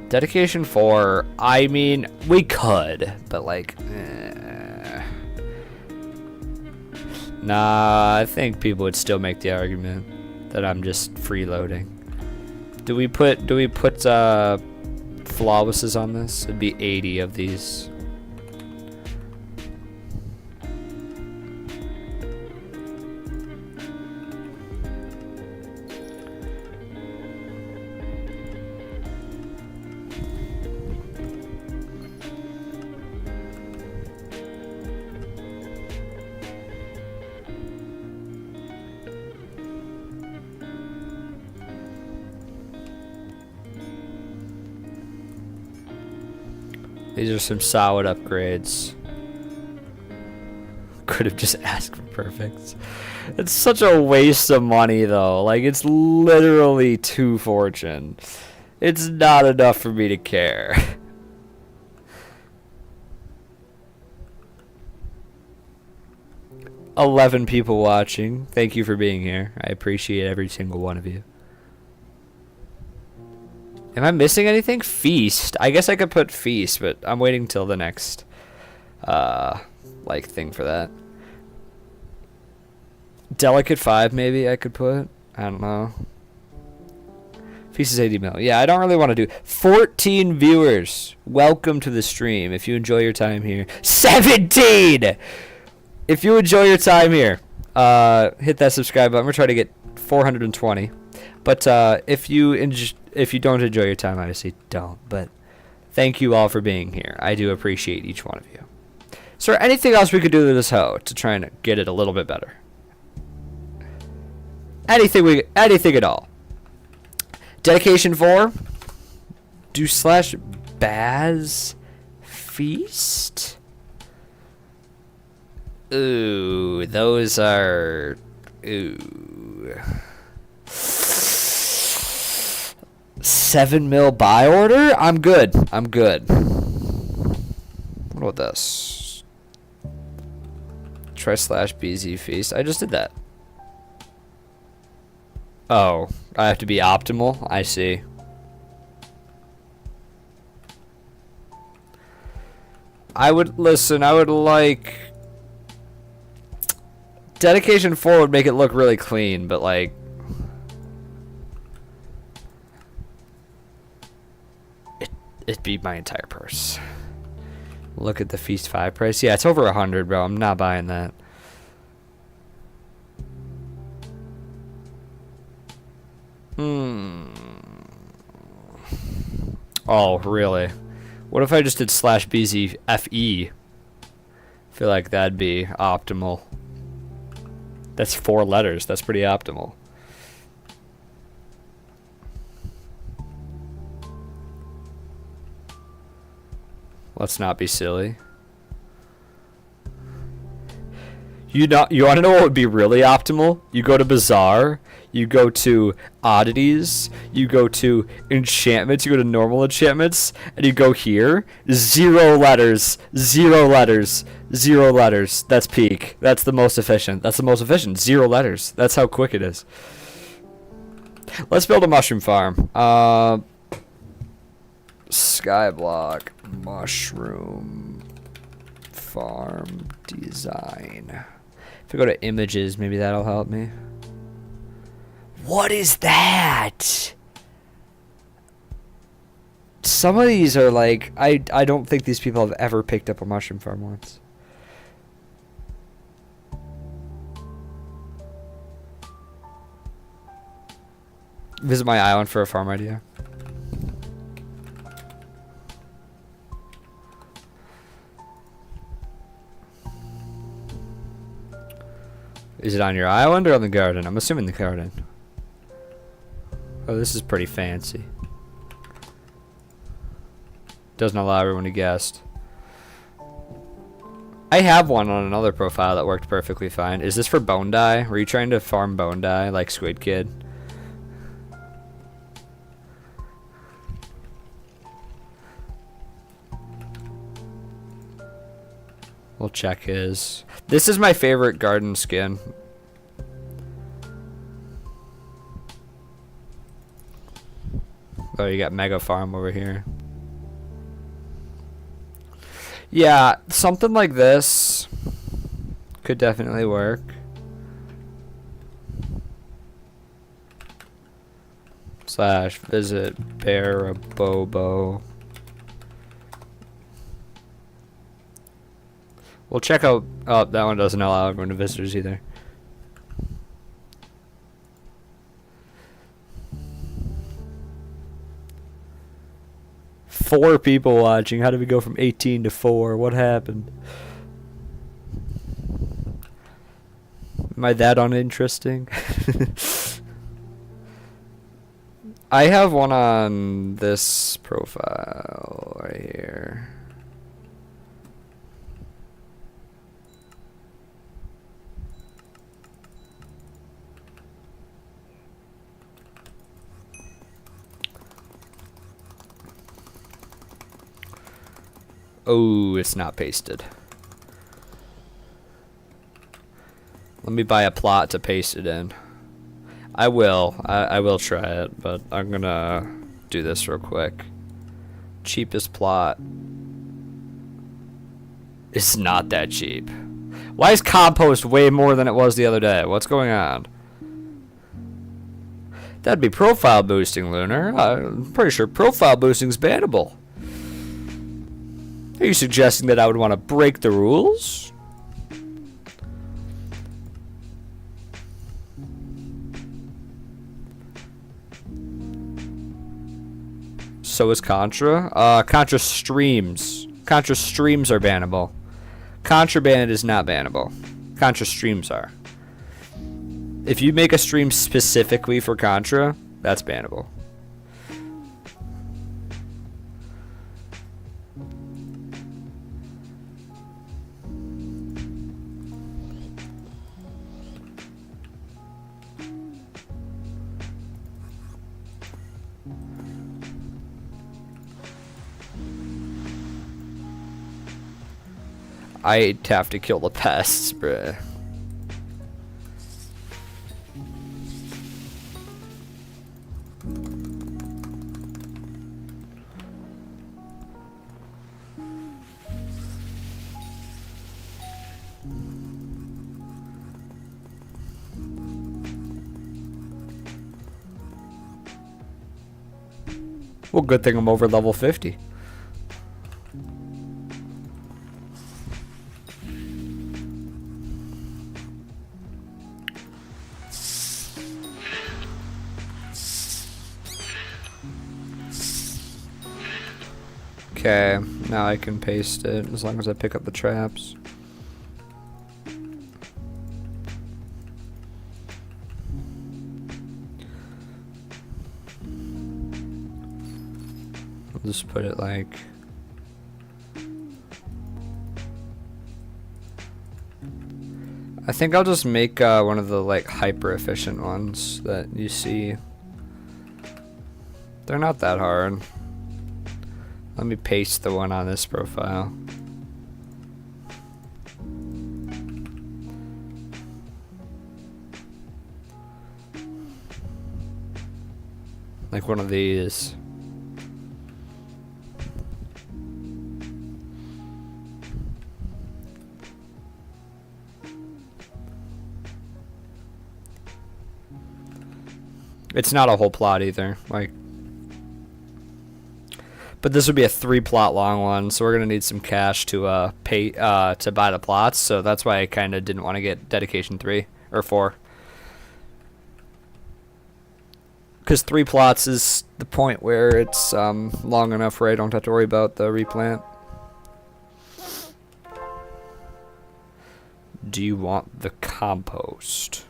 Dedication 4, I mean, we could, but like, Nah, I think people would still make the argument that I'm just freeloading. Do we put flawlesses on this? It'd be 80 of these. These are some solid upgrades. Could have just asked for perfects. It's such a waste of money though. Like, it's literally 2 fortune. It's not enough for me to care. $11 people watching. Thank you for being here. I appreciate every single one of you. Am I missing anything? Feast. I guess I could put feast, but I'm waiting till the next like thing for that. Delicate 5 maybe I could put. I don't know. Feast is 80 mil. Yeah, I don't really want to do 14 viewers. Welcome to the stream. If you enjoy your time here. 17! If you enjoy your time here, hit that subscribe button. We're trying to get 420. But if you don't enjoy your time, obviously don't. But thank you all for being here. I do appreciate each one of you. Is there anything else we could do to this hoe to try and get it a little bit better? Anything at all. Dedication 4. Do slash Baz feast. Ooh, those are. Ooh. 7 mil buy order? I'm good. I'm good. What about this? Try slash BZ feast. I just did that. Oh, I have to be optimal? I see. I would like Dedication 4 would make it look really clean, but like it beat my entire purse. Look at the Feast 5 price. Yeah, it's over 100, bro. I'm not buying that. Oh, really? What if I just did slash BZ FE? Feel like that'd be optimal. That's 4 letters. That's pretty optimal. Let's not be silly. You want to know what would be really optimal? You go to Bazaar, you go to Oddities, you go to Enchantments, you go to Normal Enchantments, and you go here. 0 letters, 0 letters, 0 letters. That's peak. That's the most efficient. That's the most efficient. 0 letters. That's how quick it is. Let's build a mushroom farm. Skyblock mushroom farm design. If I go to images, maybe that'll help me. What is that? Some of these are like, I don't think these people have ever picked up a mushroom farm once. Visit my island for a farm idea. Is it on your island or on the garden? I'm assuming the garden. Oh, this is pretty fancy. Doesn't allow everyone to guess. I have one on another profile that worked perfectly fine. Is this for bone dye? Were you trying to farm bone dye like Squid Kid? We'll check his. This is my favorite garden skin. Oh, you got Mega Farm over here. Yeah, something like this could definitely work. Slash visit Barabobo. We'll check out. Oh, that one doesn't allow everyone to visitors either. Four people watching. How did we go from 18 to 4? What happened? Am I that uninteresting? I have one on this profile right here. Oh, it's not pasted. Let me buy a plot to paste it in. I will. I will try it, but I'm gonna do this real quick. Cheapest plot. It's not that cheap. Why is compost way more than it was the other day? What's going on? That'd be profile boosting, Lunar. I'm pretty sure profile boosting's bannable. Are you suggesting that I would want to break the rules? So is Contra. Contra streams. Contra streams are bannable. Contraband is not bannable. Contra streams are. If you make a stream specifically for Contra, that's bannable. I'd have to kill the pests, bruh. Well, good thing I'm over level 50. Okay, now I can paste it as long as I pick up the traps. I'll just put it like... I think I'll just make one of the like hyper efficient ones that you see. They're not that hard. Let me paste the one on this profile. Like one of these. It's not a whole plot either, like. But this would be a 3-plot long one, so we're gonna need some cash to pay to buy the plots. So that's why I kind of didn't want to get dedication 3 or 4, because 3 plots is the point where it's long enough where I don't have to worry about the replant. Do you want the compost?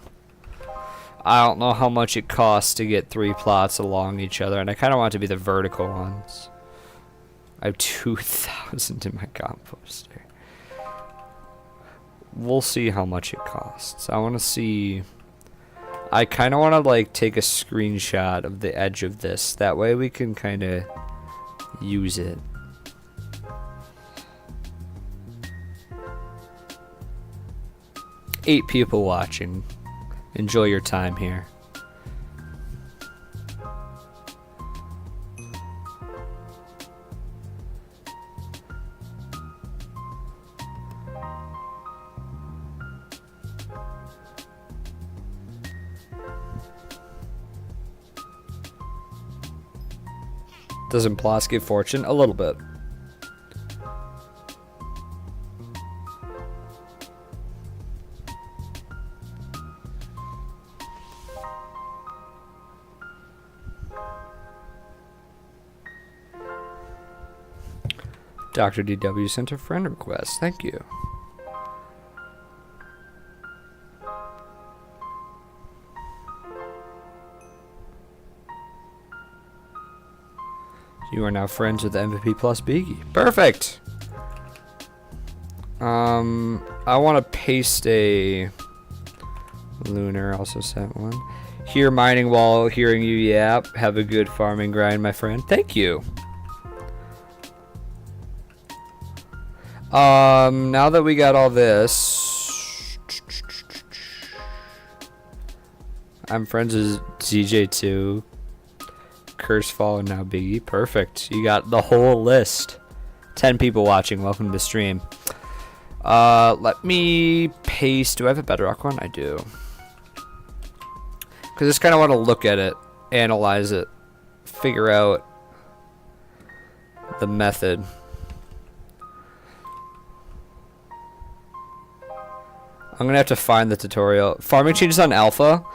I don't know how much it costs to get 3 plots along each other, and I kind of want it to be the vertical ones. I have 2,000 in my composter. We'll see how much it costs. I want to see... I kind of want to like take a screenshot of the edge of this. That way we can kind of use it. Eight people watching. Enjoy your time here. Doesn't Ploss give fortune? A little bit. Dr. DW sent a friend request. Thank you. You are now friends with MVP plus Beaky. Perfect. I want to paste a lunar. Also sent one. Here mining while hearing you yap. Have a good farming grind, my friend. Thank you. Now that we got all this, I'm friends with ZJ2. Cursefall and now Biggie. Perfect. You got the whole list. 10 people watching. Welcome to the stream. Let me paste. Do I have a Bedrock one? I do. Because I just kind of want to look at it, analyze it, figure out the method. I'm going to have to find the tutorial. Farming changes on alpha.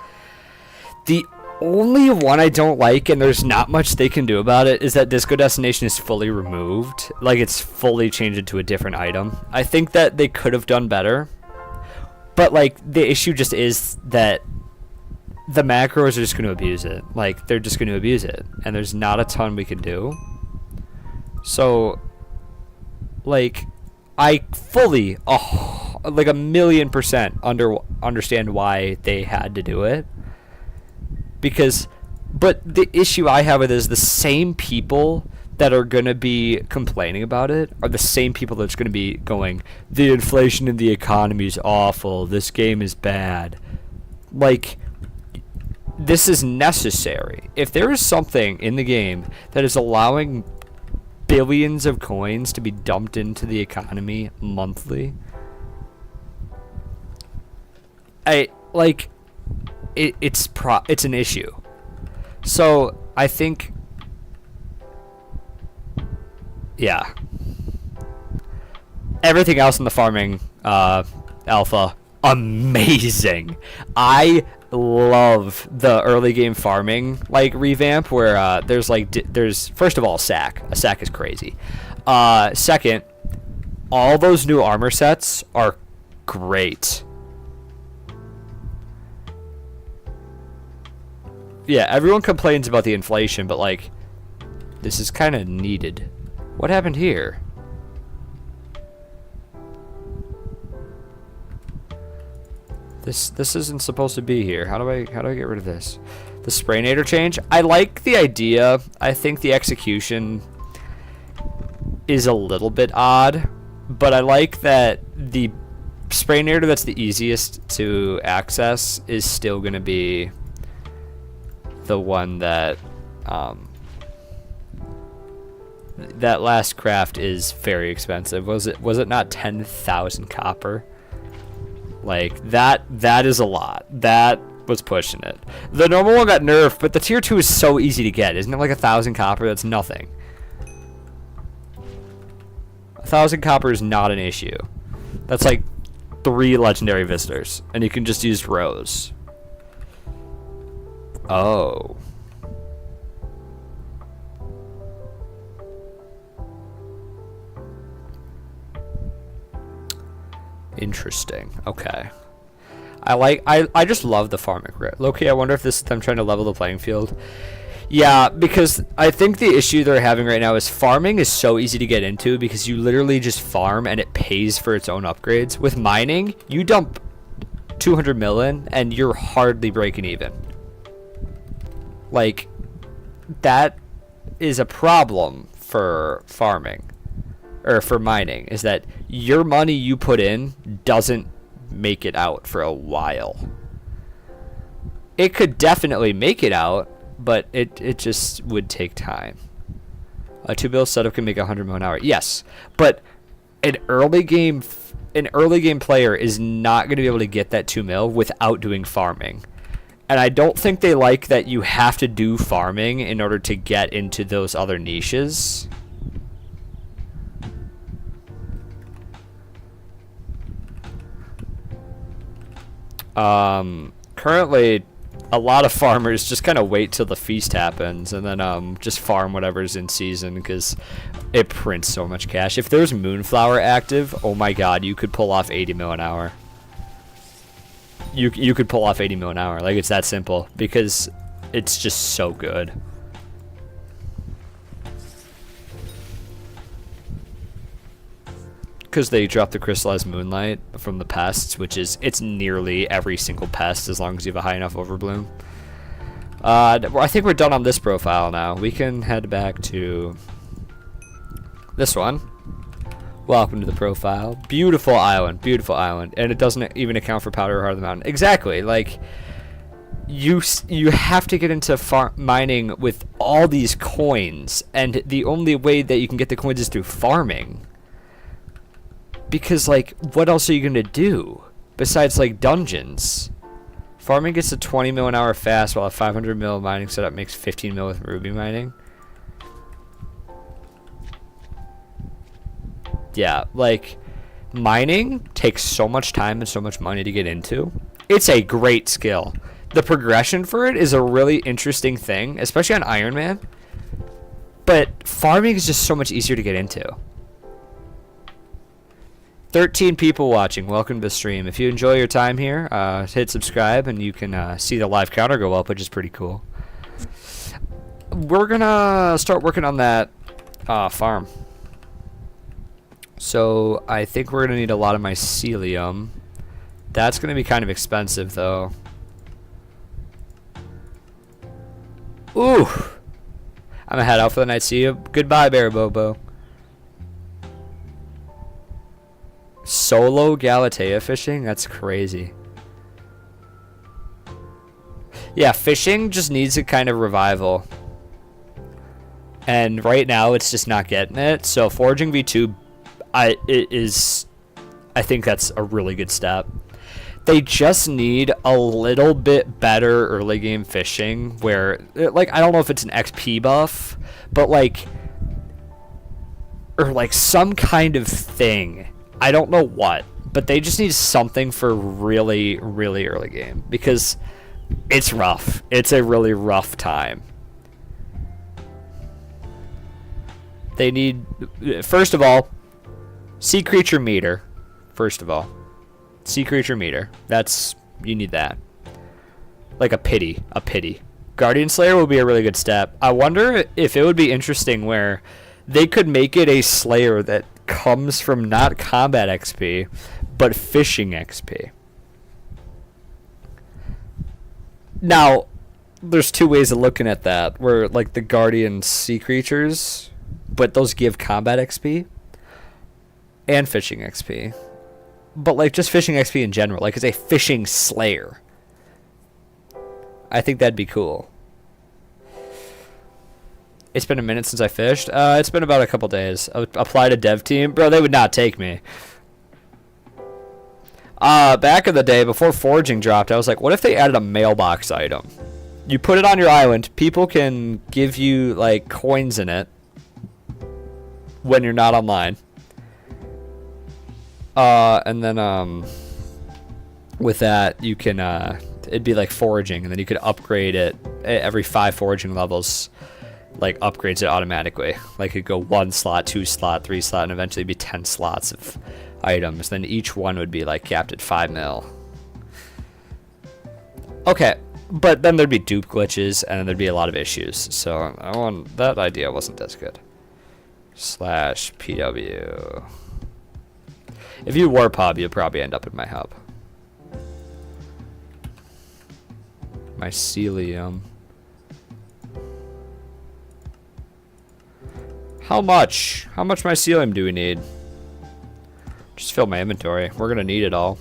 The only one I don't like, and there's not much they can do about it, is that Disco Destination is fully removed. Like, it's fully changed into a different item. I think that they could have done better. But, like, the issue just is that the macros are just going to abuse it. Like, they're just going to abuse it. And there's not a ton we can do. So, like, I fully, like 1,000,000% understand why they had to do it. But the issue I have with it is the same people that are going to be complaining about it are the same people that's going to be going, the inflation in the economy is awful, this game is bad. Like, this is necessary. If there is something in the game that is allowing billions of coins to be dumped into the economy monthly, it's an issue. So I think, yeah, everything else in the farming alpha, amazing. I love the early game farming like revamp where there's first of all a sack is crazy. Second, all those new armor sets are great. Yeah, everyone complains about the inflation, but like, this is kind of needed. What happened here? This isn't supposed to be here. How do I get rid of this? The spraynator change? I like the idea. I think the execution is a little bit odd, but I like that the spraynator that's the easiest to access is still going to be the one that that last craft is very expensive. Was it not 10,000 copper? Like, that is a lot. That was pushing it. The normal one got nerfed, but the tier 2 is so easy to get. Isn't it like 1,000 copper? That's nothing. 1,000 copper is not an issue. That's like 3 legendary visitors, and you can just use rows. Oh. Interesting. Okay. I just love the farming. Low-key, I wonder if this is them trying to level the playing field. Yeah, because I think the issue they're having right now is farming is so easy to get into because you literally just farm and it pays for its own upgrades. With mining, you dump 200 million and you're hardly breaking even. Like, that is a problem for farming. Or for mining, is that your money you put in doesn't make it out for a while. It could definitely make it out, but it just would take time. A 2-bill setup can make 100 mil an hour. Yes, but an early game player is not going to be able to get that 2 mil without doing farming. And I don't think they like that you have to do farming in order to get into those other niches. Currently, a lot of farmers just kind of wait till the feast happens and then just farm whatever's in season because it prints so much cash. If there's Moonflower active, oh my god, you could pull off 80 mil an hour. You could pull off 80 mil an hour. Like, it's that simple because it's just so good. Because they dropped the crystallized moonlight from the pests, which is, it's nearly every single pest as long as you have a high enough overbloom. I think we're done on this profile now. We can head back to this one. Welcome to the profile. Beautiful island, and it doesn't even account for Powder Heart of the Mountain. Exactly, like, you have to get into mining with all these coins, and the only way that you can get the coins is through farming. Because, like, what else are you gonna do besides, like, dungeons? Farming gets to 20 mil an hour fast, while a 500 mil mining setup makes 15 mil with ruby mining. Yeah, like, mining takes so much time and so much money to get into. It's a great skill. The progression for it is a really interesting thing, especially on Iron Man. But farming is just so much easier to get into. 13 people watching. Welcome to the stream. If you enjoy your time here, hit subscribe and you can see the live counter go up, which is pretty cool. We're gonna start working on that farm. So I think we're gonna need a lot of mycelium. That's gonna be kind of expensive though. Ooh! I'm gonna head out for the night. See you. Goodbye, Bear Bobo. Solo Galatea fishing? That's crazy. Yeah, fishing just needs a kind of revival. And right now it's just not getting it. So foraging V2 I think that's a really good step. They just need a little bit better early game fishing where, like, I don't know if it's an XP buff, but like, or like some kind of thing. I don't know what, but they just need something for really, really early game because it's rough. It's a really rough time. They need, first of all, sea creature meter. First of all. Sea creature meter. That's, you need that. Like a pity. A pity. Guardian Slayer will be a really good step. I wonder if it would be interesting where they could make it a Slayer that comes from not combat XP, but fishing XP. Now, there's two ways of looking at that. Where, like, the Guardian sea creatures, but those give combat XP and fishing XP. But, like, just fishing XP in general. Like, it's a fishing Slayer. I think that'd be cool. It's been a minute since I fished. It's been about a couple days. Apply to dev team. Bro, they would not take me. Back in the day, before foraging dropped, I was like, what if they added a mailbox item? You put it on your island. People can give you, like, coins in it when you're not online. And then, with that, you can, it'd be like foraging, and then you could upgrade it every 5 foraging levels, like, upgrades it automatically. Like, it'd go 1 slot, 2 slot, 3 slot, and eventually be 10 slots of items. Then each one would be, like, capped at 5 mil. Okay, but then there'd be dupe glitches, and then there'd be a lot of issues. So, that idea wasn't as good. /PW. If you warp hub, you'll probably end up in my hub. Mycelium. How much? How much mycelium do we need? Just fill my inventory. We're gonna need it all.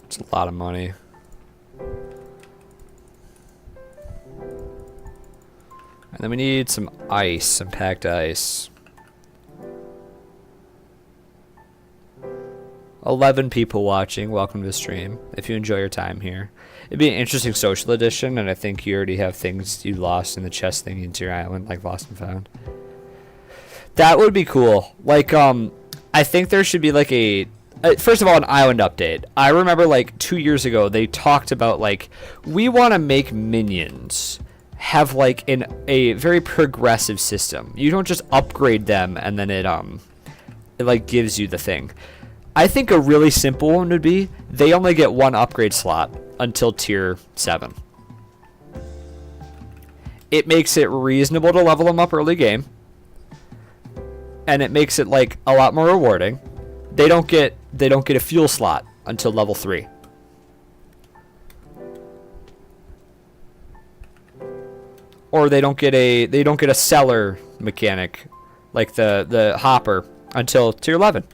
It's a lot of money. And then we need some ice, some packed ice. 11 people watching. Welcome to the stream. If you enjoy your time here. It'd be an interesting social edition, and I think you already have things you lost in the chest thing into your island, like Lost and Found. That would be cool. Like, I think there should be like a... first of all, an island update. I remember like 2 years ago, they talked about like, we want to make minions have like a very progressive system. You don't just upgrade them and then it like gives you the thing. I think a really simple one would be they only get 1 upgrade slot until tier 7. It makes it reasonable to level them up early game, and it makes it like a lot more rewarding. They don't get a fuel slot until level 3. Or they don't get a seller mechanic like the hopper until tier 11.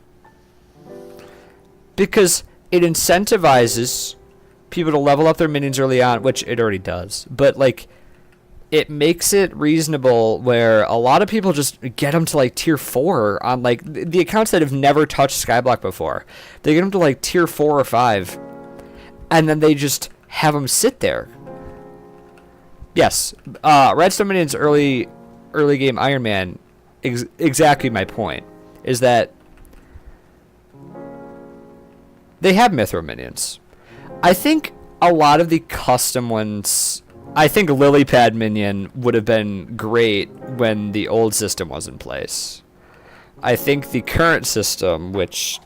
Because it incentivizes people to level up their minions early on, which it already does. But like, it makes it reasonable where a lot of people just get them to like tier 4 on like the accounts that have never touched Skyblock before. They get them to like tier 4 or 5, and then they just have them sit there. Yes, Redstone Minions early game Iron Man, exactly my point, is that they have Mythro Minions. I think a lot of the custom ones, I think Lilypad Minion would have been great when the old system was in place. I think the current system, which...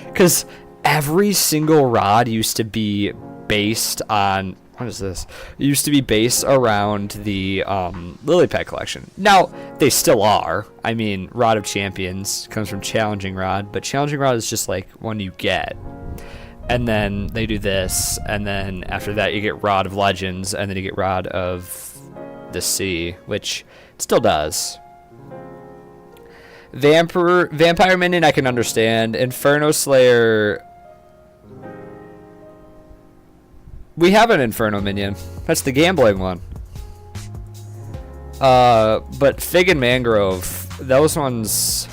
because every single rod used to be based on, what is this? It used to be based around the lily pad collection. Now they still are. I mean, Rod of Champions comes from Challenging Rod, but Challenging Rod is just like one you get. And then they do this, and then after that you get Rod of Legends, and then you get Rod of the Sea, which it still does. Vampire Minion I can understand. Inferno Slayer... We have an Inferno Minion. That's the gambling one. But Fig and Mangrove, those ones...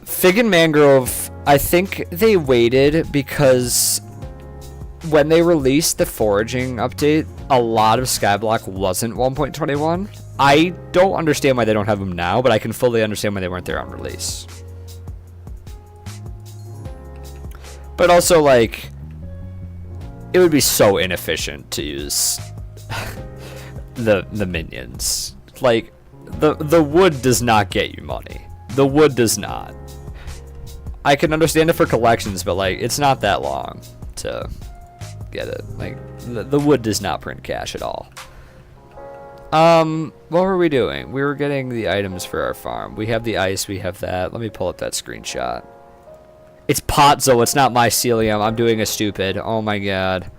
Fig and Mangrove, I think they waited because when they released the foraging update, a lot of Skyblock wasn't 1.21. I don't understand why they don't have them now, but I can fully understand why they weren't there on release. But also, like, it would be so inefficient to use the minions. Like, the wood does not get you money. The wood does not. I can understand it for collections, but like, it's not that long to get it. Like, the wood does not print cash at all. What were we doing? We were getting the items for our farm. We have the ice, we have that. Let me pull up that screenshot. It's Potzo, it's not mycelium. I'm doing a stupid. Oh my god.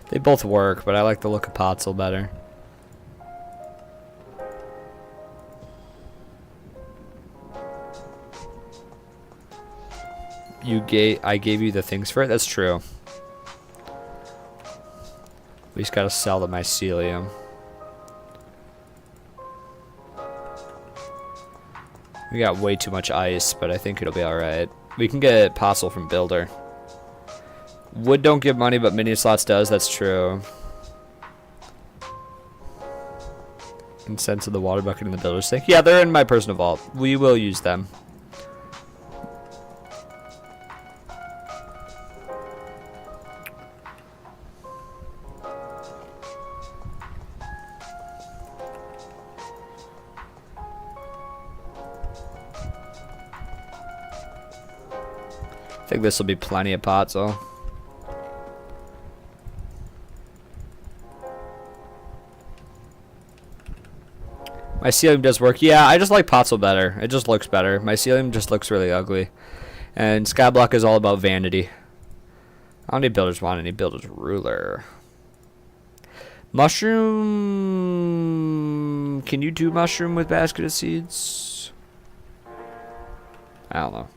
They both work, but I like the look of Potzel better. I gave you the things for it? That's true. We just gotta sell the mycelium. We got way too much ice, but I think it'll be alright. We can get Potzel from Builder. Wood don't give money, but mini slots does. That's true. And sense of the water bucket in the Builder's sink. Yeah, they're in my personal vault. We will use them. I think this will be plenty of Potzel. Mycelium does work. Yeah, I just like Potzel better. It just looks better. Mycelium just looks really ugly. And Skyblock is all about vanity. I don't need Builder's Wand, I need Builder's Ruler. Mushroom... Can you do mushroom with basket of seeds? I don't know.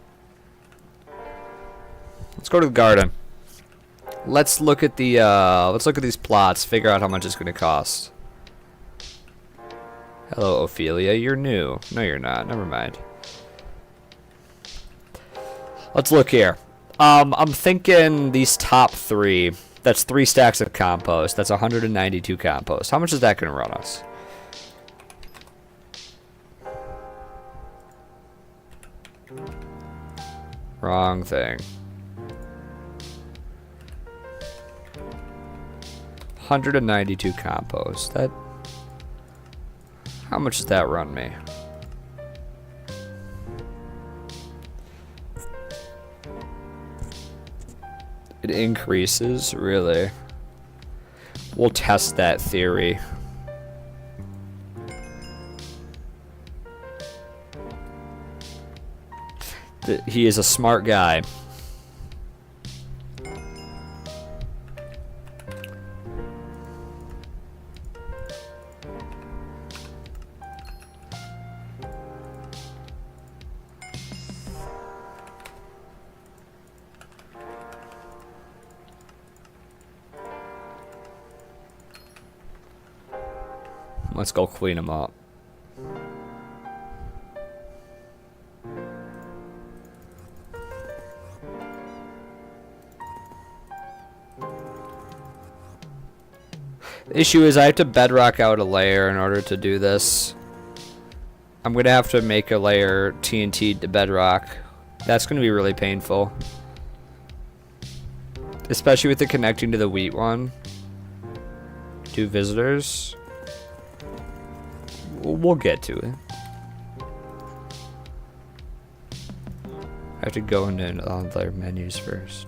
Let's go to the garden. Let's look at the let's look at these plots, figure out how much it's gonna cost. Hello, Ophelia, you're new. No, you're not. Never mind. Let's look here. I'm thinking these top three. That's 3 stacks of compost. That's 192 compost. How much is that gonna run us? Wrong thing. 192 compost. That... How much does that run me? It increases, really. We'll test that theory. He is a smart guy. Let's go clean them up. The issue is I have to bedrock out a layer in order to do this. I'm going to have to make a layer TNT to bedrock. That's going to be really painful. Especially with the connecting to the wheat one. Do visitors. We'll get to it. I have to go into all their menus first.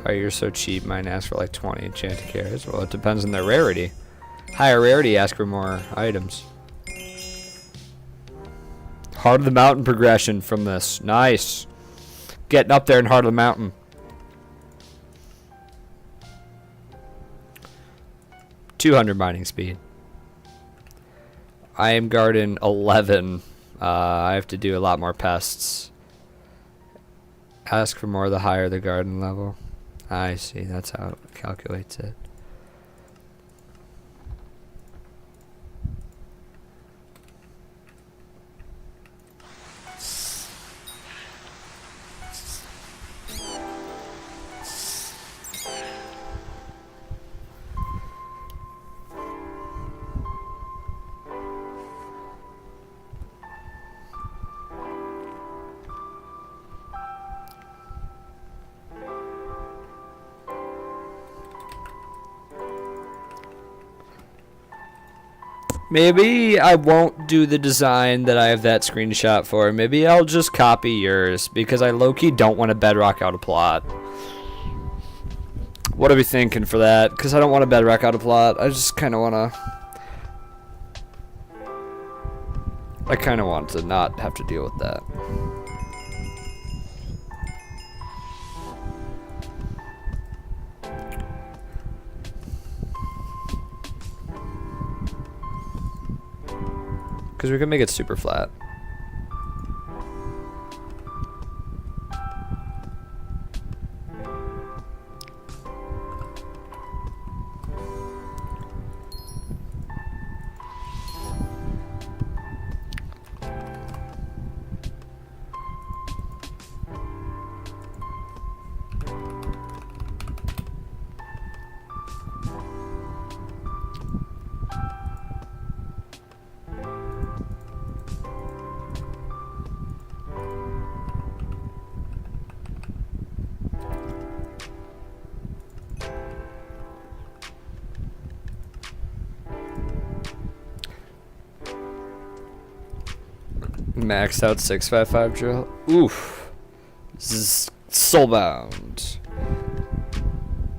Why you're so cheap? Mine asks for like 20 enchanted carrots. Well, it depends on their rarity. Higher rarity ask for more items. Heart of the Mountain progression from this. Nice. Getting up there in Heart of the Mountain. 200 mining speed. I am garden 11. I have to do a lot more pests. Ask for more the higher the garden level. I see, that's how it calculates it. Maybe I won't do the design that I have that screenshot for. Maybe I'll just copy yours because I low-key don't want to bedrock out a plot. What are we thinking for that? Because I don't want to bedrock out a plot. I just kind of want to... I kind of want to not have to deal with that. Because we can make it super flat. Maxed out 655 drill. Oof. Soulbound.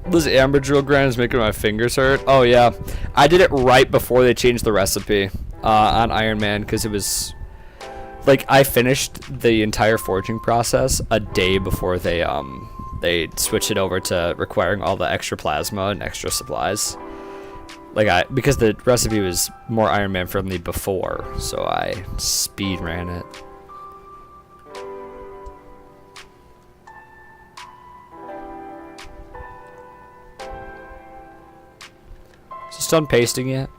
This amber drill grind is making my fingers hurt. Oh yeah, I did it right before they changed the recipe on Iron Man because it was like I finished the entire forging process a day before they switched it over to requiring all the extra plasma and extra supplies. Like because the recipe was more Iron Man friendly before, so I speed ran it. Is this done pasting yet?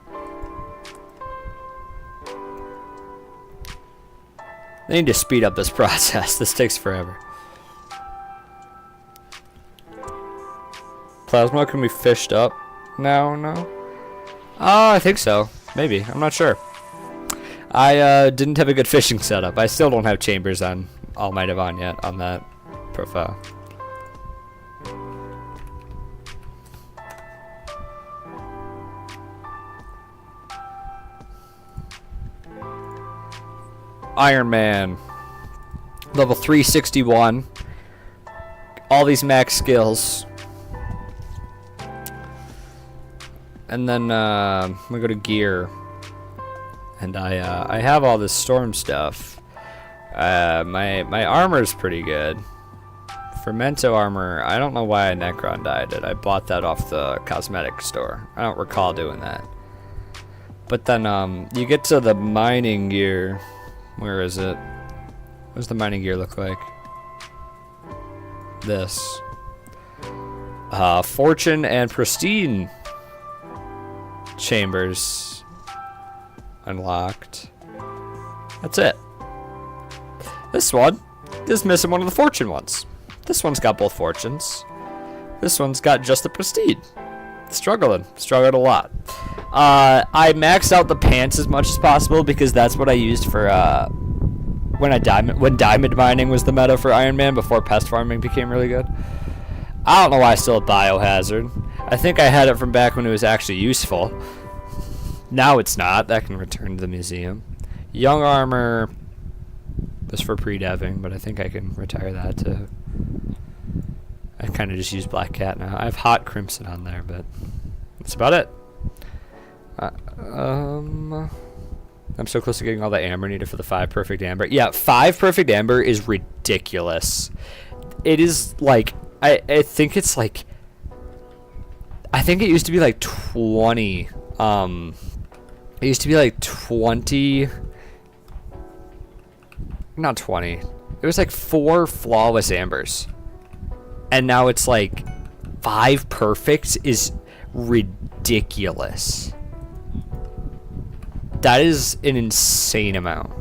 They need to speed up this process. This takes forever. Plasma can be fished up now? No? I think so. Maybe. I'm not sure. I didn't have a good fishing setup. I still don't have chambers on All Might of On yet on that profile. Iron Man. Level 361. All these max skills. And then I'm gonna go to gear, and I have all this storm stuff. My armor's pretty good. Fermento armor, I don't know why I Necron dyed it. I bought that off the cosmetic store. I don't recall doing that. But then you get to the mining gear. Where is it? What does the mining gear look like? This. Fortune and pristine. chambers unlocked. That's it. This one is missing one of the fortune ones. This one's got both fortunes. This one's got just the prestige. Struggled a lot. I maxed out the pants as much as possible because that's what I used for when diamond mining was the meta for Iron Man before pest farming became really good. I don't know why I still have Biohazard. I think I had it from back when it was actually useful. Now it's not. That can return to the museum. Young Armor was for pre-deving, but I think I can retire that too. I kind of just use Black Cat now. I have Hot Crimson on there, but that's about it. I'm so close to getting all the amber needed for the 5 perfect amber. Yeah, 5 perfect amber is ridiculous. It is like, I think it's like, I think it used to be like 20. It used to be like 20. Not 20. It was like 4 flawless ambers. And now it's like 5 perfects is ridiculous. That is an insane amount.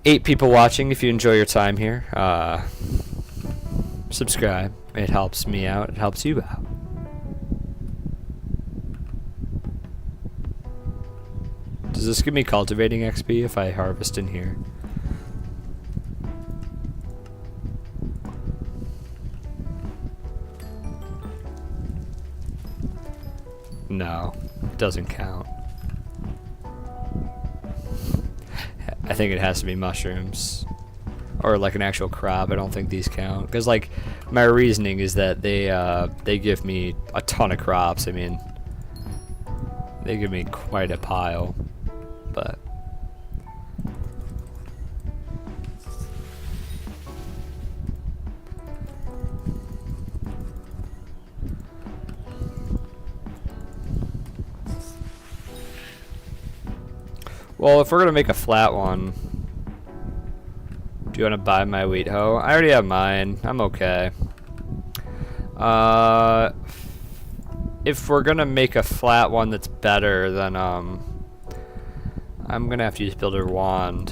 Eight people watching. If you enjoy your time here, subscribe. It helps me out. It helps you out. Does this give me cultivating XP if I harvest in here? No, it doesn't count. I think it has to be mushrooms or like an actual crop. I don't think these count because like my reasoning is that they give me a ton of crops. I mean, they give me quite a pile, but well, if we're gonna make a flat one, do you want to buy my wheat hoe? I already have mine. I'm okay. If we're gonna make a flat one that's better, then I'm gonna have to use Builder Wand.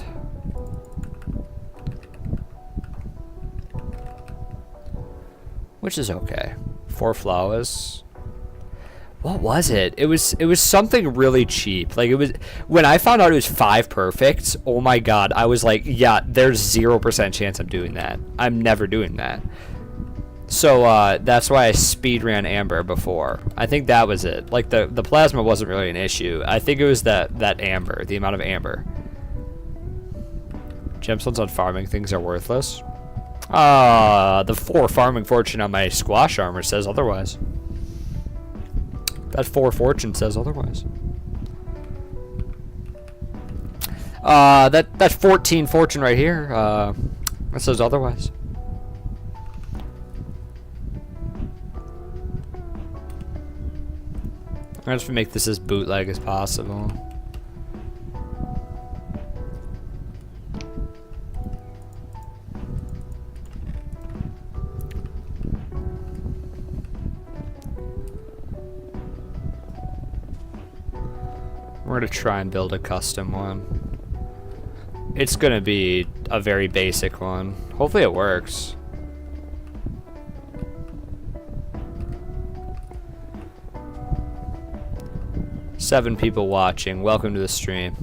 Which is okay. 4 flowers. What was it? It was something really cheap. Like it was when I found out it was 5 perfects. Oh my god! I was like, yeah, there's 0% chance I'm doing that. I'm never doing that. So that's why I speed ran Amber before. I think that was it. Like the plasma wasn't really an issue. I think it was that Amber, the amount of Amber. Gemstones on farming things are worthless. The 4 farming fortune on my squash armor says otherwise. That 4 fortune says otherwise. That 14 fortune right here, that says otherwise. I'm gonna have to make this as bootleg as possible. We're gonna try and build a custom one. It's gonna be a very basic one. Hopefully it works. Seven people watching. Welcome to the stream.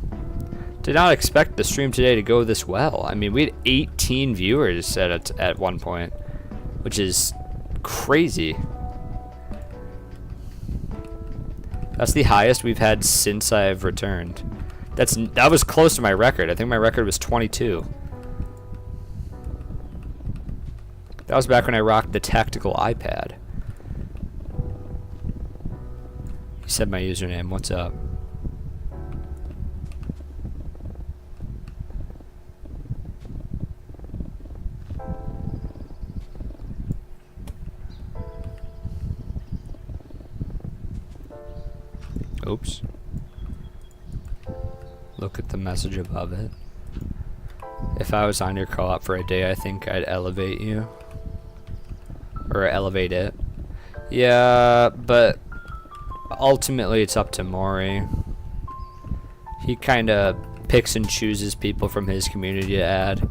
Did not expect the stream today to go this well. I mean, we had 18 viewers at one point, which is crazy. That's the highest we've had since I've returned. That was close to my record. I think my record was 22. That was back when I rocked the tactical iPad. You said my username. What's up? Oops. Look at the message above it. If I was on your co-op for a day, I think I'd elevate you. Or elevate it. Yeah, but ultimately it's up to Maury. He kind of picks and chooses people from his community to add.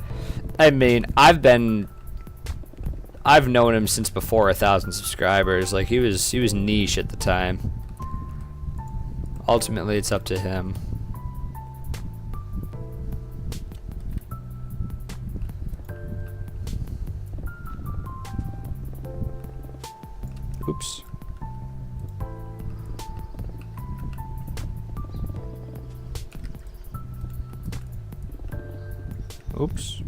I mean, I've known him since before 1,000 subscribers. Like he was niche at the time. Ultimately, it's up to him. Oops. Oops.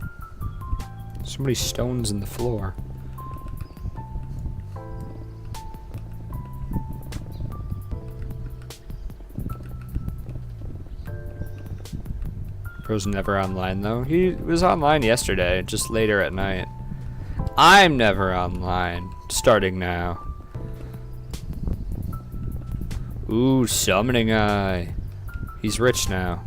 So many stones in the floor. Bro's never online though. He was online yesterday, just later at night. I'm never online. Starting now. Ooh, summoning eye. He's rich now.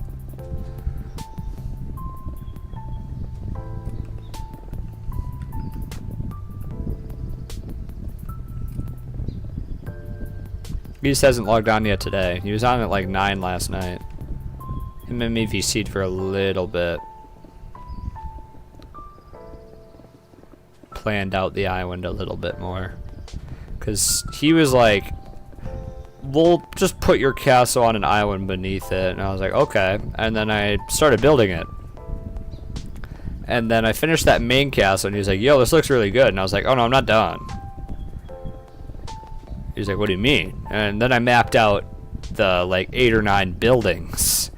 He just hasn't logged on yet today. He was on at like 9 last night. Him and me VC'd for a little bit. Planned out the island a little bit more. Because he was like, we'll just put your castle on an island beneath it. And I was like, okay. And then I started building it. And then I finished that main castle and he was like, yo, this looks really good. And I was like, oh no, I'm not done. He was like, what do you mean? And then I mapped out the like 8 or 9 buildings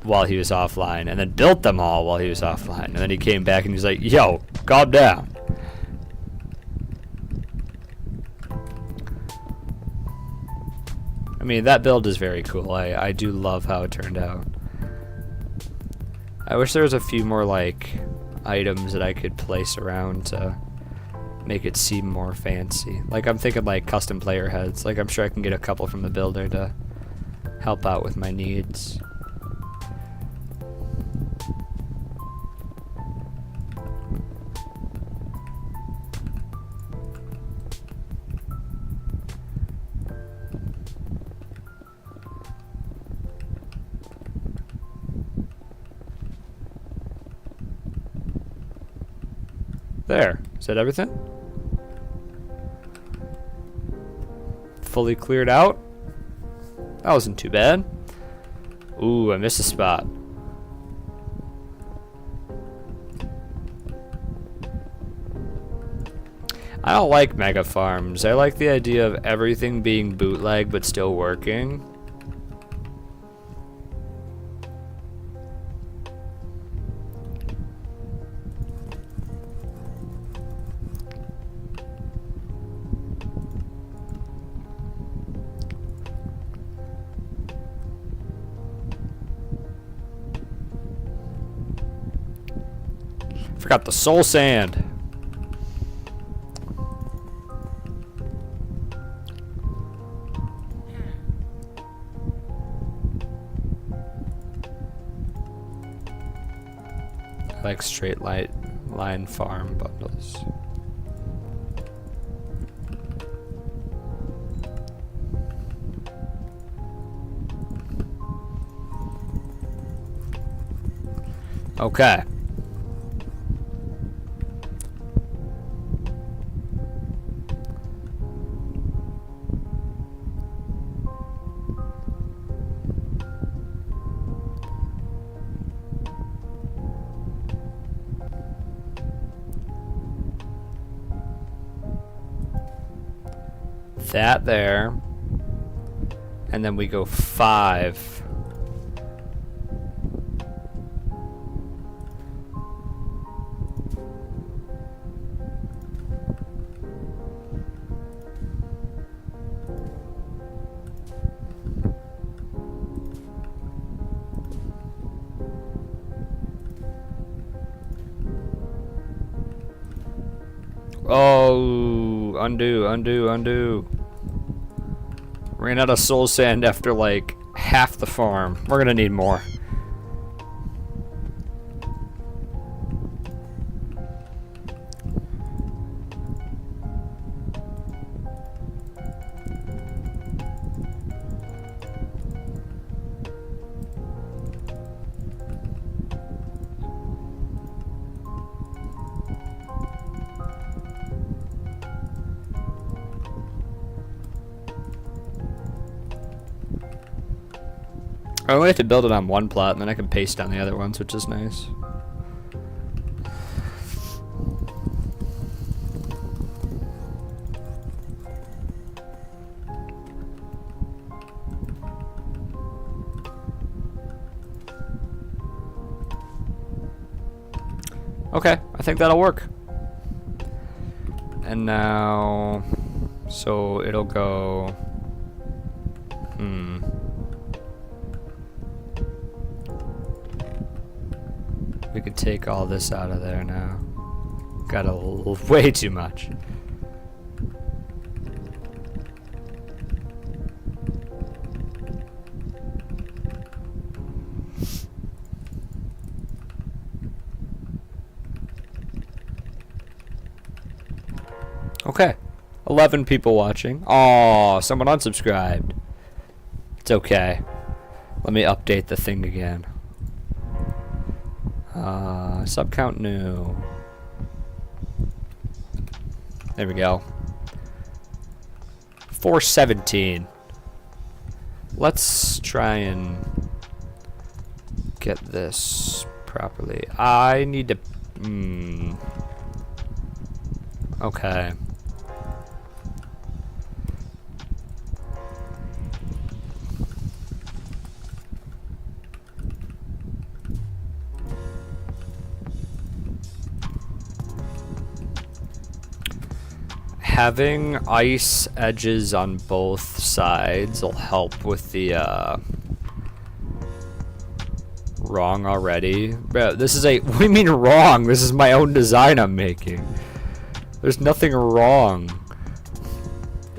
while he was offline, and then built them all while he was offline. And then he came back and he's like, yo, calm down. I mean, that build is very cool. I do love how it turned out. I wish there was a few more like items that I could place around to make it seem more fancy. Like I'm thinking like custom player heads. Like I'm sure I can get a couple from the builder to help out with my needs. There. Is that everything? Fully cleared out? That wasn't too bad. Ooh, I missed a spot. I don't like mega farms. I like the idea of everything being bootleg but still working. Forgot the soul sand. I like straight line farm bundles. Okay. That there, and then we go 5. Oh, undo. Ran out of soul sand after like half the farm. We're gonna need more. I only have to build it on one plot, and then I can paste down the other ones, which is nice. Okay, I think that'll work. And now, so it'll go, we could take all this out of there now. Got a little, way too much. Okay, 11 people watching. Oh, someone unsubscribed. It's okay. Let me update the thing again. Sub count new. There we go. 417. Let's try and get this properly. I need to. Okay. Having ice edges on both sides will help with the wrong already. Bro, this is a, what do you mean wrong? This is my own design I'm making. There's nothing wrong.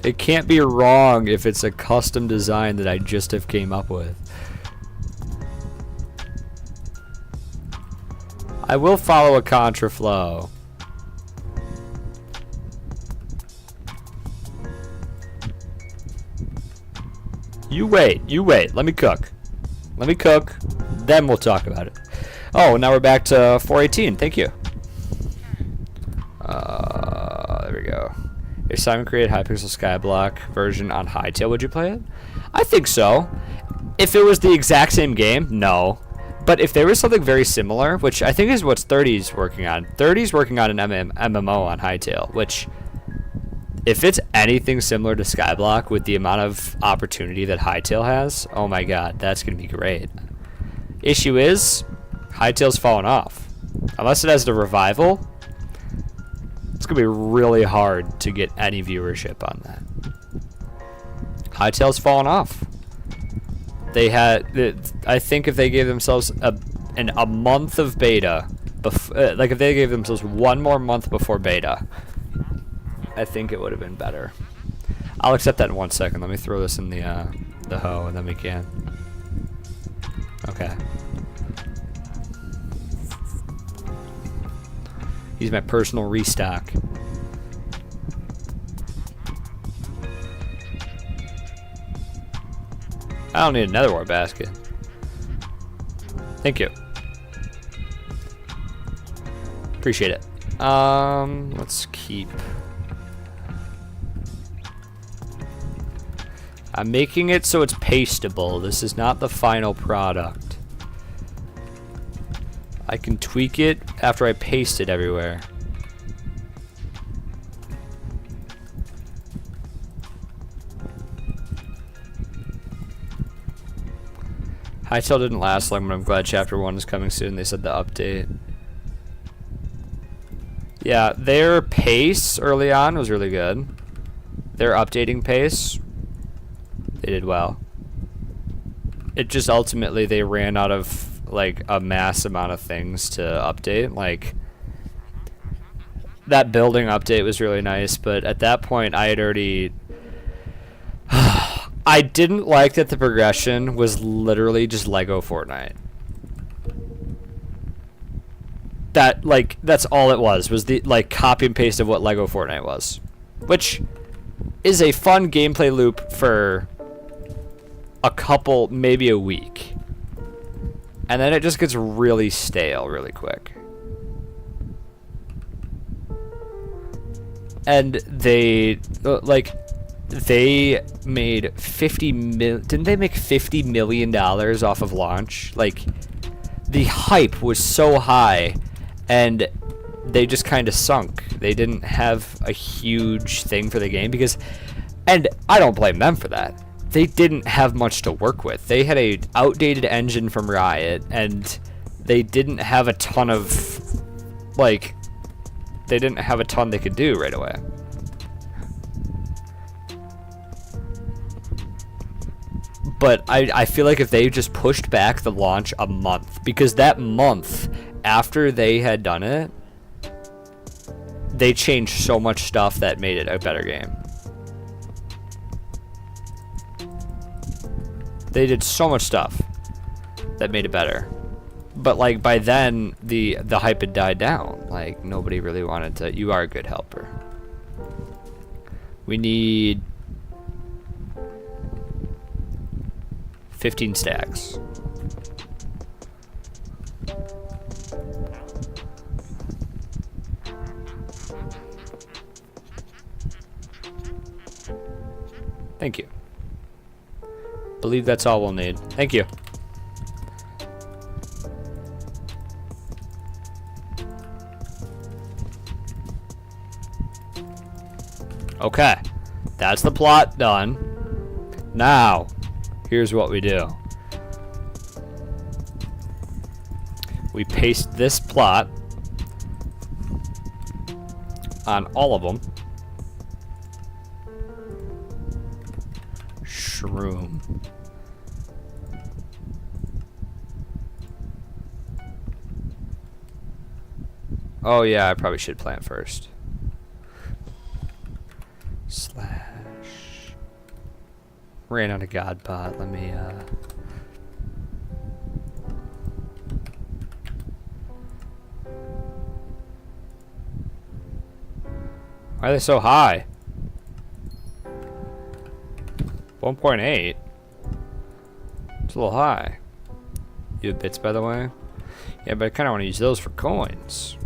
It can't be wrong if it's a custom design that I just have came up with. I will follow a contraflow. You wait, let me cook. Let me cook, then we'll talk about it. Oh, now we're back to 418, thank you. There we go. If Simon created Hypixel Skyblock version on Hytale, would you play it? I think so. If it was the exact same game, no. But if there was something very similar, which I think is what 30's working on. 30's working on an MMO on Hytale, which, if it's anything similar to Skyblock with the amount of opportunity that Hytale has, oh my god, that's going to be great. Issue is, Hytale's fallen off. Unless it has the revival, it's going to be really hard to get any viewership on that. Hytale's fallen off. They had, I think if they gave themselves a month of beta, like if they gave themselves one more month before beta, I think it would have been better. I'll accept that in 1 second. Let me throw this in the hoe, and then we can. Okay. He's my personal restock. I don't need another war basket. Thank you. Appreciate it. Let's keep. I'm making it so it's pasteable. This is not the final product. I can tweak it after I paste it everywhere. Hytale didn't last long, but I'm glad Chapter 1 is coming soon. They said the update. Yeah, their pace early on was really good. Their updating pace, they did well. It just ultimately they ran out of like a mass amount of things to update. Like that building update was really nice, but at that point I had already I didn't like that the progression was literally just Lego Fortnite. That, like, that's all it was the, like, copy and paste of what Lego Fortnite was. Which is a fun gameplay loop for a couple, maybe a week. And then it just gets really stale really quick. And they, like, they made didn't they make $50 million off of launch? Like, the hype was so high, and they just kind of sunk. They didn't have a huge thing for the game because, and I don't blame them for that. They didn't have much to work with. They had a outdated engine from Riot, and they didn't have a ton of, like, they didn't have a ton they could do right away. But I feel like if they just pushed back the launch a month, because that month after they had done it, they changed so much stuff that made it a better game. They did so much stuff that made it better. But like by then the hype had died down. Like nobody really wanted to. You are a good helper. We need 15 stacks. Thank you. Believe that's all we'll need. Thank you. Okay. That's the plot done. Now, here's what we do. We paste this plot on all of them. Shroom. Oh yeah, I probably should plant first. Slash. Ran out of God pot. Let me why are they so high? 1.8. It's a little high. You have bits, by the way? Yeah, but I kind of want to use those for coins.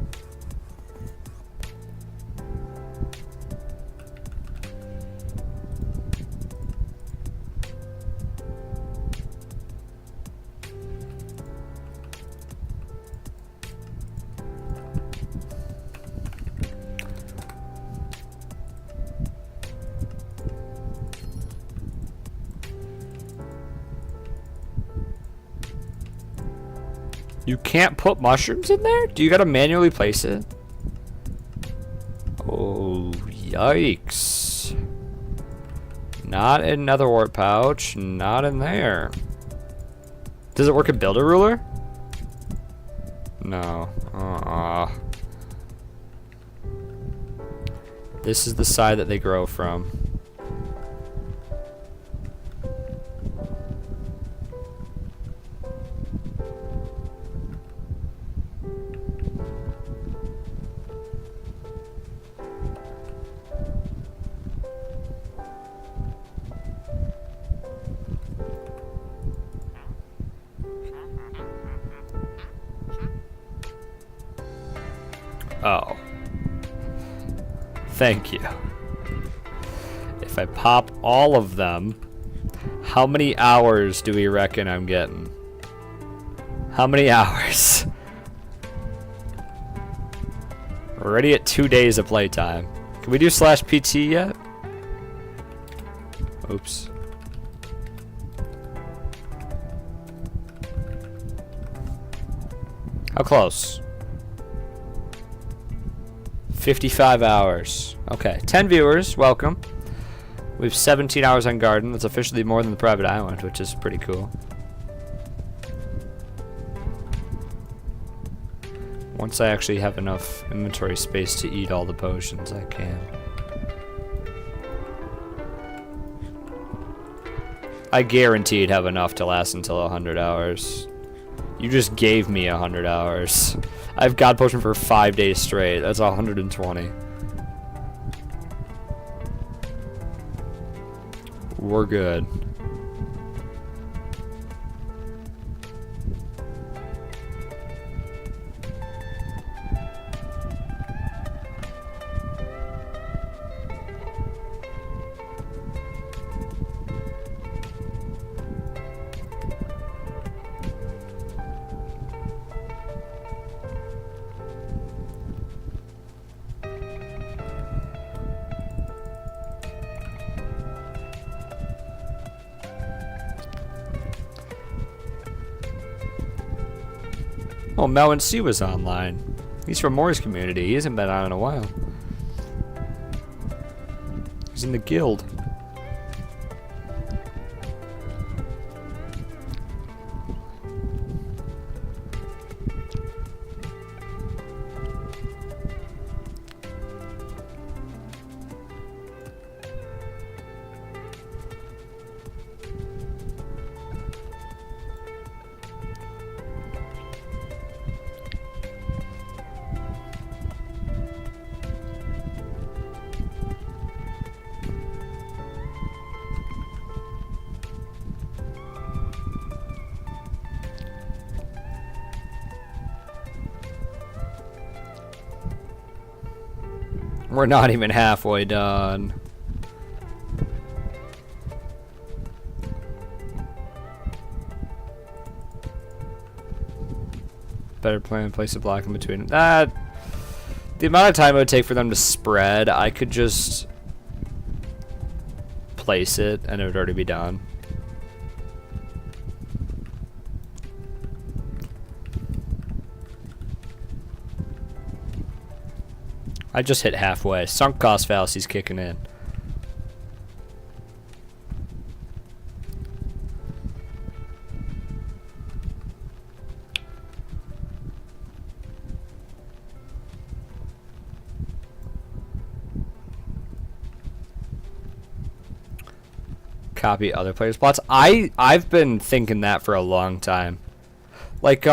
You can't put mushrooms in there? Do you gotta manually place it? Oh, yikes. Not in Netherwart pouch, not in there. Does it work at Builder Ruler? No. This is the side that they grow from. Oh. Thank you. If I pop all of them, how many hours do we reckon I'm getting? How many hours? We're already at 2 days of playtime. Can we do /PT yet? Oops. How close? 55 hours. Okay, 10 viewers, welcome. We have 17 hours on Garden. That's officially more than the private island, which is pretty cool. Once I actually have enough inventory space to eat all the potions, I can. I guaranteed have enough to last until 100 hours. You just gave me 100 hours. I have God Potion for 5 days straight. That's 120. We're good. Oh, Mel and C was online. He's from Moore's community. He hasn't been on in a while. He's in the guild. We're not even halfway done. Better plan, place a block in between. The amount of time it would take for them to spread, I could just place it and it would already be done. I just hit halfway. Sunk cost fallacy's kicking in. Copy other players' plots. I've been thinking that for a long time. Like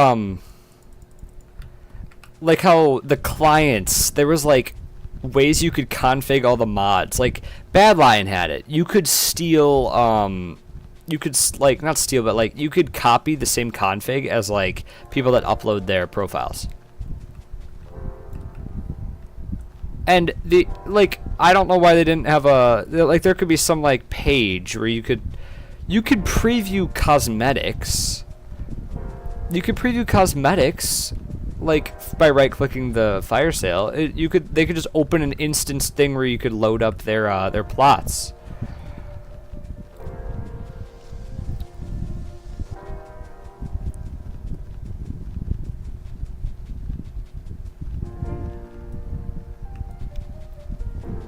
how the clients, there was like ways you could config all the mods. Like Bad Lion had it. You could steal you could like not steal but like you could copy the same config as like people that upload their profiles. And the like I don't know why they didn't have a like there could be some like page where you could preview cosmetics. You could preview cosmetics like by right-clicking the fire sale. They could just open an instance thing where you could load up their plots.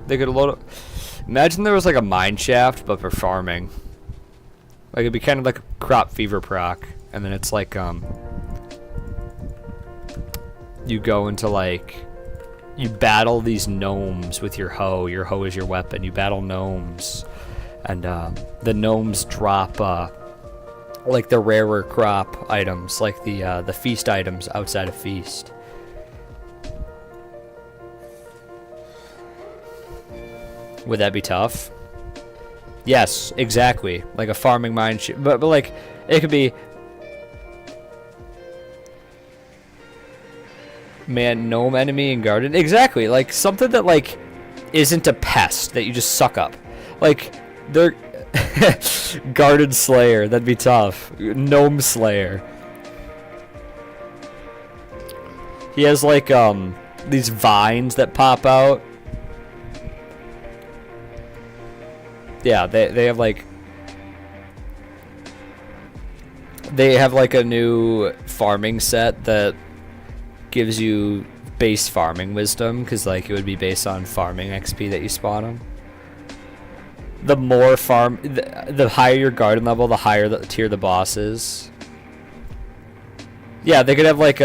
They could load up. Imagine there was like a mine shaft, but for farming. Like it'd be kind of like a crop fever proc, and then it's like you go into like you battle these gnomes with your hoe. Your hoe is your weapon. You battle gnomes, and the gnomes drop like the rarer crop items, like the feast items outside of feast. Would that be tough? Yes, exactly. Like a farming mine but like it could be man, gnome enemy in garden. Exactly. Like something that like isn't a pest that you just suck up. Like they're garden slayer, that'd be tough. Gnome slayer. He has like these vines that pop out. Yeah, they have like a new farming set that gives you base farming wisdom, because like it would be based on farming XP that you spawn them. The more the higher your garden level, the higher the tier the boss is. Yeah, they could have like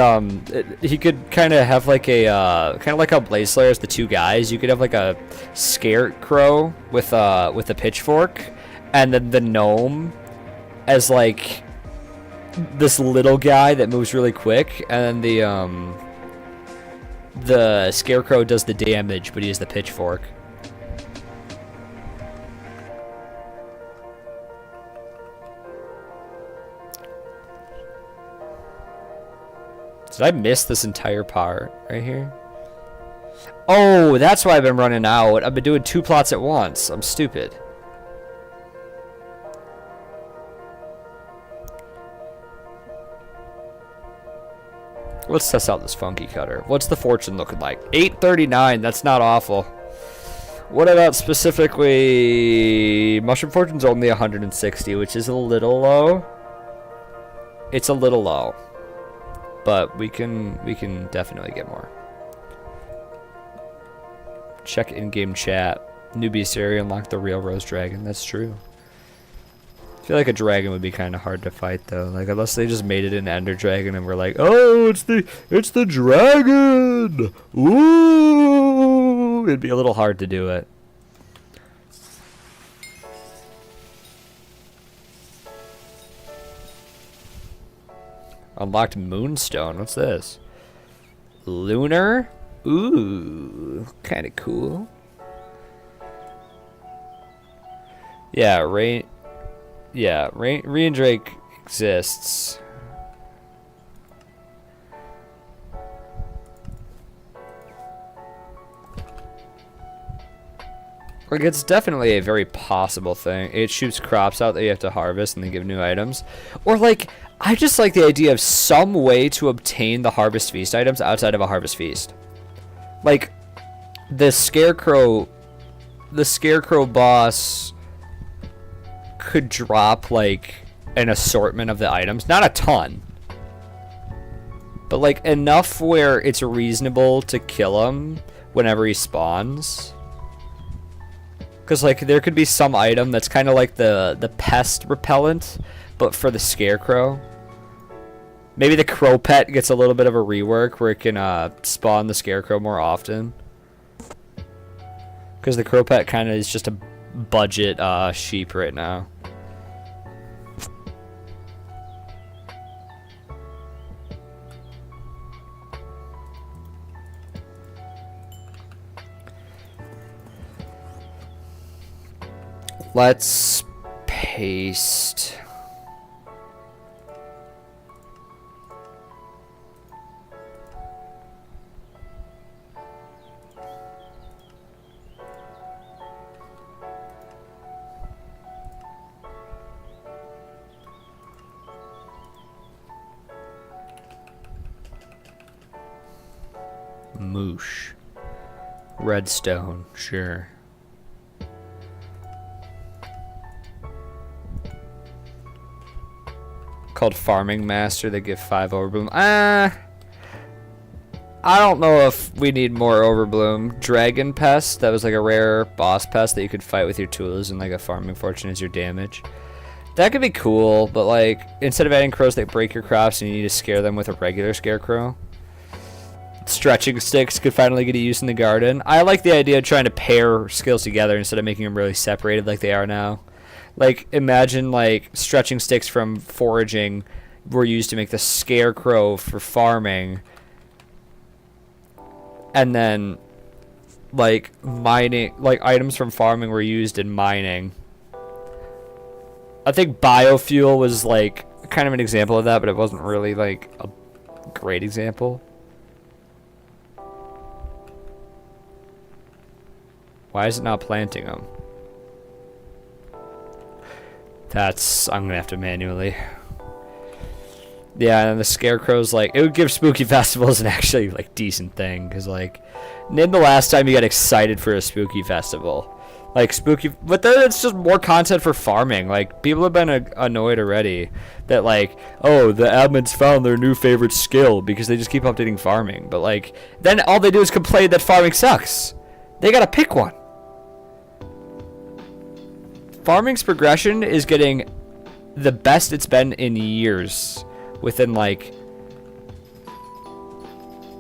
he could kind of have like a kind of like how Blaze Slayer is the two guys. You could have like a scarecrow with a pitchfork, and then the gnome as like this little guy that moves really quick, and then the scarecrow does the damage, but he has the pitchfork. Did I miss this entire part right here? Oh, that's why I've been running out. I've been doing 2 plots at once. I'm stupid. Let's test out this funky cutter. What's the fortune looking like? 839. That's not awful. What about specifically... Mushroom fortune's only 160, which is a little low. It's a little low. but we can definitely get more. Check in-game chat. Newbie area unlock the real rose dragon. That's true. I feel like a dragon would be kind of hard to fight though. Like unless they just made it an ender dragon and we're like, oh, it's the dragon. Ooh, it'd be a little hard to do it. Unlocked moonstone. What's this? Lunar? Ooh, kind of cool. Yeah, Rain Drake exists. Like, it's definitely a very possible thing. It shoots crops out that you have to harvest and then give new items. Or, like, I just like the idea of some way to obtain the Harvest Feast items outside of a Harvest Feast. Like, the Scarecrow boss could drop, like, an assortment of the items. Not a ton. But, like, enough where it's reasonable to kill him whenever he spawns. Because, like, there could be some item that's kind of like the pest repellent, but for the Scarecrow. Maybe the Crow Pet gets a little bit of a rework where it can spawn the Scarecrow more often. Because the Crow Pet kind of is just a budget sheep right now. Let's paste. Moosh. Redstone, sure. Called Farming Master. They give 5 Overbloom. I don't know if we need more Overbloom. Dragon Pest. That was like a rare boss pest that you could fight with your tools, and like a Farming Fortune is your damage. That could be cool, but like instead of adding crows that break your crops and you need to scare them with a regular Scarecrow. Stretching Sticks could finally get a use in the garden. I like the idea of trying to pair skills together instead of making them really separated like they are now. Like, imagine, like, Stretching Sticks from foraging were used to make the Scarecrow for farming. And then, like, mining, like, items from farming were used in mining. I think Biofuel was, like, kind of an example of that, but it wasn't really, like, a great example. Why is it not planting them? I'm gonna have to manually. Yeah, and the Scarecrow's like, it would give Spooky Festivals an actually, like, decent thing. Because, like, name the last time you got excited for a Spooky Festival. Like, Spooky, but then it's just more content for farming. Like, people have been annoyed already that, like, oh, the admins found their new favorite skill because they just keep updating farming. But, like, then all they do is complain that farming sucks. They gotta pick one. Farming's progression is getting the best it's been in years within, like,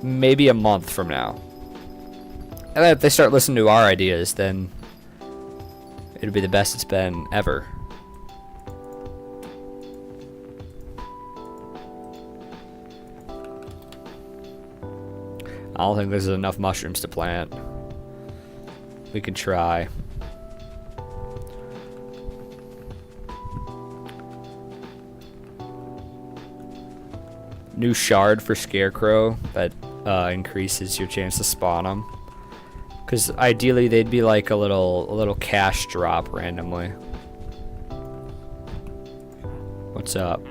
maybe a month from now. And then if they start listening to our ideas, then it'll be the best it's been ever. I don't think there's enough mushrooms to plant. We could try. New shard for Scarecrow that increases your chance to spawn them. Because ideally they'd be like a little cash drop randomly. What's up?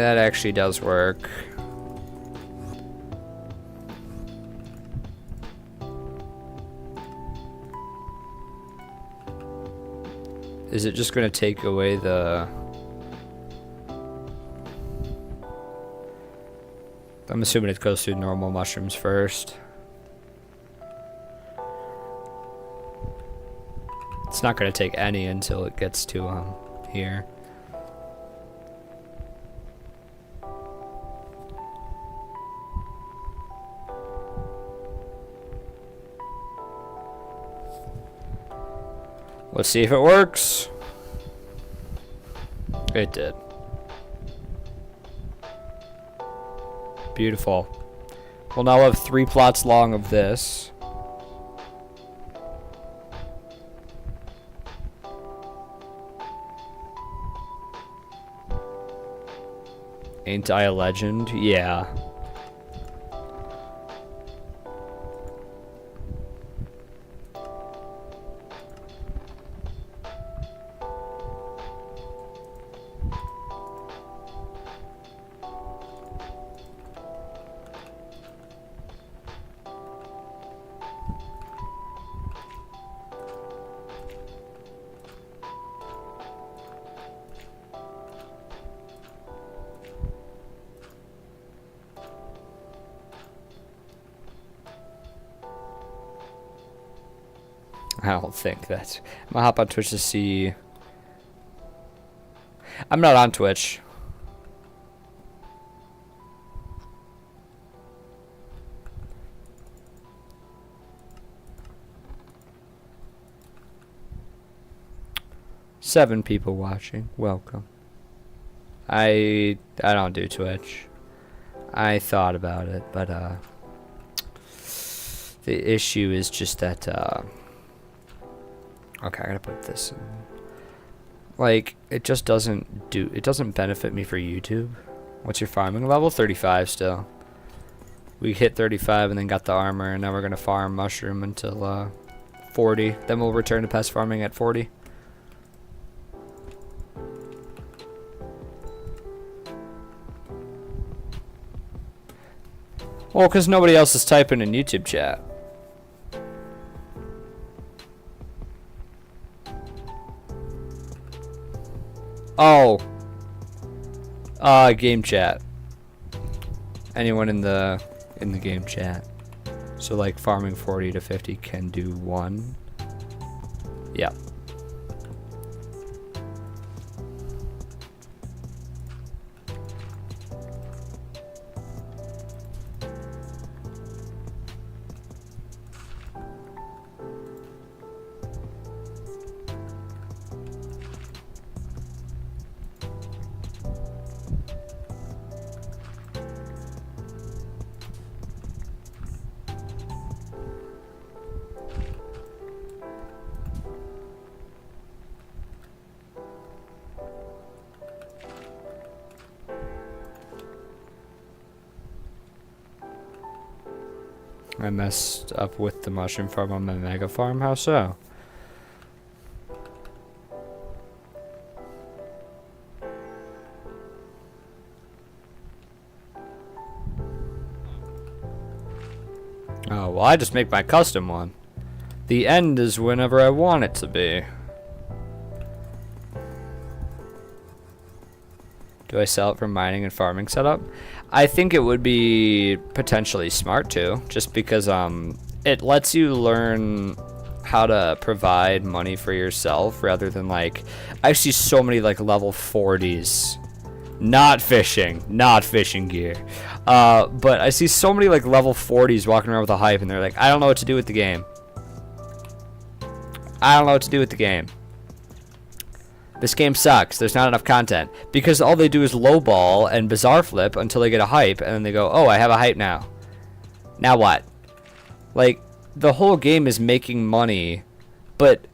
That actually does work. Is it just gonna take away the... I'm assuming it goes through normal mushrooms first. It's not gonna take any until it gets to here. Let's see if it works. It did. Beautiful. We'll now have 3 plots long of this. Ain't I a legend? Yeah. I don't think that. I'm gonna hop on Twitch to see. I'm not on Twitch. Seven people watching. Welcome. I don't do Twitch. I thought about it, but the issue is just that okay, I gotta put this in. Like, it just doesn't benefit me for YouTube. What's your farming level? 35 still. We hit 35 and then got the armor, and now we're gonna farm mushroom until 40. Then we'll return to pest farming at 40. Well, because nobody else is typing in YouTube chat. Oh. Game chat. Anyone in the game chat. So like farming 40 to 50 can do 1. Yeah. I messed up with the mushroom farm on my mega farm. How so? Oh, well, I just make my custom one. The end is whenever I want it to be. Do I sell it for mining and farming setup? I think it would be potentially smart to, just because it lets you learn how to provide money for yourself rather than like, I see so many like level 40s, not fishing gear, but I see so many like level 40s walking around with a hype and they're like, I don't know what to do with the game. I don't know what to do with the game. This game sucks. There's not enough content. Because all they do is lowball and bizarre flip until they get a hype, and then they go, oh, I have a hype now. Now what? Like, the whole game is making money, but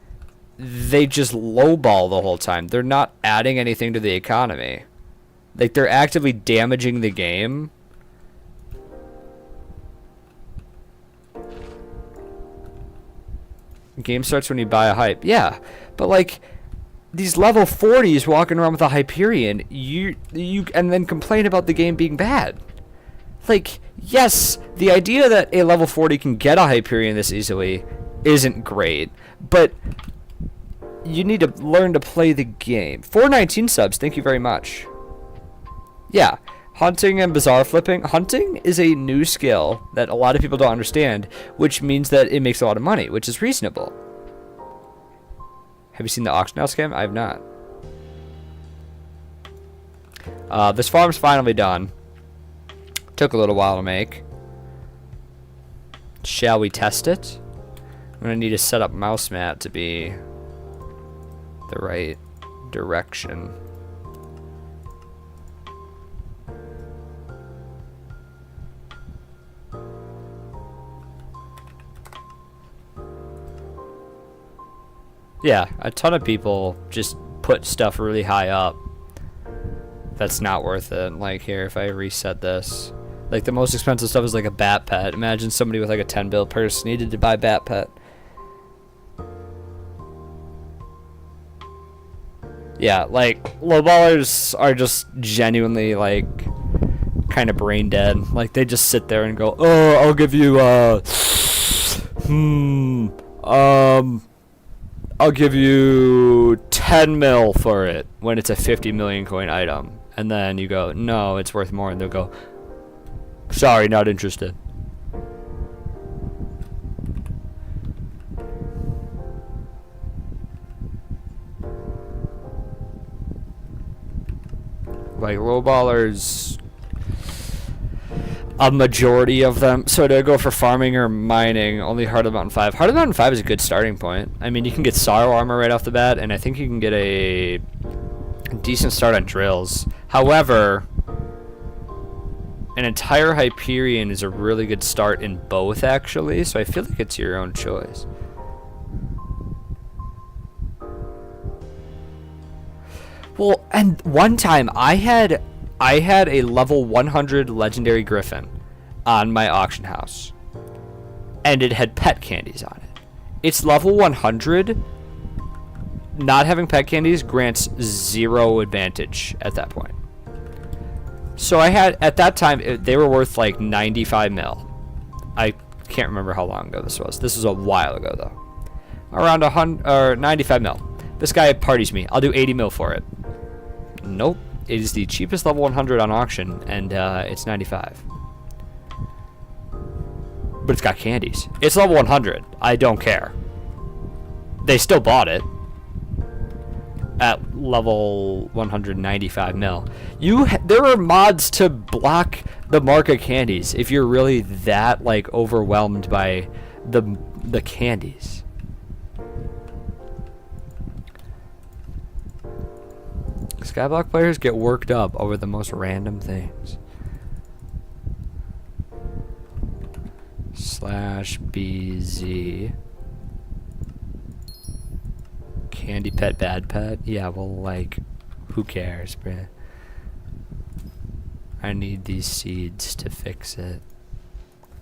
they just lowball the whole time. They're not adding anything to the economy. Like, they're actively damaging the game. The game starts when you buy a hype. Yeah, but like... These level 40s walking around with a Hyperion, you and then complain about the game being bad. Like, yes, the idea that a level 40 can get a Hyperion this easily isn't great, but You need to learn to play the game. 419 subs, thank you very much. Yeah, hunting and bazaar flipping. Hunting is a new skill that a lot of people don't understand, which means that it makes a lot of money, which is reasonable. Have you seen the auction house scam? I have not. This farm's finally done. Took a little while to make. Shall we test it? I'm gonna need to set up mouse mat to be the right direction. Yeah, a ton of people just put stuff really high up. That's not worth it. Like here, if I reset this, like the most expensive stuff is like a bat pet. Imagine somebody with like a 10 bill purse needed to buy bat pet. Yeah, like lowballers are just genuinely like kind of brain dead. Like they just sit there and go, "Oh, I'll give you I'll give you 10 mil for it," when it's a 50 million coin item. And then you go, "No, it's worth more." And they'll go, "Sorry, not interested." Like lowballers, a majority of them. So to go for farming or mining, only Heart of the Mountain 5. Heart of the Mountain 5 is a good starting point. I mean, you can get sorrow armor right off the bat, and I think you can get a decent start on drills. However, an entire Hyperion is a really good start in both, actually, so I feel like it's your own choice. Well, and one time I had a level 100 legendary griffin on my auction house, and it had pet candies on it. It's level 100. Not having pet candies grants 0 advantage at that point. So I had, at that time, they were worth like 95 mil. I can't remember how long ago this was. This was a while ago though. Around 100 or 95 mil. This guy parties me. I'll do 80 mil for it. Nope. It is the cheapest level 100 on auction, and it's 95. But it's got candies. It's level 100. I don't care. They still bought it at level 195 mil. There are mods to block the mark of candies if you're really that like overwhelmed by the candies. Skyblock players get worked up over the most random things. /BZ. Candy pet, bad pet? Yeah, well, like, who cares, bruh? I need these seeds to fix it.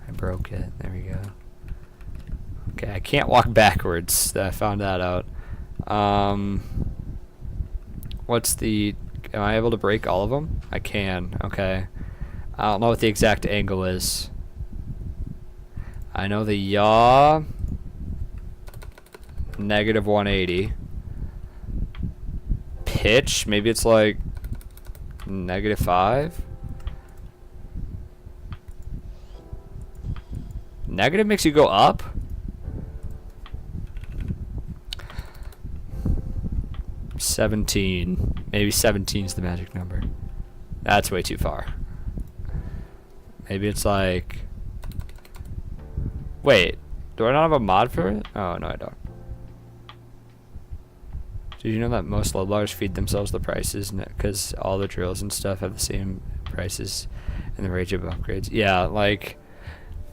I broke it. There we go. Okay, I can't walk backwards. I found that out. Am I able to break all of them? I can. Okay. I don't know what the exact angle is. I know the yaw, negative 180. Pitch, maybe it's like negative 5. Negative makes you go up? $17. Maybe 17 is the magic number. That's way too far. Maybe it's like... Wait, do I not have a mod for it? Oh, no, I don't. Did you know that most lowballers feed themselves the prices? Because all the drills and stuff have the same prices and the range of upgrades. Yeah, like...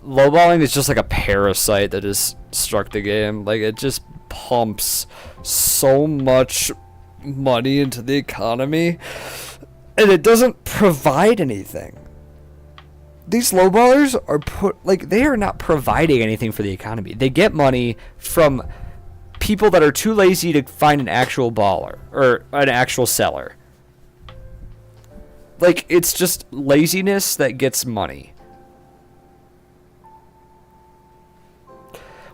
Lowballing is just like a parasite that has struck the game. Like, it just pumps so much money into the economy, and it doesn't provide anything. These lowballers are they are not providing anything for the economy. They get money from people that are too lazy to find an actual baller or an actual seller. Like, it's just laziness that gets money.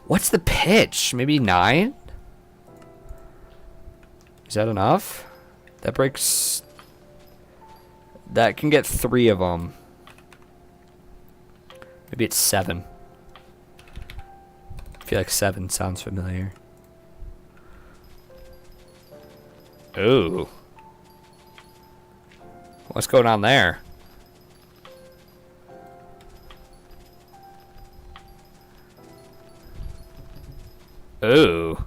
What's the pitch? Maybe 9? Is that enough? That breaks... That can get 3 of them. Maybe it's 7. I feel like 7 sounds familiar. Ooh. What's going on there? Ooh.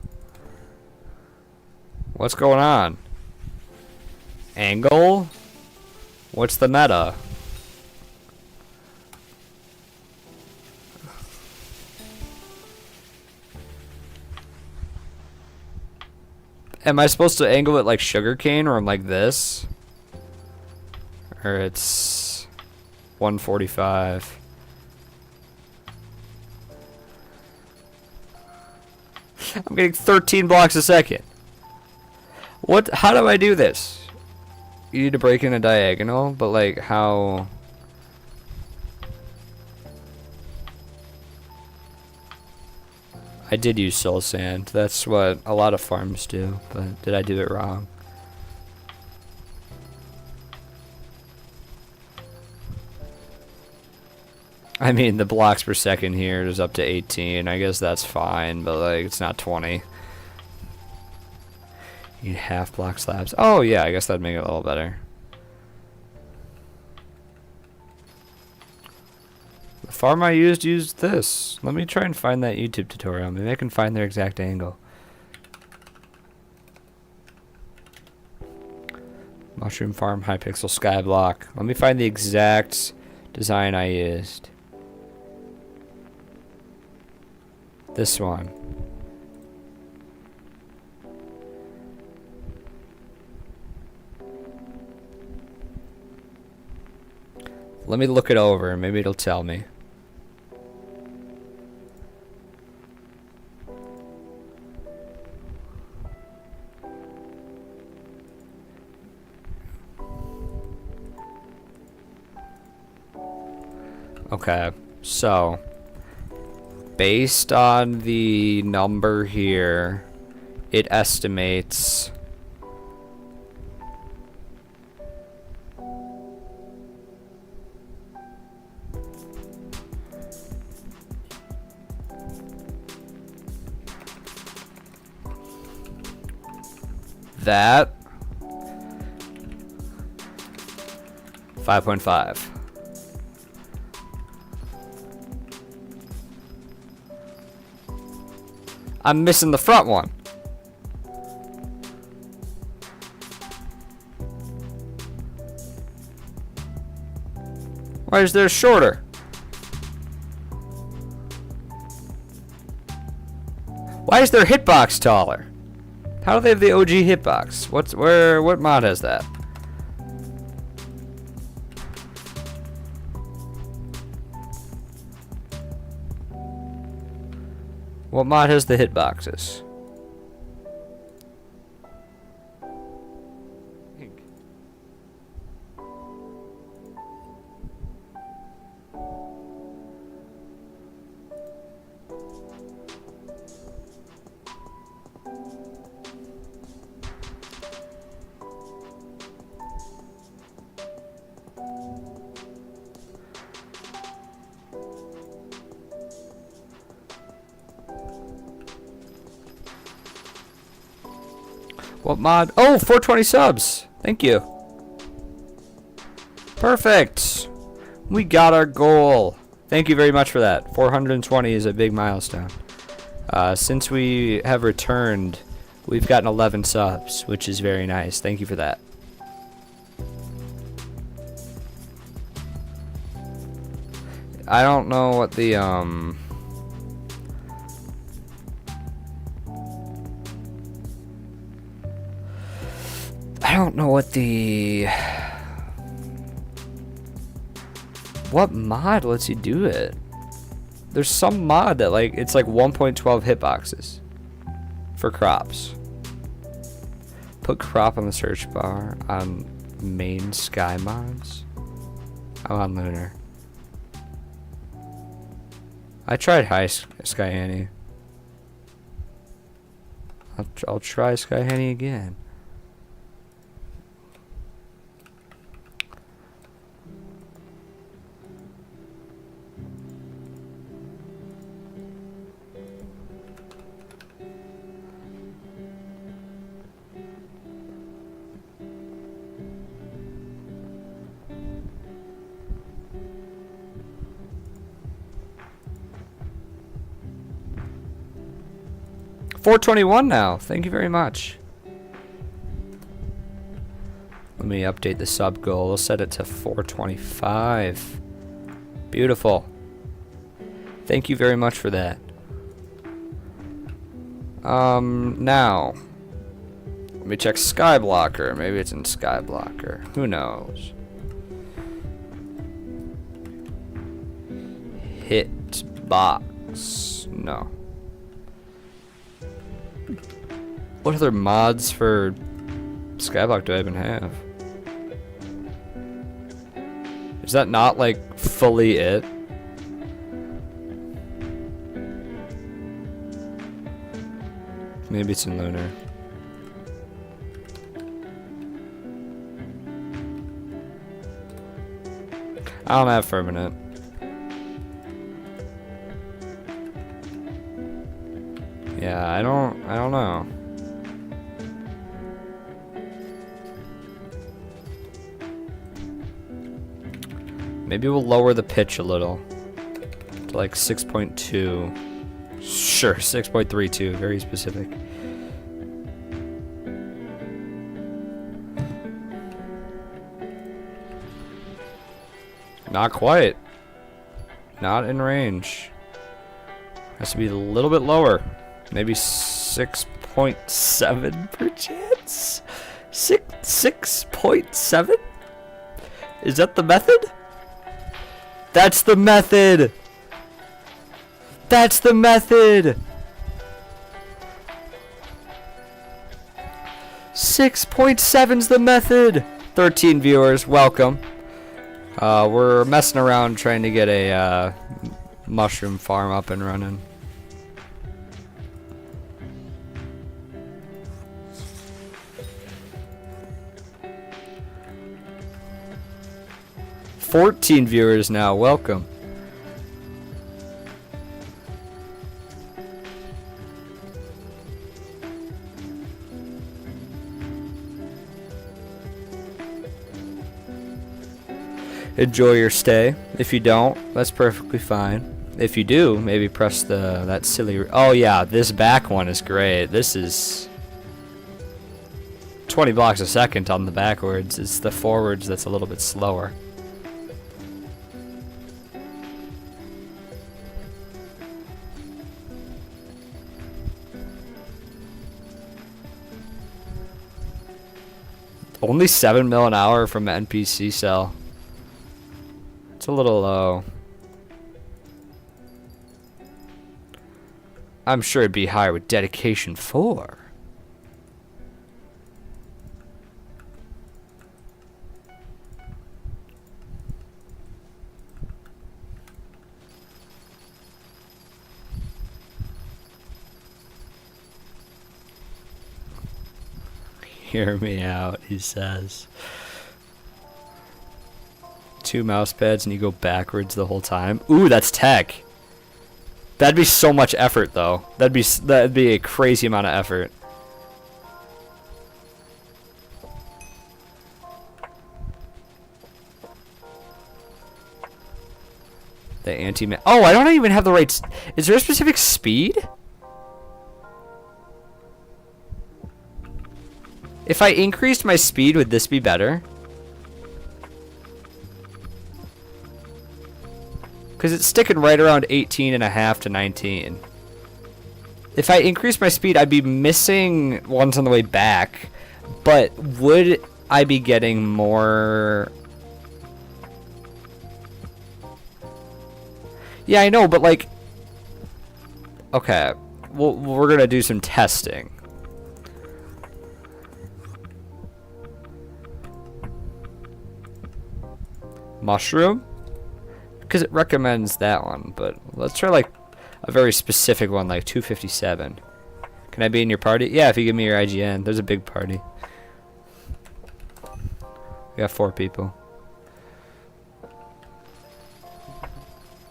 What's going on? Angle? What's the meta? Am I supposed to angle it like sugarcane, or I'm like this? Or it's 145. I'm getting 13 blocks a second. What? How do I do this? You need to break in a diagonal, but like how? I did use soul sand. That's what a lot of farms do, but did I do it wrong? I mean, the blocks per second here is up to 18. I guess that's fine, but like it's not 20. You need half block slabs. Oh yeah, I guess that'd make it a little better. The farm I used this. Let me try and find that YouTube tutorial. Maybe I can find their exact angle. Mushroom farm, Hypixel, Skyblock. Let me find the exact design I used. This one. Let me look it over. Maybe it'll tell me. Okay, so based on the number here, it estimates that 5.5. I'm missing the front one. Why is there shorter? Why is their hitbox taller? How do they have the OG hitbox? What mod has that? What mod has the hitboxes? What mod? Oh, 420 subs. Thank you. Perfect. We got our goal. Thank you very much for that. 420 is a big milestone. Since we have returned, we've gotten 11 subs, which is very nice. Thank you for that. I don't know what the I don't know what the... What mod lets you do it? There's some mod that like, it's like 1.12 hitboxes for crops. Put crop on the search bar on main sky mods. I'm on lunar. I tried high sky Annie. I'll try sky Henny again. 421 now. Thank you very much. Let me update the sub goal. We'll set it to 425. Beautiful. Thank you very much for that. Now, let me check Skyblocker. Maybe it's in Skyblocker. Who knows? Hitbox. No. What other mods for Skyblock do I even have? Is that not like fully it? Maybe it's in Lunar. I don't have permanent. Yeah, I don't know. Maybe we'll lower the pitch a little to like 6.2. Sure, 6.32, very specific. Not quite. Not in range. Has to be a little bit lower. Maybe 6.7 per chance? 6.7? Is that the method? That's the method! That's the method! 6.7's the method! 13 viewers, welcome. We're messing around trying to get a mushroom farm up and running. $14 viewers now, welcome. Enjoy your stay. If you don't, that's perfectly fine. If you do, maybe press that silly. Oh yeah, this back one is great. This is 20 blocks a second on the backwards. It's the forwards that's a little bit slower. Only 7 mil an hour from NPC cell. It's a little low. I'm sure it'd be higher with dedication 4. Hear me out, he says. 2 mouse pads and you go backwards the whole time. Ooh, that's tech. That'd be so much effort though. That'd be a crazy amount of effort. The anti-ma- Oh, I don't even have the right... Is there a specific speed? If I increased my speed, would this be better? Because it's sticking right around 18.5 to 19. If I increase my speed, I'd be missing ones on the way back. But would I be getting more... Yeah, I know, but like... Okay. Well, we're going to do some testing. Mushroom? Because it recommends that one, but let's try like a very specific one, like 257. Can I be in your party? Yeah, if you give me your IGN. There's a big party. We got 4 people.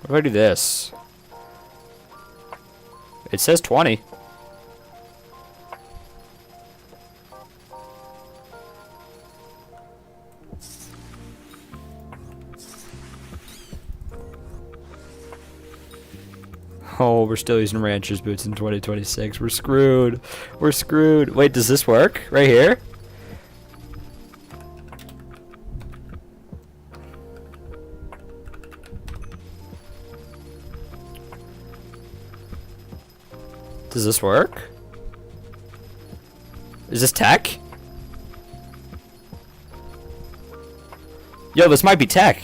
What if I do this? It says 20. Oh, we're still using rancher's boots in 2026. We're screwed. We're screwed. Wait, does this work? Right here? Does this work? Is this tech? Yo, this might be tech.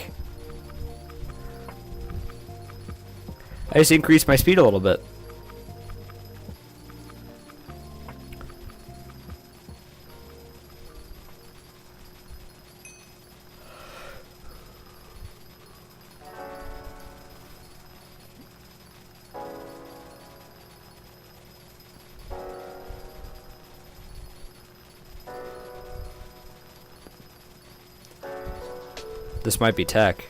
I just increased my speed a little bit. This might be tech.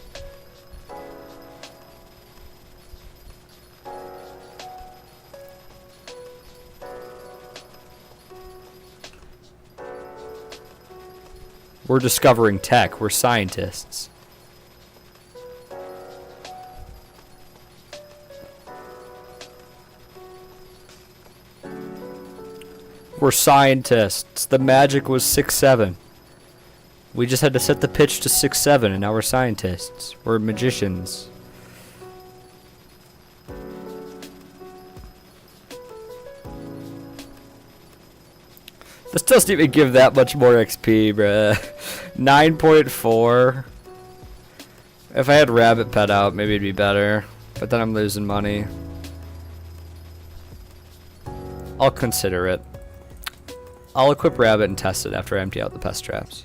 We're discovering tech. We're scientists. We're scientists. The magic was 6-7. We just had to set the pitch to 6-7, and now we're scientists. We're magicians. This doesn't even give that much more XP, bruh. 9.4. If I had Rabbit Pet out, maybe it'd be better. But then I'm losing money. I'll consider it. I'll equip Rabbit and test it after I empty out the pest traps.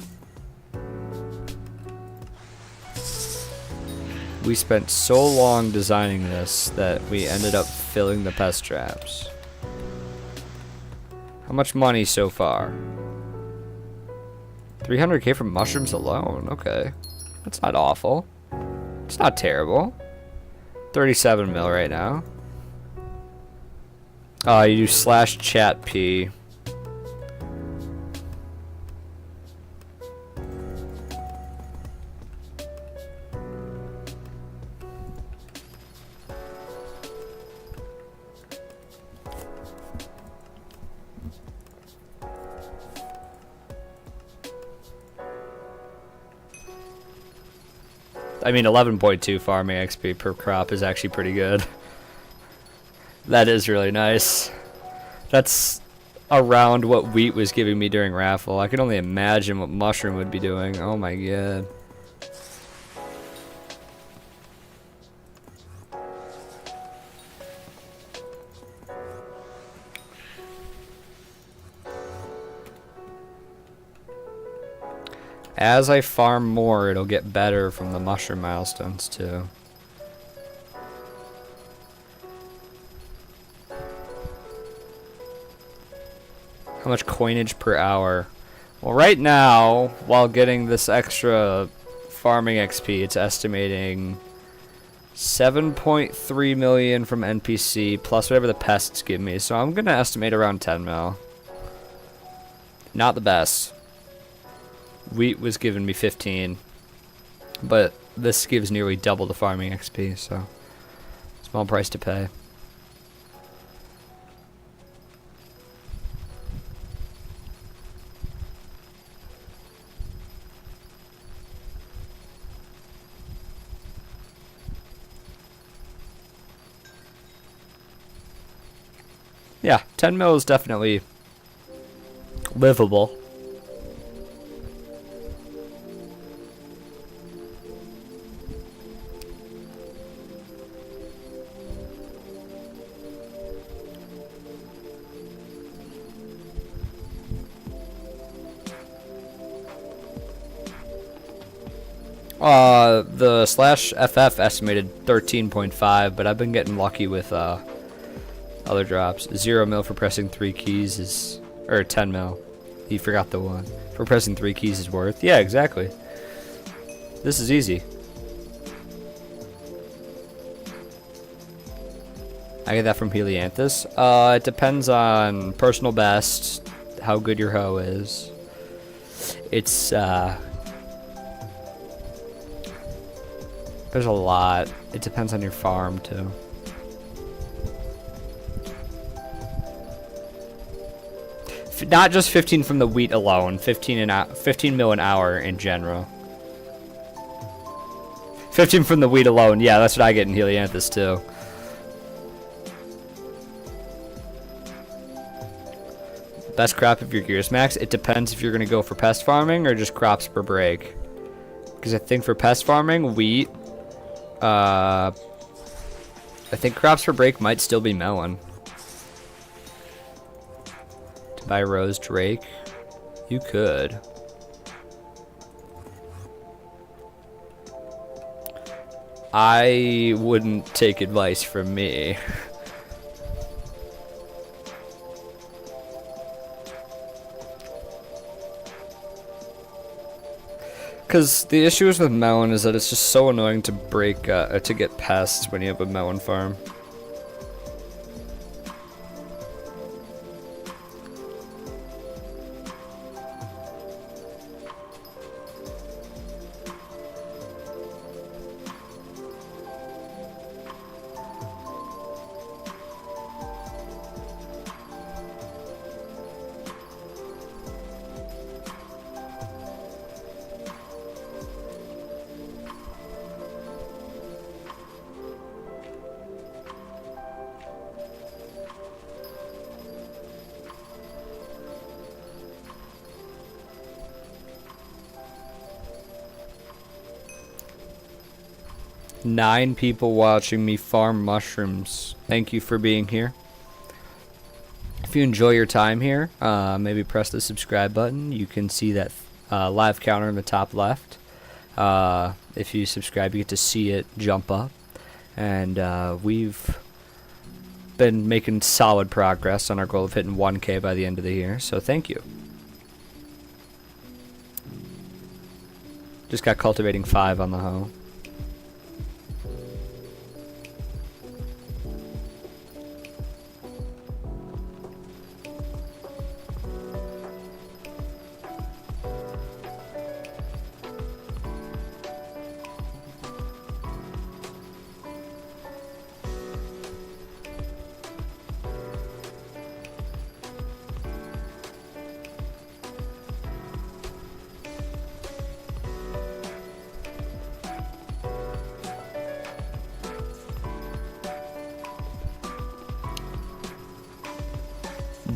We spent so long designing this that we ended up filling the pest traps. How much money so far? 300k from mushrooms alone. Okay. That's not awful. It's not terrible. 37 mil right now. You do /chat P. I mean, 11.2 farming XP per crop is actually pretty good. That is really nice. That's around what wheat was giving me during raffle. I can only imagine what mushroom would be doing. Oh my god. As I farm more, it'll get better from the mushroom milestones too. How much coinage per hour? Well, right now, while getting this extra farming XP, it's estimating 7.3 million from NPC plus whatever the pests give me. So I'm gonna estimate around 10 mil. Not the best. Wheat was giving me 15, but this gives nearly double the farming XP, so small price to pay. Yeah, 10 mil is definitely livable. The /FF estimated 13.5, but I've been getting lucky with other drops. 0 mil for pressing 3 keys is, or 10 mil. He forgot the one. For pressing 3 keys is worth. Yeah, exactly. This is easy. I get that from Helianthus. It depends on personal best, how good your hoe is. It's there's a lot. It depends on your farm too. Not just 15 from the wheat alone. 15 mil an hour in general. 15 from the wheat alone. Yeah, that's what I get in Helianthus too. Best crop of your gears max. It depends if you're gonna go for pest farming or just crops per break. Because I think for pest farming, wheat. I think crops per break might still be melon. To buy Rose Drake, you could. I wouldn't take advice from me. Because the issues with melon is that it's just so annoying to break, to get pests when you have a melon farm. Nine people watching me farm mushrooms. Thank you for being here. If you enjoy your time here, maybe press the subscribe button. You can see that live counter in the top left. If you subscribe, you get to see it jump up. And we've been making solid progress on our goal of hitting 1K by the end of the year. So thank you. Just got cultivating 5 on the hoe.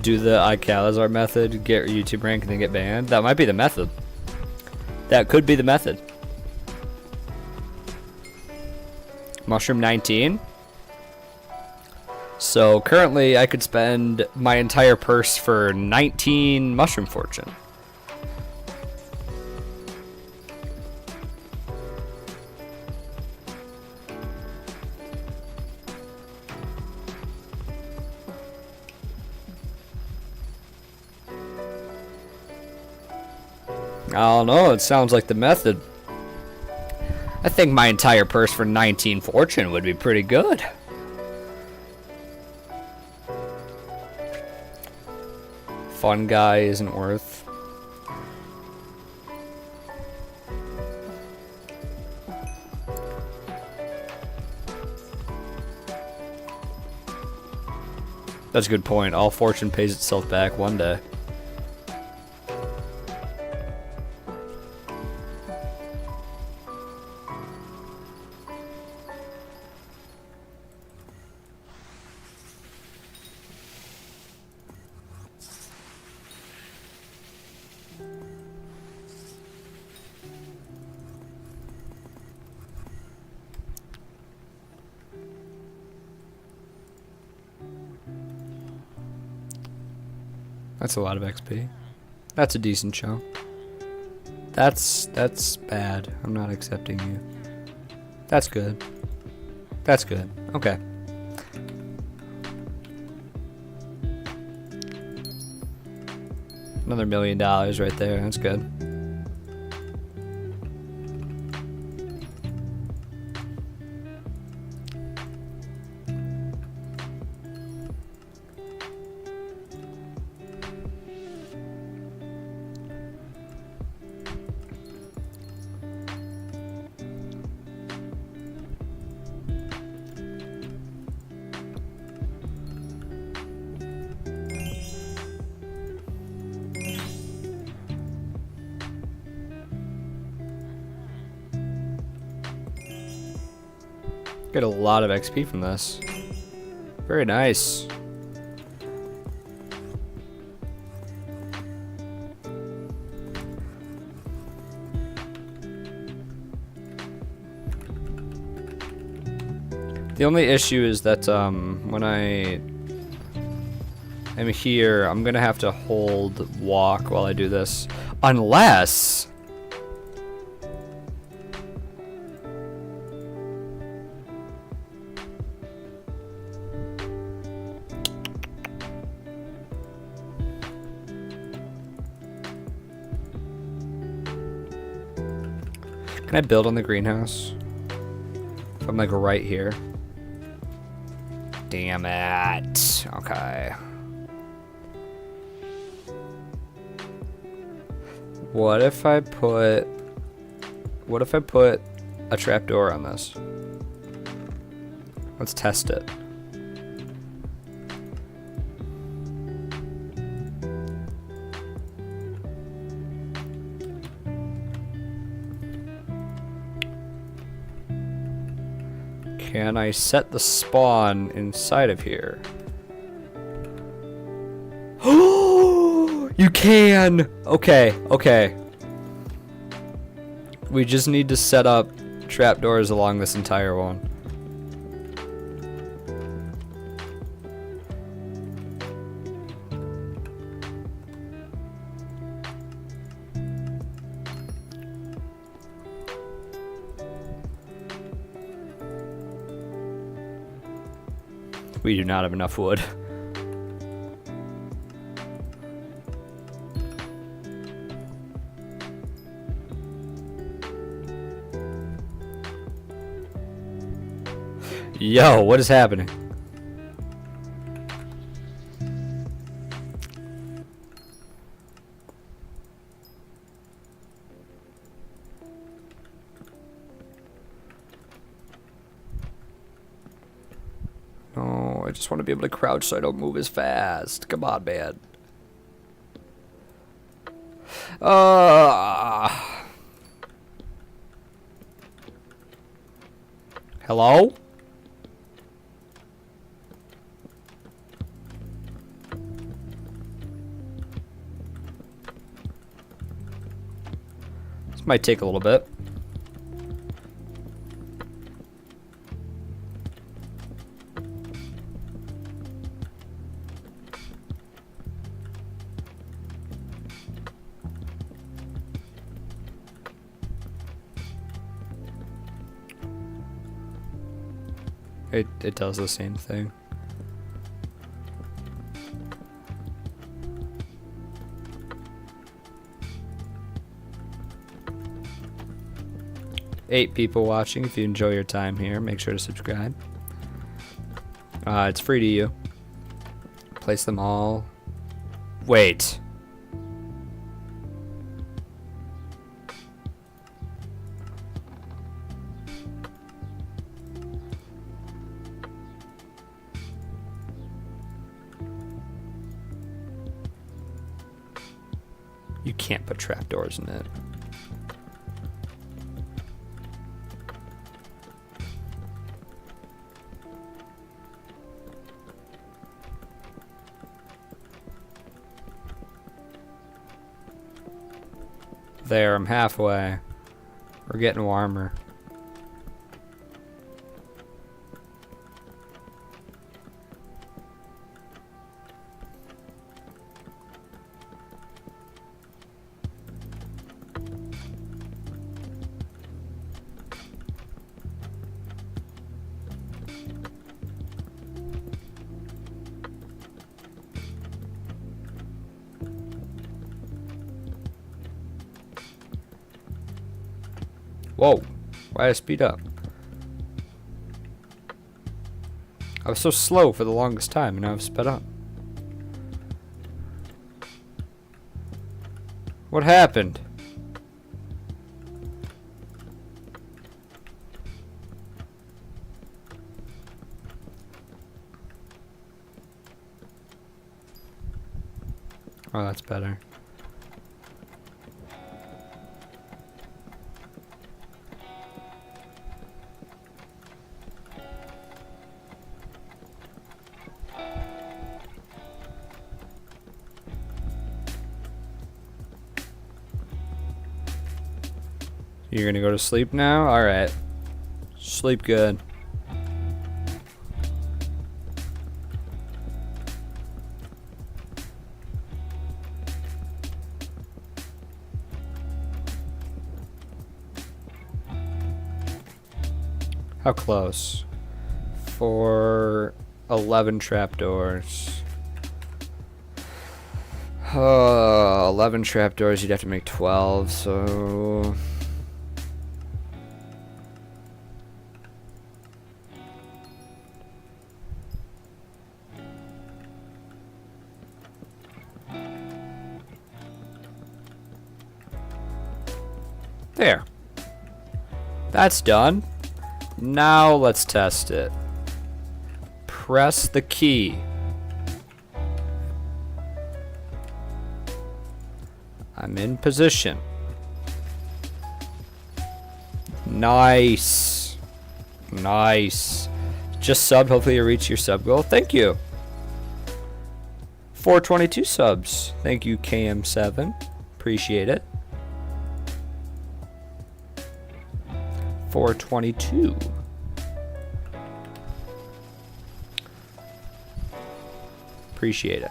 Do the iCalazar method, get your YouTube rank and then get banned. That might be the method. That could be the method. Mushroom 19. So currently I could spend my entire purse for 19 mushroom fortune. I don't know, it sounds like the method. I think my entire purse for 19 fortune would be pretty good. Fun guy isn't worth. That's a good point. All fortune pays itself back one day. That's a lot of XP. That's a decent chunk. That's bad. I'm not accepting you. That's good. That's good. Okay. Another $1 million right there. That's good. Get a lot of XP from this. Very nice. The only issue is that when I am here, I'm gonna have to hold walk while I do this. Unless... Can I build on the greenhouse? If I'm like right here. Damn it. Okay. What if I put a trapdoor on this? Let's test it. Can I set the spawn inside of here? Oh, you can! Okay, okay. We just need to set up trapdoors along this entire one. We do not have enough wood. Yo, what is happening? No, I just want to be able to crouch so I don't move as fast. Come on, man. Hello? This might take a little bit. It does the same thing. Eight people watching. If you enjoy your time here, make sure to subscribe. It's free to you. Place them all. Wait. You can't put trapdoors in it. There, I'm halfway. We're getting warmer. Whoa, why did I speed up? I was so slow for the longest time and now I've sped up. What happened? Oh, that's better. You're gonna go to sleep now? Alright. Sleep good. How close? For 11 trapdoors. 11 trapdoors, you'd have to make 12, so... There. That's done. Now let's test it. Press the key. I'm in position. Nice. Nice. Just subbed. Hopefully you reach your sub goal. Thank you. 422 subs. Thank you, KM7. Appreciate it. 422. Appreciate it.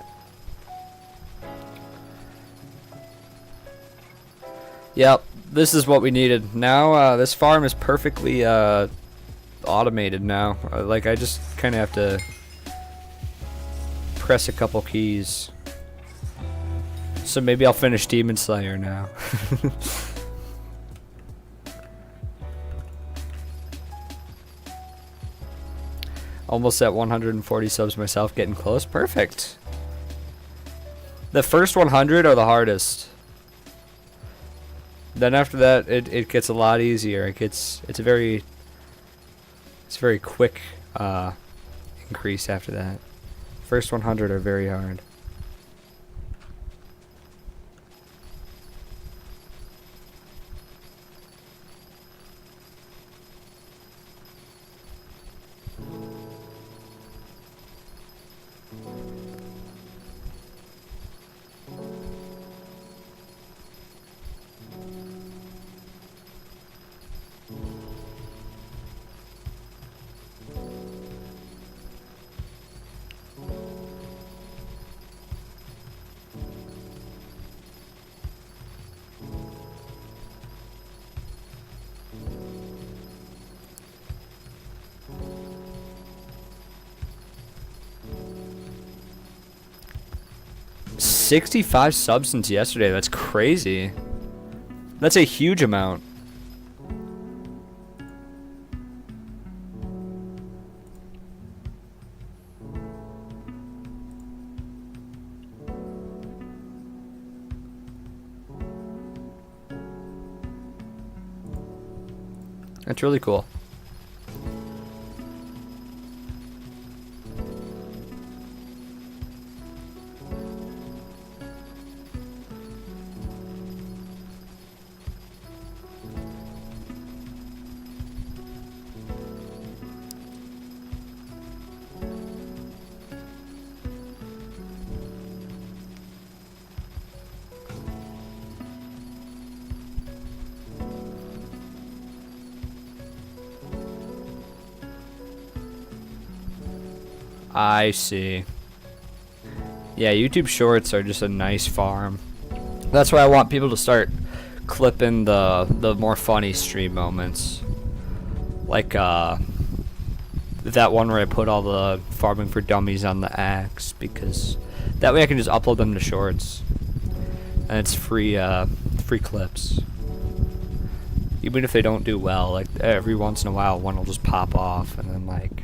Yep, this is what we needed. Now, this farm is perfectly automated now. Like, I just kind of have to press a couple keys. So maybe I'll finish Demon Slayer now. Almost at 140 subs myself, getting close. Perfect. The first 100 are the hardest. Then after that, it gets a lot easier. It's a very quick increase after that. First 100 are very hard. $65 subs since yesterday. That's crazy. That's a huge amount. That's really cool. I see. Yeah, YouTube Shorts are just a nice farm. That's why I want people to start clipping the more funny stream moments. Like that one where I put all the farming for dummies on the axe, because that way I can just upload them to Shorts. And it's free clips. Even if they don't do well, like every once in a while one will just pop off and then like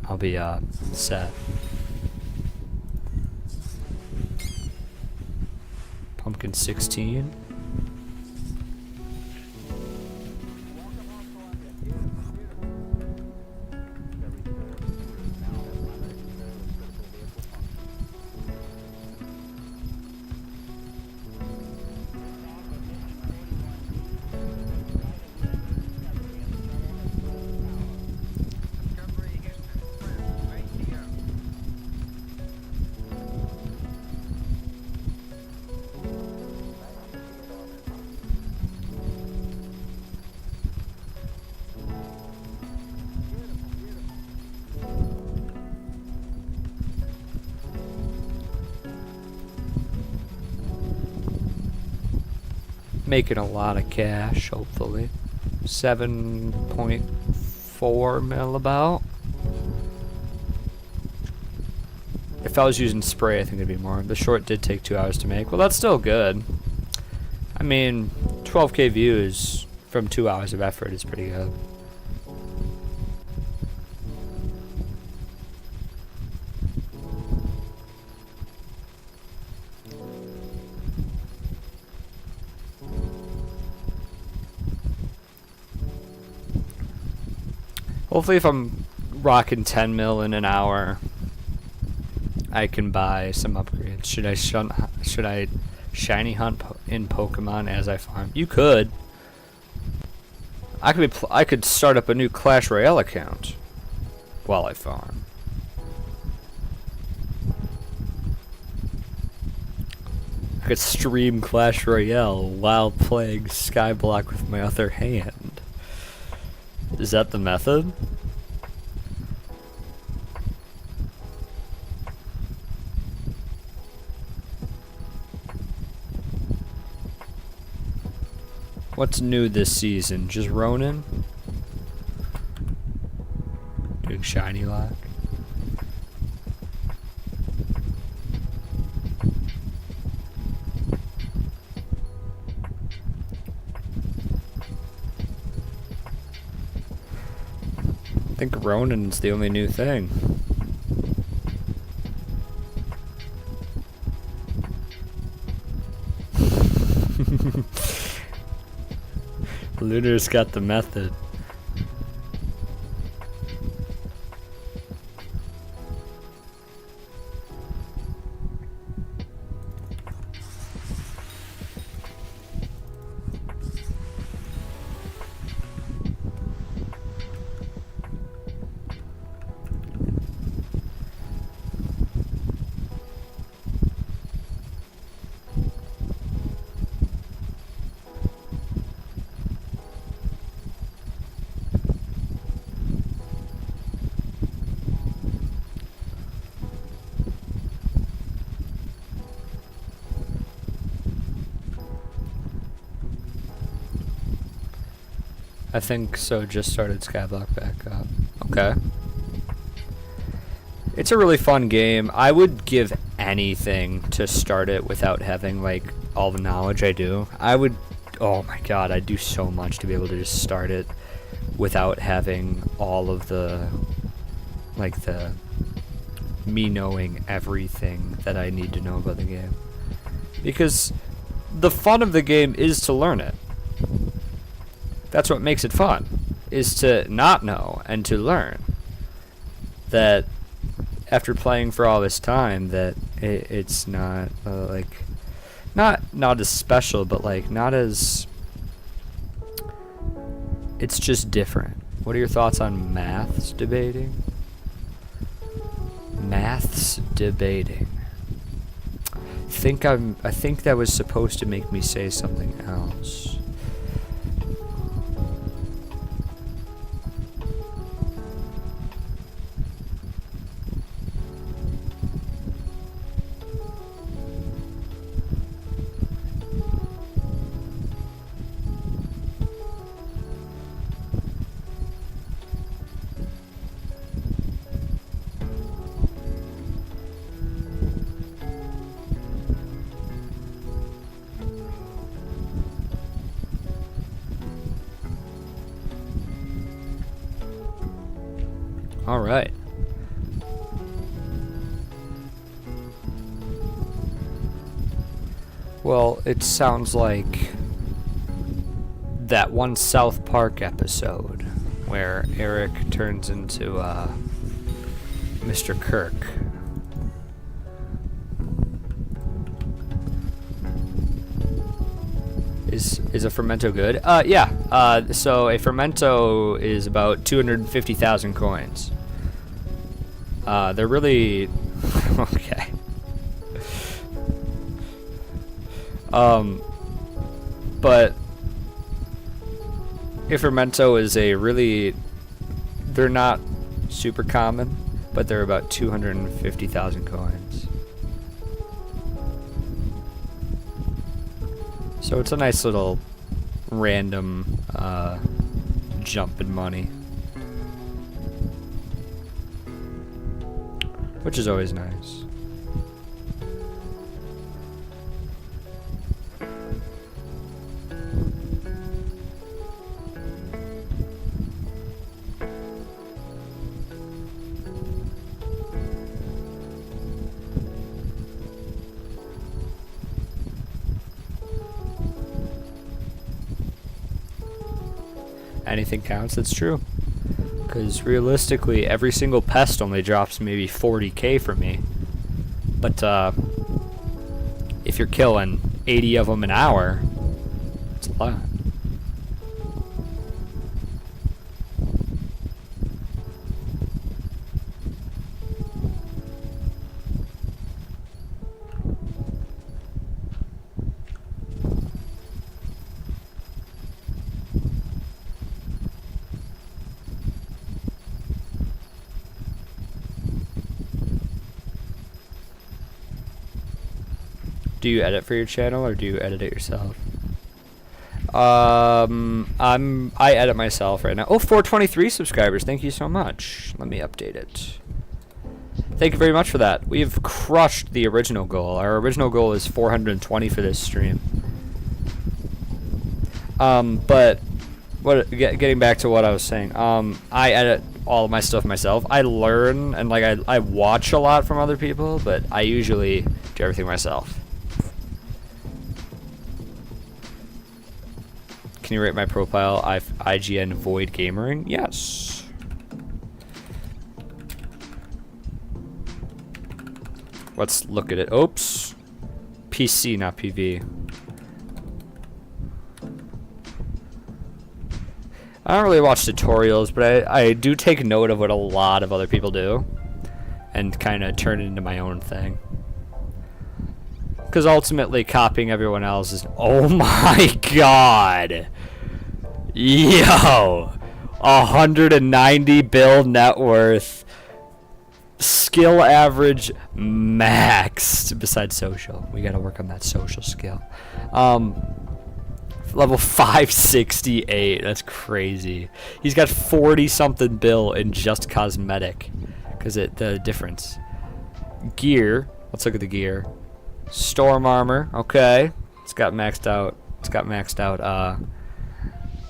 I'll be set. Pumpkin 16. making a lot of cash, hopefully. 7.4 mil about. If I was using spray, I think it'd be more. The short did take 2 hours to make. Well, that's still good. I mean, 12k views from 2 hours of effort is pretty good. Hopefully if I'm rocking 10 mil in an hour, I can buy some upgrades. Should I shiny hunt in Pokemon as I farm? You could. I could start up a new Clash Royale account while I farm. I could stream Clash Royale while playing Skyblock with my other hand. Is that the method? What's new this season? Just Ronin? Doing Shiny Lock? I think Ronin's the only new thing. Lunar's got the method. I think so, just started Skyblock back up. Okay. It's a really fun game. I would give anything to start it without having, like, all the knowledge I do. I would, oh my god, I'd do so much to be able to just start it without having all of the, like, me knowing everything that I need to know about the game. Because the fun of the game is to learn it. That's what makes it fun, is to not know and to learn. That after playing for all this time, that it's not like not as special, but like not as, it's just different. What are your thoughts on maths debating? Maths debating. I think that was supposed to make me say something else. All right. Well, it sounds like that one South Park episode where Eric turns into Mr. Kirk. Is a fermento good? Yeah. So a fermento is about 250,000 coins. They're really okay. But a fermento is a really, they're not super common, but they're about 250,000 coins. So it's a nice little random jump in money, which is always nice. Anything counts, that's true. Because realistically, every single pest only drops maybe 40k for me. But if you're killing 80 of them an hour, it's a lot. Do you edit for your channel or do you edit it yourself? I edit myself right now. Oh, 423 subscribers. Thank you so much. Let me update it. Thank you very much for that. We've crushed the original goal. Our original goal is 420 for this stream. But getting back to what I was saying, I edit all of my stuff myself. I learn and like I watch a lot from other people, but I usually do everything myself. Can you rate my profile? IGN Void Gamering? Yes. Let's look at it. Oops. PC, not PV. I don't really watch tutorials, but I do take note of what a lot of other people do and kind of turn it into my own thing. Because ultimately copying everyone else is... Oh my god! Yo! 190 build net worth. Skill average maxed. Besides social. We gotta work on that social skill. Level 568. That's crazy. He's got 40 something bill in just cosmetic. Because the difference. Gear. Let's look at the gear. Storm armor, okay. It's got maxed out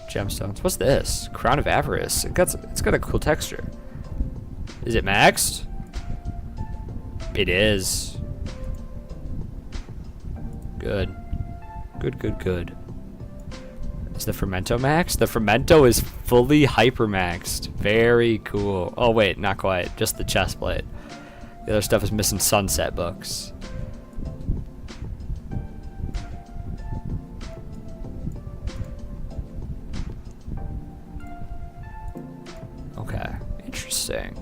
gemstones. What's this? Crown of Avarice. It's got a cool texture. Is it maxed? It is. Good. Good. Is the Fermento maxed? The Fermento is fully hyper maxed. Very cool. Oh wait, not quite. Just the chest plate. The other stuff is missing sunset books. Okay, interesting.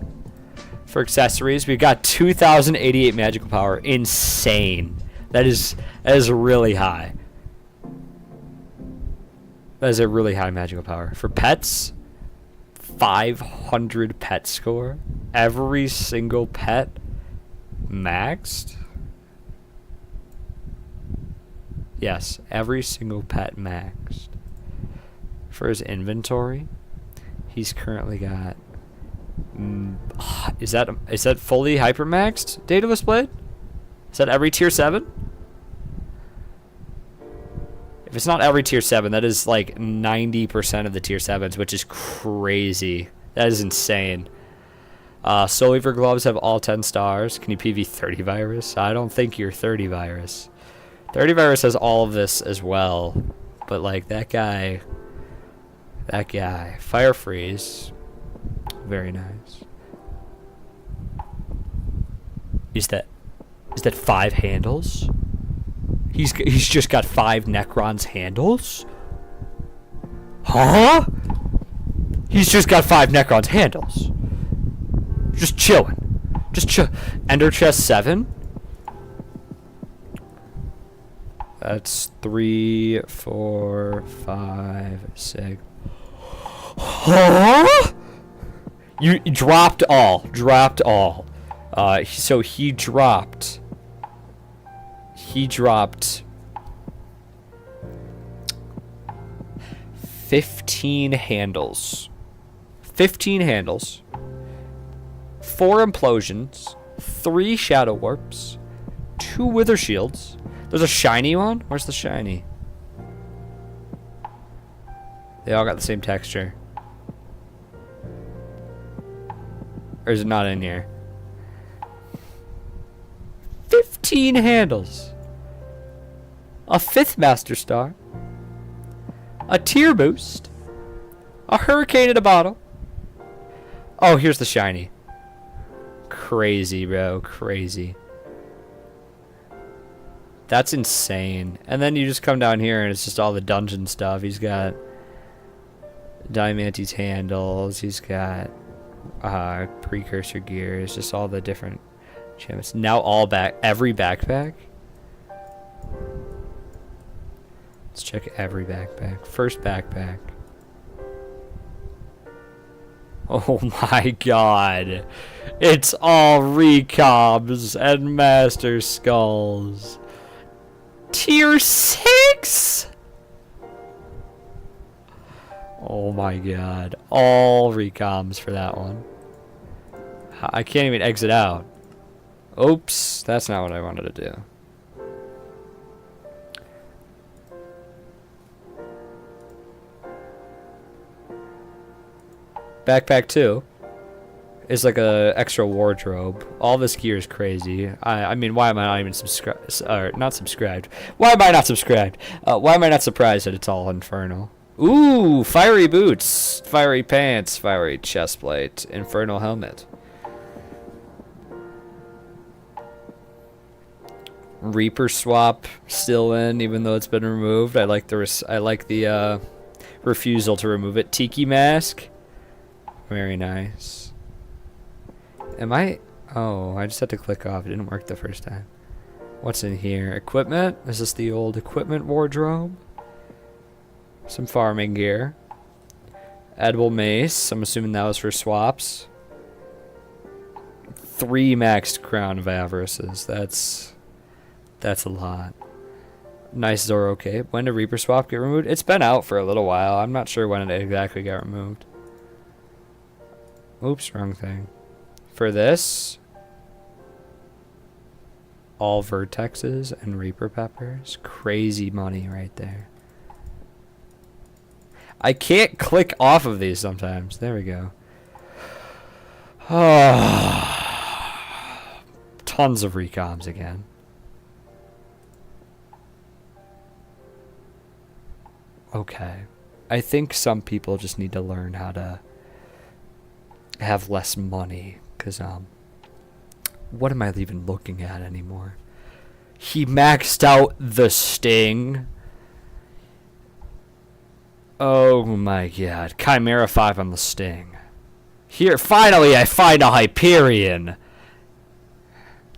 For accessories, we've got 2,088 magical power. Insane. That is really high. That is a really high magical power. For pets, 500 pet score. Every single pet maxed. Yes, every single pet maxed. For his inventory, he's currently got... is that fully hypermaxed? Daedalus Blade? Is that every tier 7? If it's not every tier 7, that is like 90% of the tier 7s, which is crazy. That is insane. Soul Weaver gloves have all 10 stars. Can you PV 30 virus? I don't think you're 30 virus. 30 virus has all of this as well. But like that guy. Fire freeze. Very nice. Is that 5 handles? He's just got 5 Necron's handles? Huh? He's just got 5 Necron's handles. Just chilling. Just chill. Ender chest 7? That's 3, 4, 5, 6. Huh? You dropped all. So he dropped 15 handles. 15 handles. 4 implosions. 3 shadow warps. 2 wither shields. There's a shiny one? Where's the shiny? They all got the same texture. Or is it not in here? 15 handles. A 5th Master Star. A tier boost. A hurricane in a bottle. Oh, here's the shiny. Crazy, bro. Crazy. That's insane. And then you just come down here and it's just all the dungeon stuff. He's got Diamante's handles. He's got precursor gears. Just all the different gems. Now all back. Every backpack. Let's check every backpack. First backpack. Oh my god. It's all recoms and master skulls. Tier 6? Oh my god. All recoms for that one. I can't even exit out. Oops. That's not what I wanted to do. Backpack 2 is like a extra wardrobe. All this gear is crazy. I mean, why am I not even subscribed? Or not subscribed? Why am I not subscribed? Why am I not surprised that it's all infernal? Ooh, fiery boots, fiery pants, fiery chestplate, infernal helmet. Reaper swap still in, even though it's been removed. I like the refusal to remove it. Tiki mask. Very nice. Am I... Oh, I just had to click off. It didn't work the first time. What's in here? Equipment? Is this the old equipment wardrobe? Some farming gear. Edible mace. I'm assuming that was for swaps. 3 maxed Crown of Avarices. That's a lot. Nice Zoro cape. When did Reaper swap get removed? It's been out for a little while. I'm not sure when it exactly got removed. Oops, wrong thing. For this, all vertexes and Reaper peppers. Crazy money right there. I can't click off of these sometimes. There we go. Tons of recoms again. Okay. I think some people just need to learn how to have less money, because what am I even looking at anymore? He maxed out the Sting. Oh my god. Chimera 5 on the Sting. Here, finally I find a Hyperion.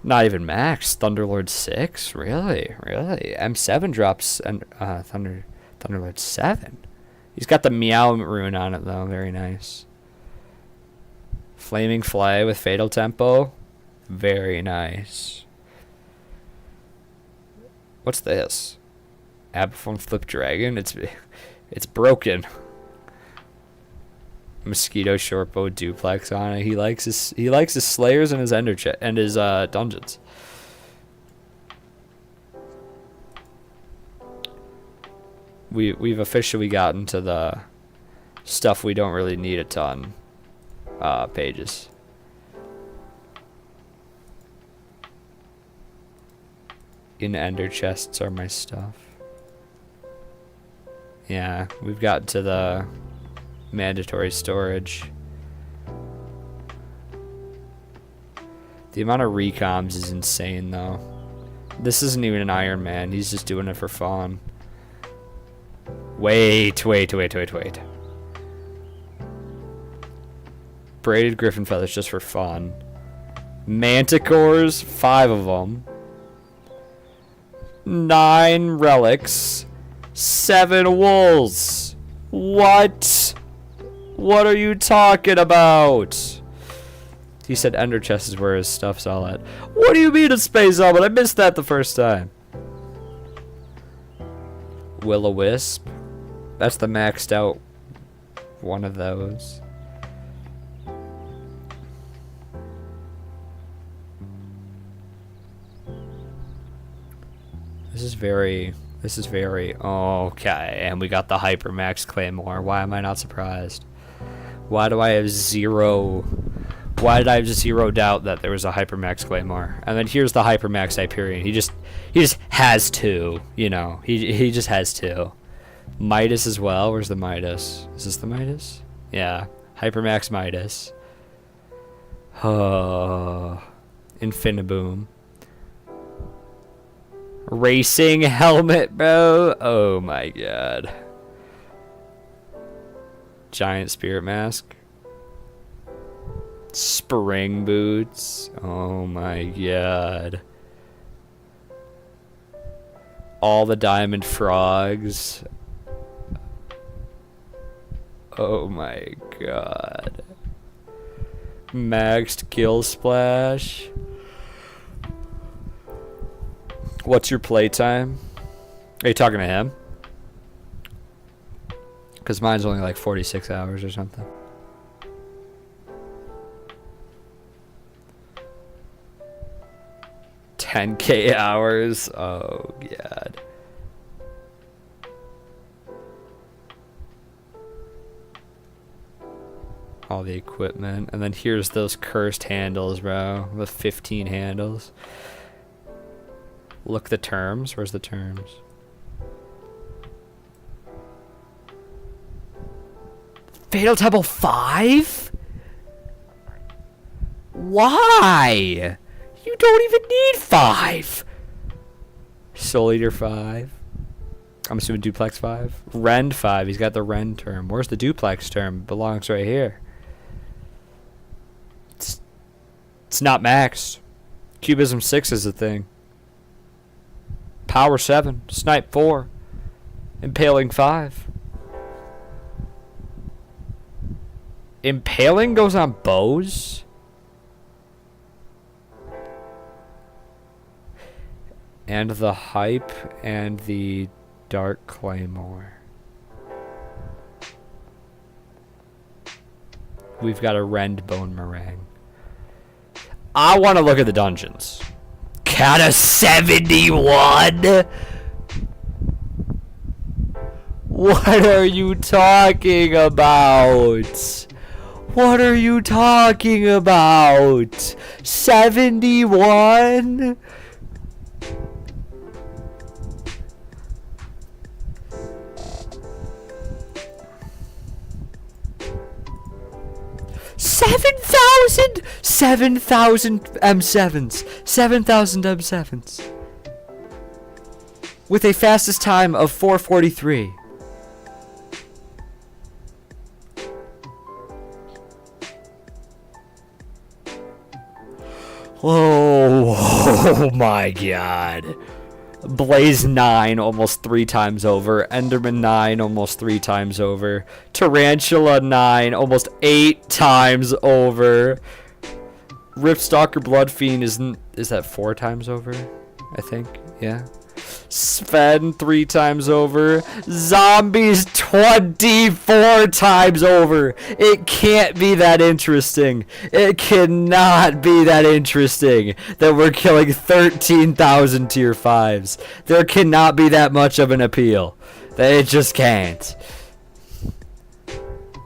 Not even max. Thunderlord 6? Really? Really? M7 drops and Thunderlord 7. He's got the Meow rune on it though. Very nice. Flaming Flay with Fatal Tempo. Very nice. What's this? Abaphone Flip Dragon? It's broken. Mosquito Shortbow Duplex on it. He likes his Slayers and his Ender and his dungeons. We've officially gotten to the stuff we don't really need a ton. Pages. In Ender chests are my stuff. Yeah, we've gotten to the mandatory storage. The amount of recoms is insane though. This isn't even an Iron Man, he's just doing it for fun. Wait. Braided griffin feathers just for fun. Manticores, 5 of them. 9 relics. 7 wolves. What? What are you talking about? He said Ender chest is where his stuff's all at. What do you mean a space helmet? I missed that the first time. Will-o-wisp. That's the maxed out one of those. This is very okay, and we got the Hypermax Claymore. Why am I not surprised? Why did I have zero doubt that there was a Hypermax Claymore? And then here's the Hypermax Hyperion. He just has two, you know. He just has two. Midas as well. Where's the Midas? Is this the Midas? Yeah. Hypermax Midas. Infiniboom. Racing helmet, bro. Oh my god. Giant spirit mask. Spring boots. Oh my god. All the diamond frogs. Oh my god. Maxed kill splash. What's your playtime? Are you talking to him? Because mine's only like 46 hours or something. $10K hours. Oh god. All the equipment. And then here's those cursed handles, bro. The 15 handles. Look the terms. Where's the terms? Fatal Temple 5? Why? You don't even need 5. Soul Eater 5. I'm assuming Duplex 5. Rend 5. He's got the Rend term. Where's the Duplex term? Belongs right here. It's not maxed. Cubism 6 is a thing. Power 7. Snipe 4. Impaling 5. Impaling goes on bows? And the Hype and the Dark Claymore. We've got a Rend Bone Meringue. I want to look at the dungeons. Kata 71? What are you talking about? What are you talking about? 71? $7,000 M7s. 7,000 M7s. With a fastest time of 4:43. Oh my god. Blaze 9 almost 3 times over. Enderman 9 almost 3 times over. Tarantula 9 almost 8 times over. Ripstalker Bloodfiend is that 4 times over? I think. Yeah. Sven 3 times over. Zombies 24 times over. It can't be that interesting. It cannot be that interesting that we're killing 13,000 tier 5s. There cannot be that much of an appeal. It just can't.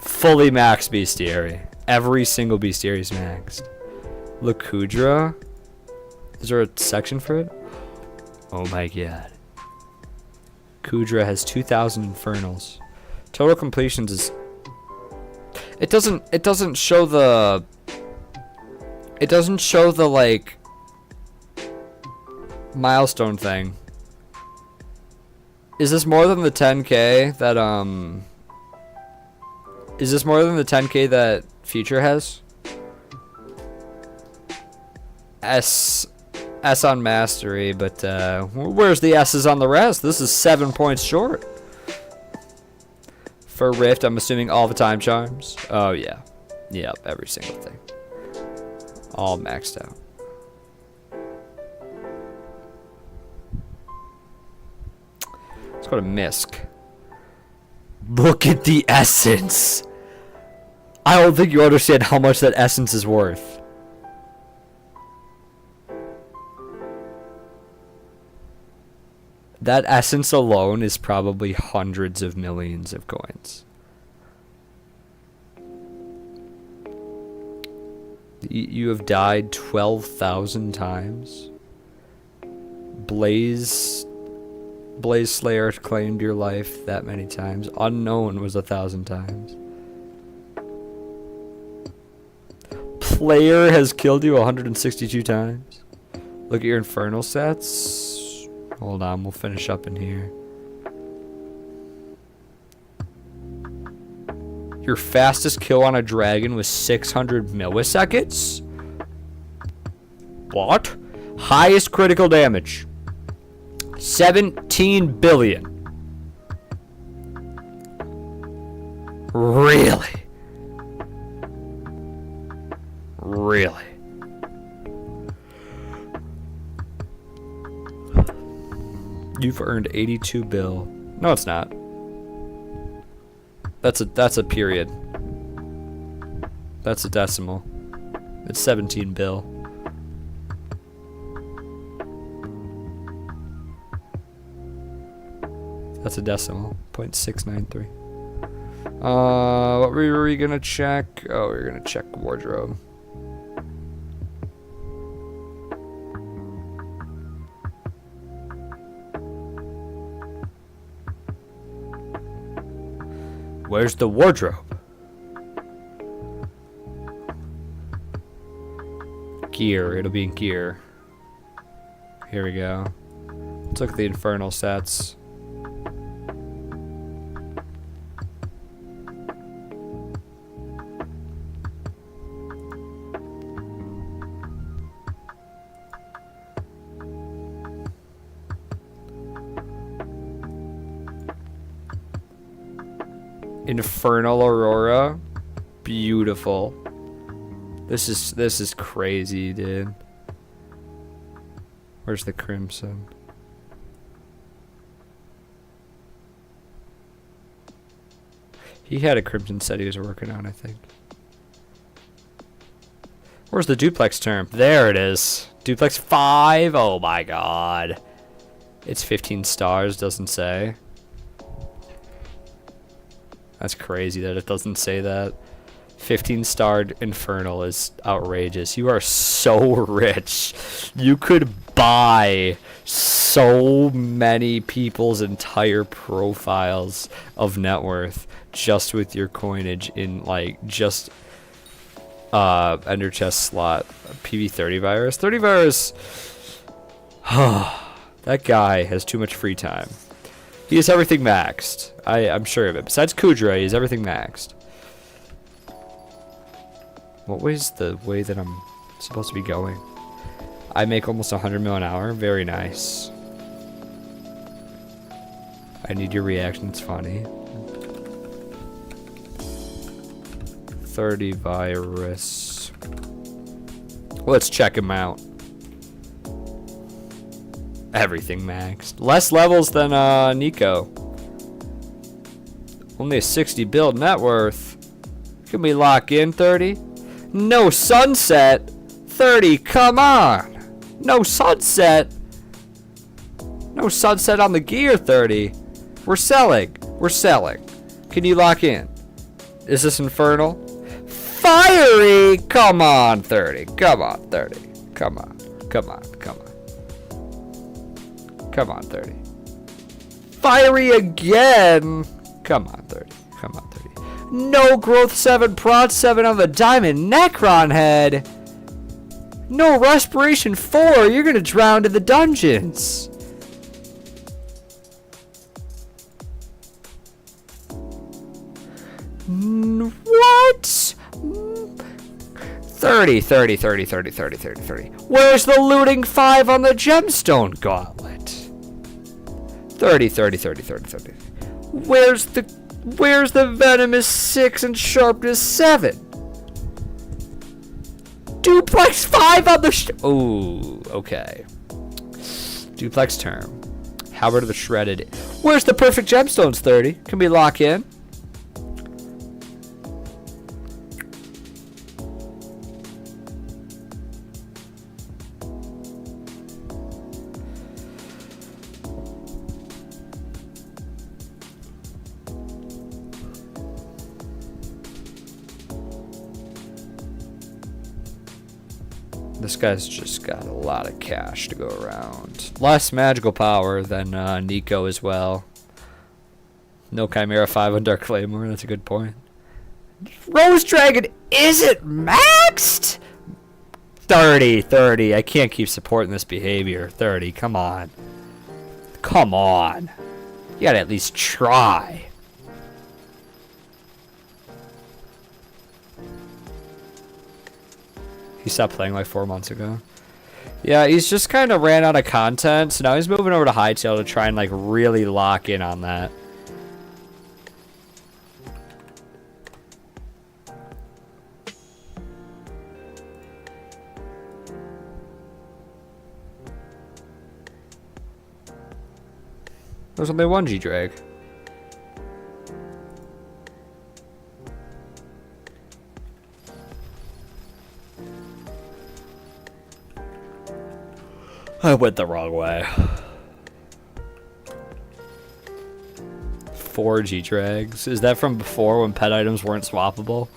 Fully maxed bestiary. Every single bestiary is maxed. Lakudra? Is there a section for it? Oh my god. Kudra has 2,000 infernals. Total completions is... It doesn't show the like milestone thing. Is this more than the 10K that Is this more than the 10K that Future has? S on mastery, but where's the S's on the rest? This is 7 points short. For Rift, I'm assuming all the time charms. Oh yeah. Yep, every single thing. All maxed out. Let's go to Misk. Look at the essence. I don't think you understand how much that essence is worth. That essence alone is probably hundreds of millions of coins. You have died 12,000 times. Blaze Slayer claimed your life that many times. Unknown was 1,000 times. Player has killed you 162 times. Look at your infernal sets. Hold on, we'll finish up in here. Your fastest kill on a dragon was 600 milliseconds? What? Highest critical damage. 17 billion. Really? Really? You've earned 82 bill. No, it's not. That's a period. That's a decimal. It's 17 bill. That's a decimal. 0.693. What were we gonna check? Oh, we were gonna check wardrobe. Where's the wardrobe? Gear. It'll be in gear. Here we go. Let's look at the infernal sets. Infernal Aurora, beautiful. This is crazy, dude. Where's the crimson? He had a crimson set he was working on, I think. Where's the duplex term? There it is. Duplex 5. Oh my god. It's 15 stars, doesn't say. That's crazy that it doesn't say that. 15-starred Infernal is outrageous. You are so rich. You could buy so many people's entire profiles of net worth just with your coinage in, like, just Ender Chest slot. PV30 virus. 30 virus. That guy has too much free time. He has everything maxed. I'm sure of it. Besides Kudra, he has everything maxed. What way's the way that I'm supposed to be going? I make almost 100 mil an hour. Very nice. I need your reaction. It's funny. 30 virus. Let's check him out. Everything maxed. Less levels than Nico. Only a 60 build net worth. Can we lock in 30? No sunset. 30, come on. No sunset. No sunset on the gear 30. We're selling. We're selling. Can you lock in? Is this infernal? Fiery! Come on 30. Come on 30. Come on. Come on. Come on. Come on, 30. Fiery again! Come on, 30. Come on, 30. No growth 7, prod 7 on the diamond Necron head! No respiration 4! You're gonna drown in the dungeons! What? 30, 30, 30, 30, 30, 30, 30. Where's the looting 5 on the gemstone gauntlet? 30, 30, 30, 30, 30. Where's the venomous 6 and sharpness 7? Duplex 5 on the ooh, okay. Duplex term. Halberd of the Shredded. Where's the perfect gemstones 30? Can we lock in? This guy's just got a lot of cash to go around. Less magical power than Nico as well. No Chimera 5 on Dark Claymore, that's a good point. Rose Dragon, is it maxed? 30, 30. I can't keep supporting this behavior. 30, come on. Come on. You gotta at least try. He stopped playing like 4 months ago. Yeah, he's just kind of ran out of content, so now he's moving over to Hypixel to try and like really lock in on that. There's only one G-Drag. I went the wrong way. 4 G-Drags. Is that from before when pet items weren't swappable?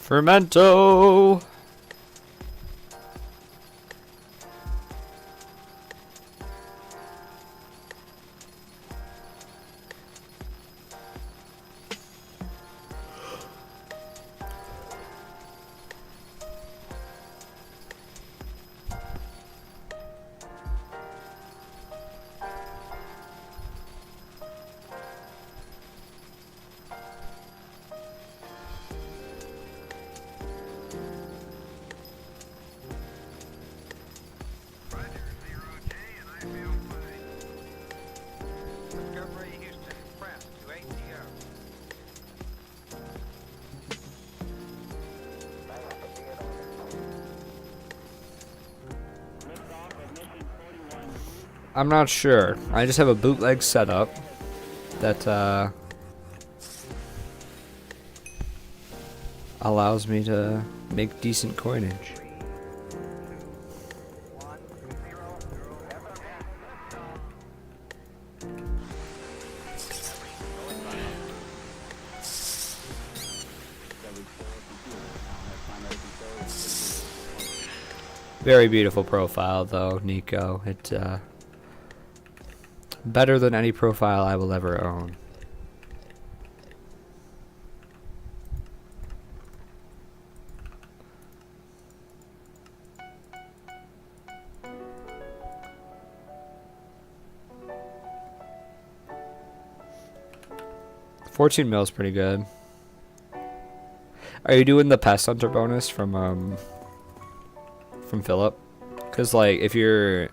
Fermento! I'm not sure. I just have a bootleg setup that allows me to make decent coinage. Very beautiful profile though, Nico. It better than any profile I will ever own. $14 mil is pretty good. Are you doing the Pest Hunter bonus from Philip? Cause like if you're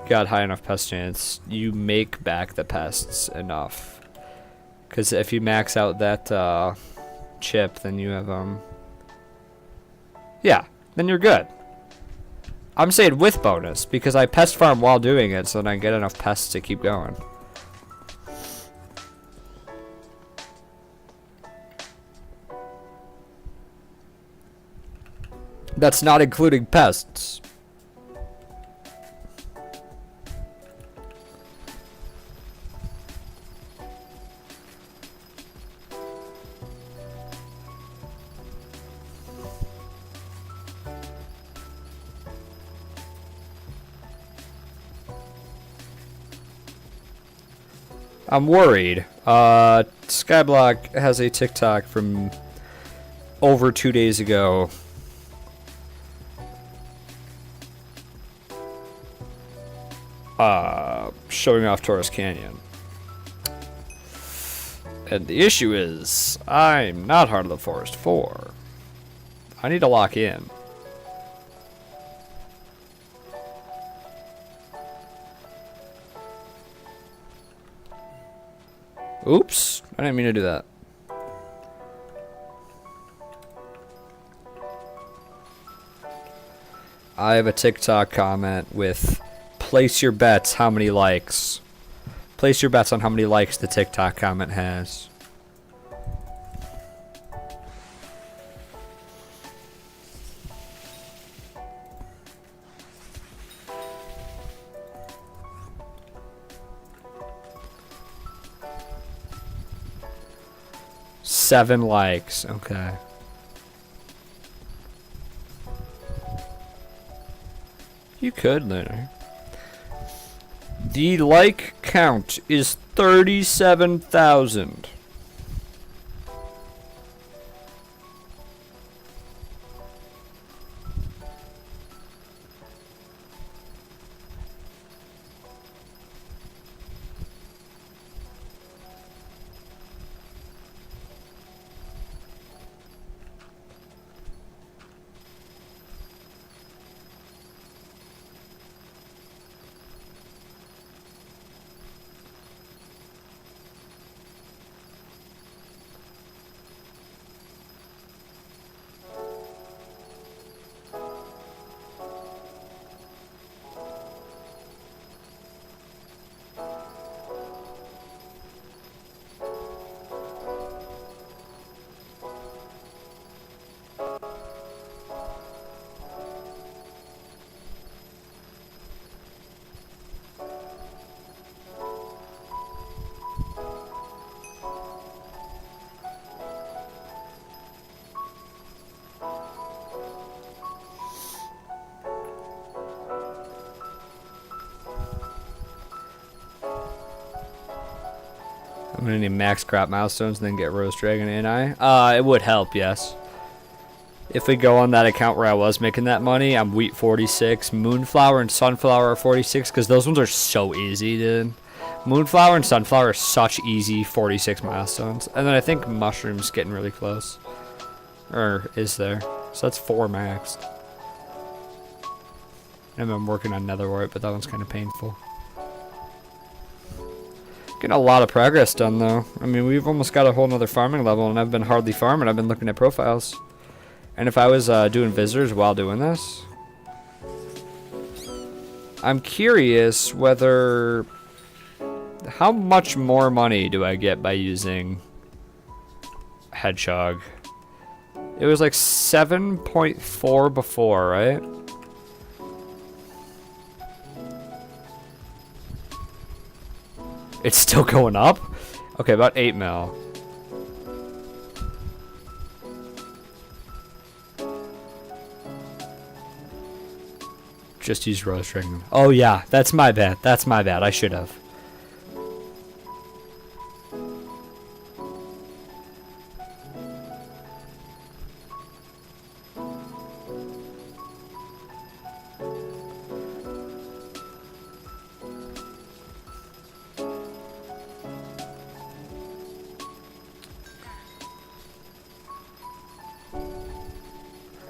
got high enough pest chance, you make back the pests enough. Cause if you max out that chip, then you have yeah, then you're good. I'm saying with bonus because I pest farm while doing it, so then I get enough pests to keep going. That's not including pests. I'm worried. Skyblock has a TikTok from over 2 days ago. Showing off Taurus Canyon. And the issue is, I'm not Heart of the Forest 4. I need to lock in. Oops, I didn't mean to do that. I have a TikTok comment with Place your bets. How many likes? Place your bets on how many likes the TikTok comment has. Seven likes. Okay. You could, Lunar. The like count is 37,000. I'm gonna need max crop milestones and then get Rose Dragon in it would help, yes. If we go on that account where I was making that money, I'm wheat 46, moonflower and sunflower are 46, because those ones are so easy, dude. Moonflower and sunflower are such easy 46 milestones. And then I think mushroom's getting really close. Or is there? So that's 4 maxed. And I'm working on netherwort, but that one's kind of painful. Getting a lot of progress done, though. I mean, we've almost got a whole nother farming level, and I've been hardly farming. I've been looking at profiles. And if I was doing visitors while doing this, I'm curious whether... How much more money do I get by using Hedgehog? It was like 7.4 before, right? It's still going up? Okay, about 8 mil. Just use Rose Dragon. Oh yeah, that's my bad. That's my bad. I should have.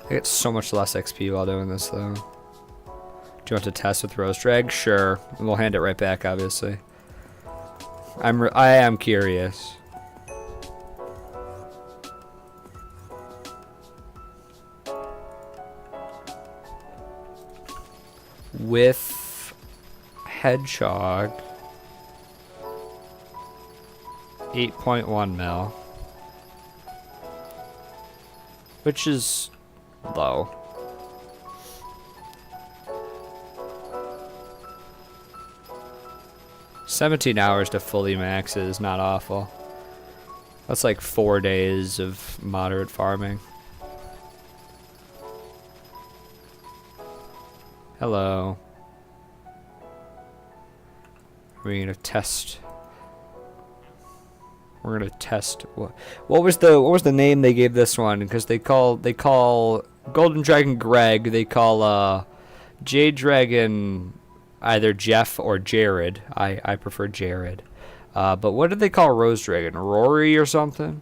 I get so much less XP while doing this, though. Do you want to test with Rose Drag? Sure. We'll hand it right back, obviously. I am curious. With Hedgehog, 8.1 mil, which is low. $17 hours to fully max is not awful. That's like 4 days of moderate farming. Hello. We're gonna test. We're gonna test what was the name they gave this one? Because they call Golden Dragon Greg. They call Jade Dragon either Jeff or Jared. I prefer Jared. But what did they call Rose Dragon? Rory or something?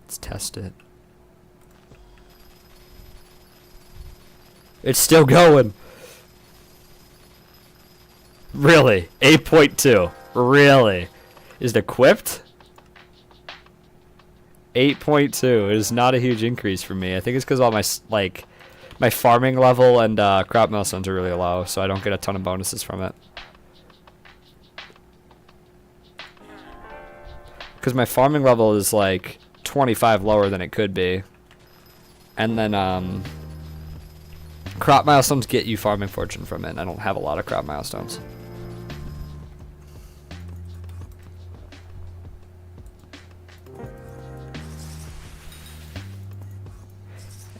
Let's test it. It's still going. Really? 8.2. Really? Is it equipped? 8.2 is not a huge increase for me. I think it's because all my My farming level and crop milestones are really low, so I don't get a ton of bonuses from it. Because my farming level is like 25 lower than it could be. And then crop milestones get you farming fortune from it, and I don't have a lot of crop milestones.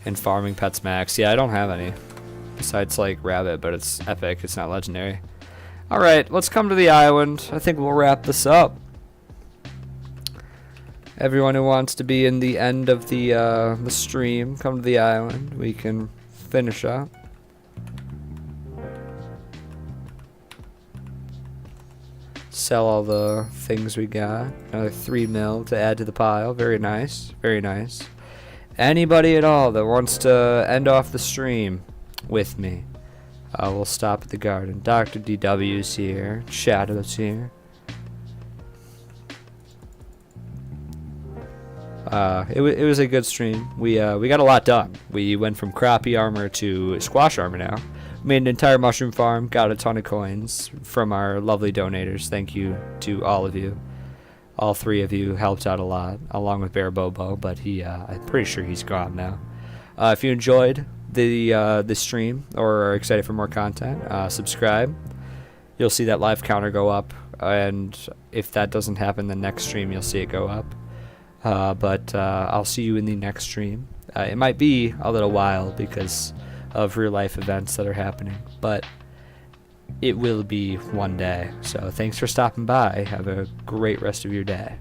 And farming pets max. Yeah, I don't have any. Besides like rabbit, but it's epic. It's not legendary. Alright, let's come to the island. I think we'll wrap this up. Everyone who wants to be in the end of the stream, come to the island. We can finish up. Sell all the things we got. Another 3 mil to add to the pile. Very nice. Very nice. Anybody at all that wants to end off the stream with me, we'll stop at the garden. Dr. DW's here. Shadow's here. It was a good stream. We got a lot done. We went from crappie armor to squash armor now. Made an entire mushroom farm. Got a ton of coins from our lovely donators. Thank you to all of you. All 3 of you helped out a lot, along with Bear Bobo, but I'm pretty sure he's gone now. If you enjoyed the stream or are excited for more content, subscribe. You'll see that live counter go up, and if that doesn't happen, the next stream you'll see it go up. But I'll see you in the next stream. It might be a little while because of real life events that are happening, but it will be one day. So thanks for stopping by. Have a great rest of your day.